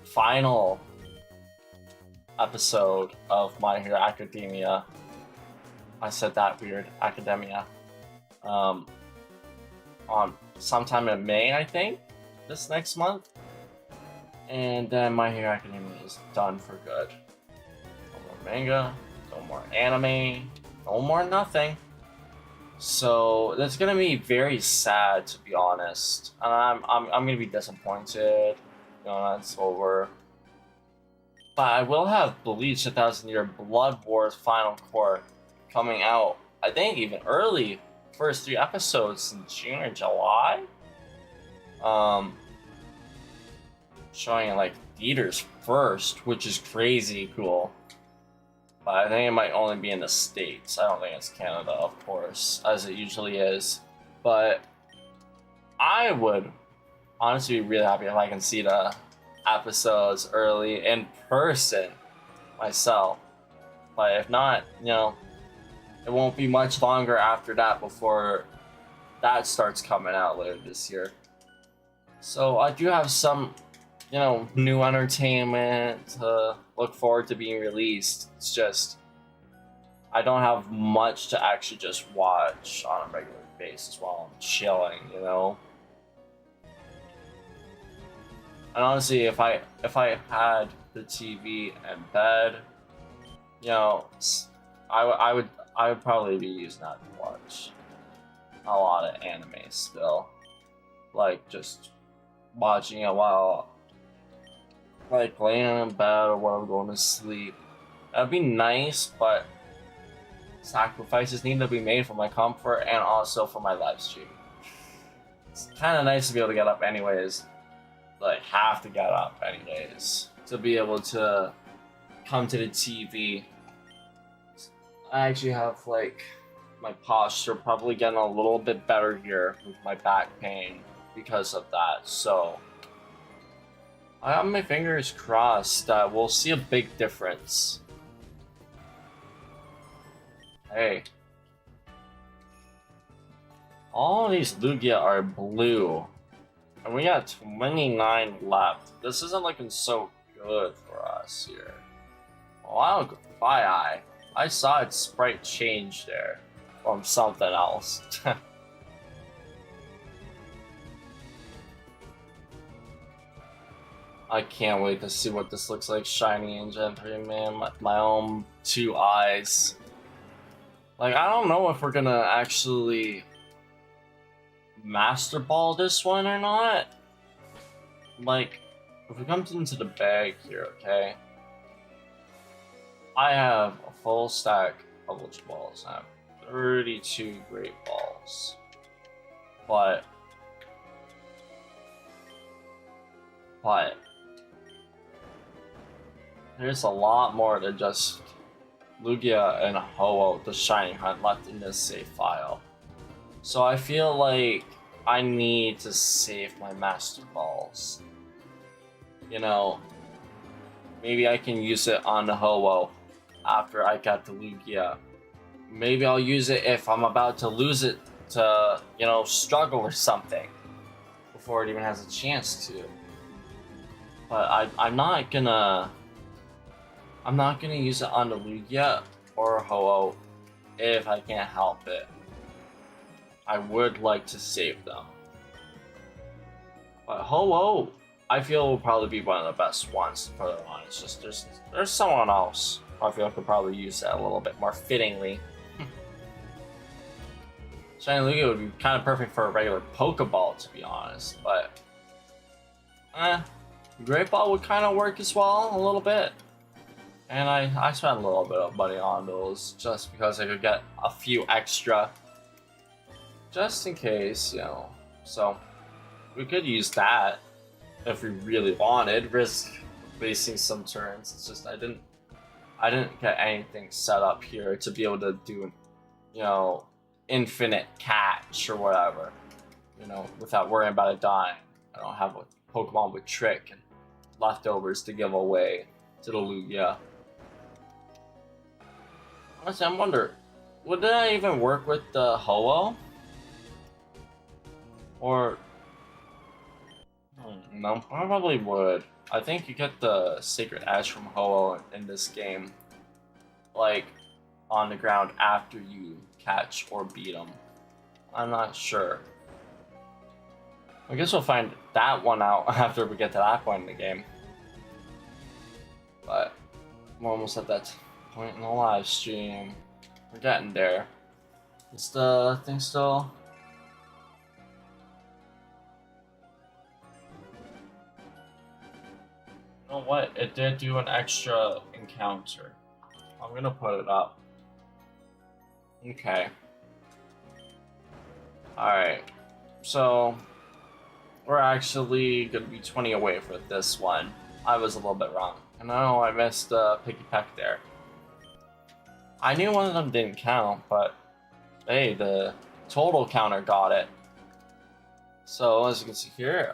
final episode of My Hero Academia. I said that weird, Academia. On sometime in May, I think, this next month. And then My Hero Academia is done for good. No more manga, no more anime, no more nothing. So that's gonna be very sad, to be honest, and I'm gonna be disappointed. You know, that's over. But I will have Bleach 1000 Year Blood Wars Final Court coming out, I think even early, first 3 episodes in June or July. Showing in like theaters first, which is crazy cool. But I think it might only be in the States. I don't think it's Canada, of course, as it usually is. But I would honestly be really happy if I can see the episodes early in person myself. But if not, you know, it won't be much longer after that before that starts coming out later this year. So I do have some, you know, new entertainment to look forward to being released. It's just, I don't have much to actually just watch on a regular basis while I'm chilling, you know? And honestly, if I had the TV and bed, you know, I would probably be using that to watch a lot of anime still. Like, just watching it while, like, laying in bed or while I'm going to sleep. That'd be nice, but sacrifices need to be made for my comfort and also for my live stream. It's kind of nice to be able to get up anyways. Like, have to get up anyways to be able to come to the TV. I actually have, like, my posture probably getting a little bit better here with my back pain because of that, so I have my fingers crossed that we'll see a big difference. Hey. All these Lugia are blue. And we got 29 left. This isn't looking so good for us here. Wow, goodbye. I saw its sprite change there from something else. I can't wait to see what this looks like shiny in Gen 3, man. My own 2 eyes. Like, I don't know if we're gonna actually Master Ball this one or not. Like, if we come into the bag here, okay? I have a full stack of Ultra Balls. I have 32 Great Balls. But there's a lot more than just Lugia and Ho-Oh, the Shiny Hunt, left in this save file. So I feel like I need to save my Master Balls. You know, Maybe I can use it on the Ho-Oh after I got the Lugia. Maybe I'll use it if I'm about to lose it to, you know, struggle or something before it even has a chance to. But I'm not gonna use it on the Lugia or Ho-Oh if I can't help it. I would like to save them. But Ho-Oh, I feel will probably be one of the best ones to put it on. It's just there's someone else I feel I could probably use that a little bit more fittingly. Shiny Lugia would be kind of perfect for a regular Pokeball, to be honest, but Great Ball would kind of work as well, a little bit. And I spent a little bit of money on those just because I could get a few extra, just in case, you know. So we could use that if we really wanted, risk wasting some turns. It's just I didn't get anything set up here to be able to do, you know, infinite catch or whatever, you know, without worrying about it dying. I don't have a Pokemon with Trick and leftovers to give away to the Lugia. Honestly, I wonder, would that even work with the Ho-Oh? Or no, probably would. I think you get the Sacred Ash from Ho-Oh in this game, like, on the ground after you catch or beat them. I'm not sure. I guess we'll find that one out after we get to that point in the game. But we're almost at that point in the live stream. We're getting there. Is the thing still? You know what? It did do an extra encounter. I'm gonna put it up. Okay. Alright. So we're actually gonna be 20 away for this one. I was a little bit wrong. And I know I missed Picky Peck there. I knew one of them didn't count, but hey, the total counter got it. So as you can see here,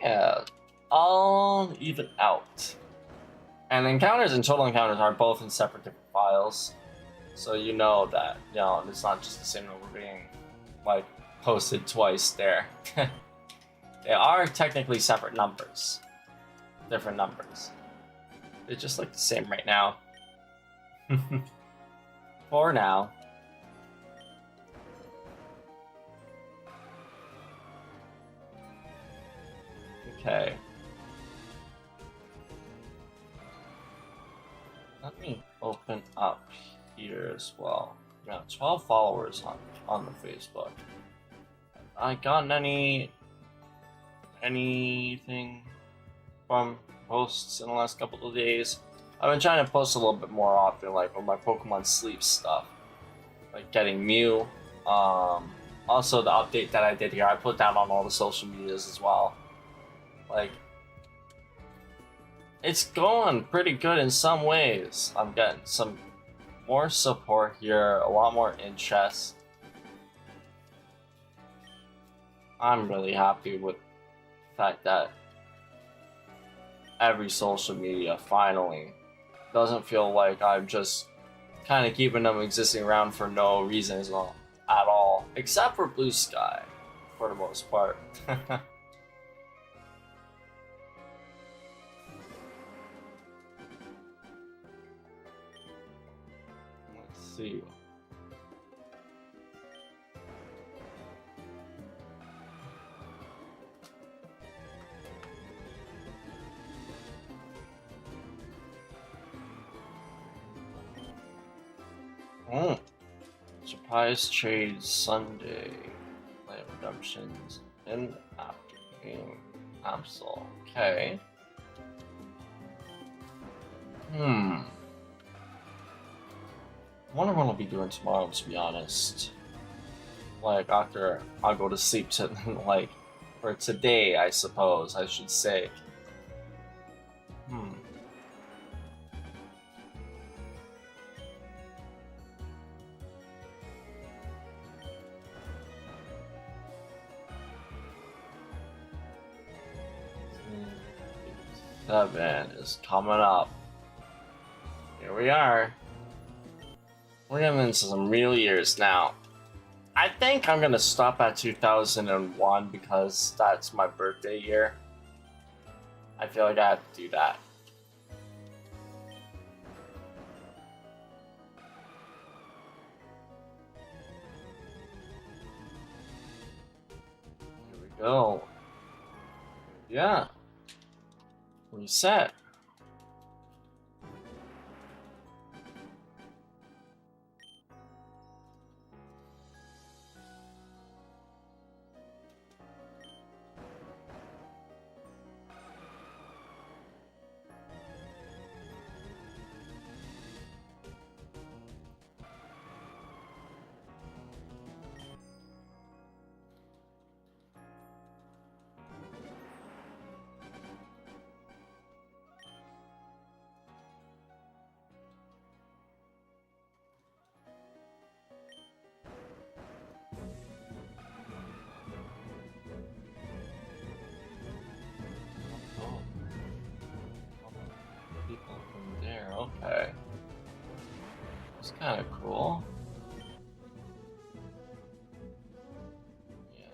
yeah, all even out. And encounters and total encounters are both in separate different files, so you know that, you know, it's not just the same number being like posted twice there. They are technically separate numbers, different numbers. They just look the same right now. For now. Okay. Let me open up here as well. We got 12 followers on the Facebook. I gotten anything from posts in the last couple of days? I've been trying to post a little bit more often, like with my Pokemon Sleep stuff, like getting Mew. Also the update that I did here, I put that on all the social medias as well. Like, it's going pretty good in some ways. I'm getting some more support here, a lot more interest. I'm really happy with the fact that every social media finally doesn't feel like I'm just kind of keeping them existing around for no reason at all, except for Blue Sky, for the most part. Let's see. Surprise trade Sunday. Play redemptions in after game capsule. Okay. I wonder what I'll be doing tomorrow, to be honest. Like, after I'll go to sleep to, like, for today, I suppose I should say. 2007 is coming up. Here we are. We're getting into some real years now. I think I'm gonna stop at 2001 because that's my birthday year. I feel like I have to do that. Here we go. Yeah. Reset. People from there, okay. It's kind of cool. Yeah,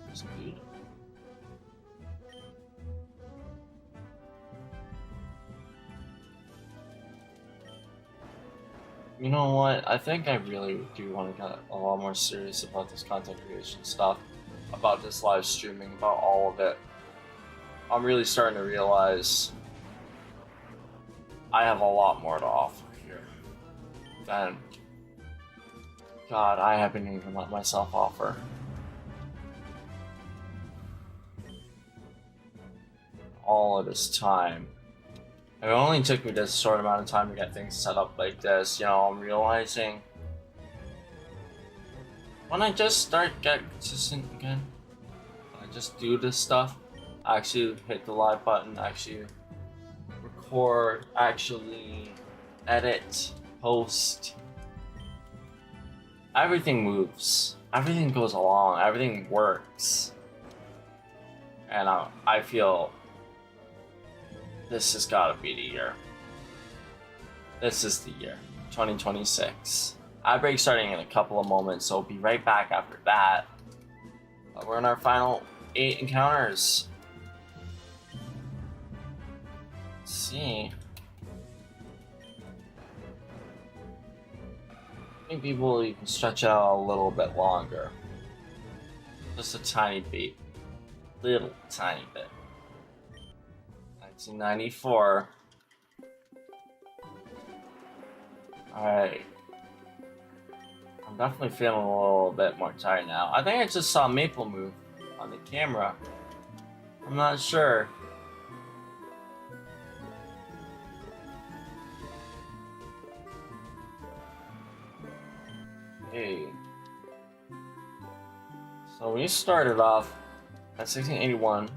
that's good. You know what? I think I really do want to get a lot more serious about this content creation stuff, about this live streaming, about all of it. I'm really starting to realize I have a lot more to offer here than, God, I haven't even let myself offer. All of this time. It only took me this short amount of time to get things set up like this. You know, I'm realizing when I just start getting consistent again, when I just do this stuff, actually hit the live button, actually record, actually edit, post. Everything moves. Everything goes along. Everything works. And I feel this has got to be the year. This is the year. 2026. Ad break starting in a couple of moments, so be right back after that. We're in our final 8 encounters. Let's see. I think people you can stretch out a little bit longer. Just a tiny bit. Little tiny bit. 1994. Alright. I'm definitely feeling a little bit more tired now. I think I just saw Maple move on the camera. I'm not sure. Hey. So we started off at 1681.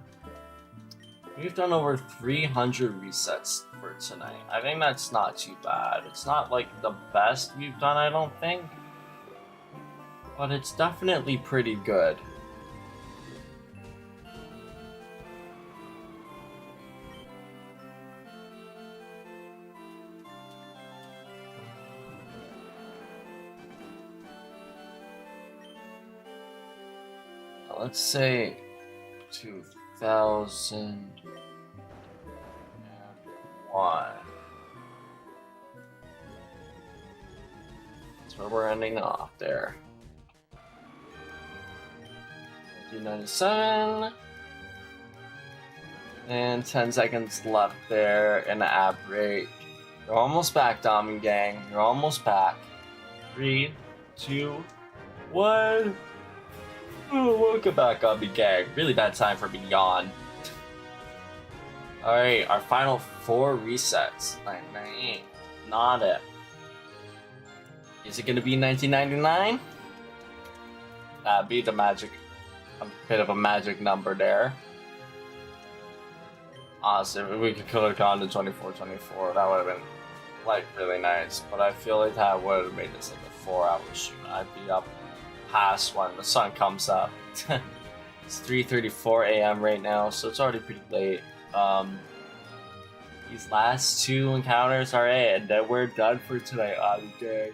We've done over 300 resets for tonight. I think that's not too bad. It's not like the best we've done, I don't think. But it's definitely pretty good. Let's say 2001. That's where we're ending off there. 1997. And 10 seconds left there in the ad break. You're almost back, Diamond Gang. You're almost back. 3, 2, 1. Oh, welcome back, Gumby Gang. Really bad time for me to yawn. Alright, our final 4 resets. 998. Not it. Is it gonna be 1999? That'd be the magic. A bit of a magic number there. Honestly, we could have gone to 2424. That would have been like really nice. But I feel like that would have made this like a 4-hour shoot. I'd be up past when the sun comes up. It's 3:34 a.m. right now, so it's already pretty late. These last 2 encounters are it, and then we're done for tonight. Okay.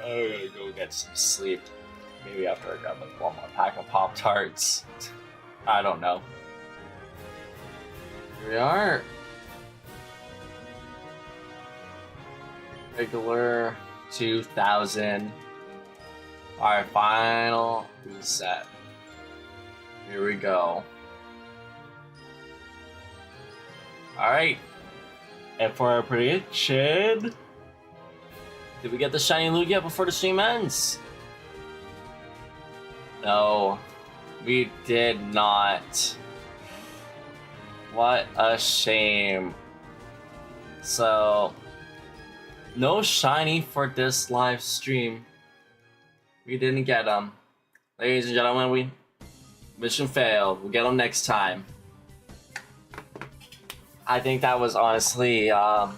I gotta go get some sleep. Maybe after I grab like 1 more pack of Pop-Tarts. I don't know. Here we are. Regular 2000. Our final reset. Here we go. Alright. And for our prediction, did we get the shiny Lugia before the stream ends? No, we did not. What a shame. So, no shiny for this live stream. We didn't get them. Ladies and gentlemen, mission failed. We'll get them next time. I think that was honestly a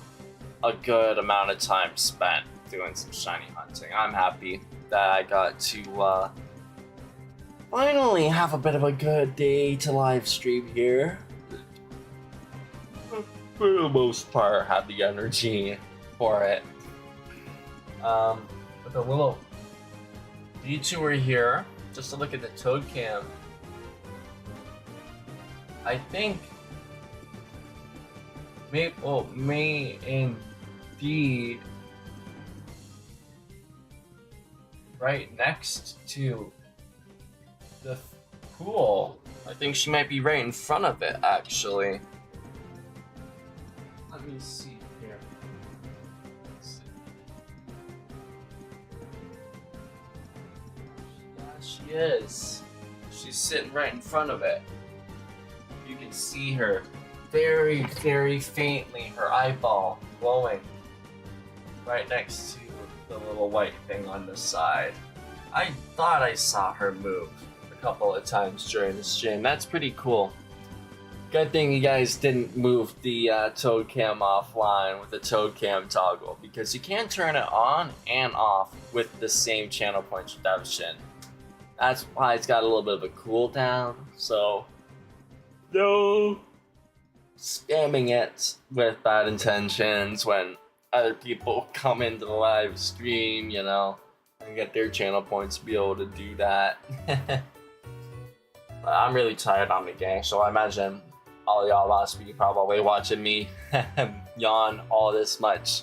good amount of time spent doing some shiny hunting. I'm happy that I got to finally have a bit of a good day to live stream here. For the most part, have the energy for it. With a little, you two are here just to look at the Toad Cam. I think may indeed right next to the pool. I think she might be right in front of it, actually. Let me see here. Yeah, she is. She's sitting right in front of it. You can see her very, very faintly, her eyeball glowing right next to the little white thing on the side. I thought I saw her move a couple of times during the stream. That's pretty cool. Good thing you guys didn't move the Toad Cam offline with the Toad Cam toggle, because you can turn it on and off with the same channel point redemption. That's why it's got a little bit of a cooldown, so no spamming it with bad intentions when other people come into the live stream, you know, and get their channel points to be able to do that. But I'm really tired on the gang, so I imagine all y'all must be probably watching me yawn all this much.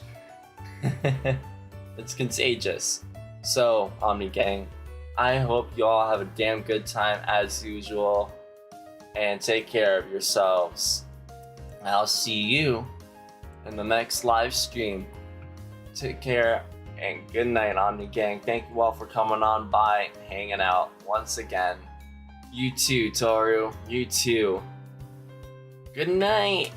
It's contagious. So, Omni Gang, I hope you all have a damn good time as usual, and take care of yourselves. I'll see you in the next live stream. Take care and good night, Omni Gang. Thank you all for coming on by, hanging out once again. You too, Toru. You too. Good night.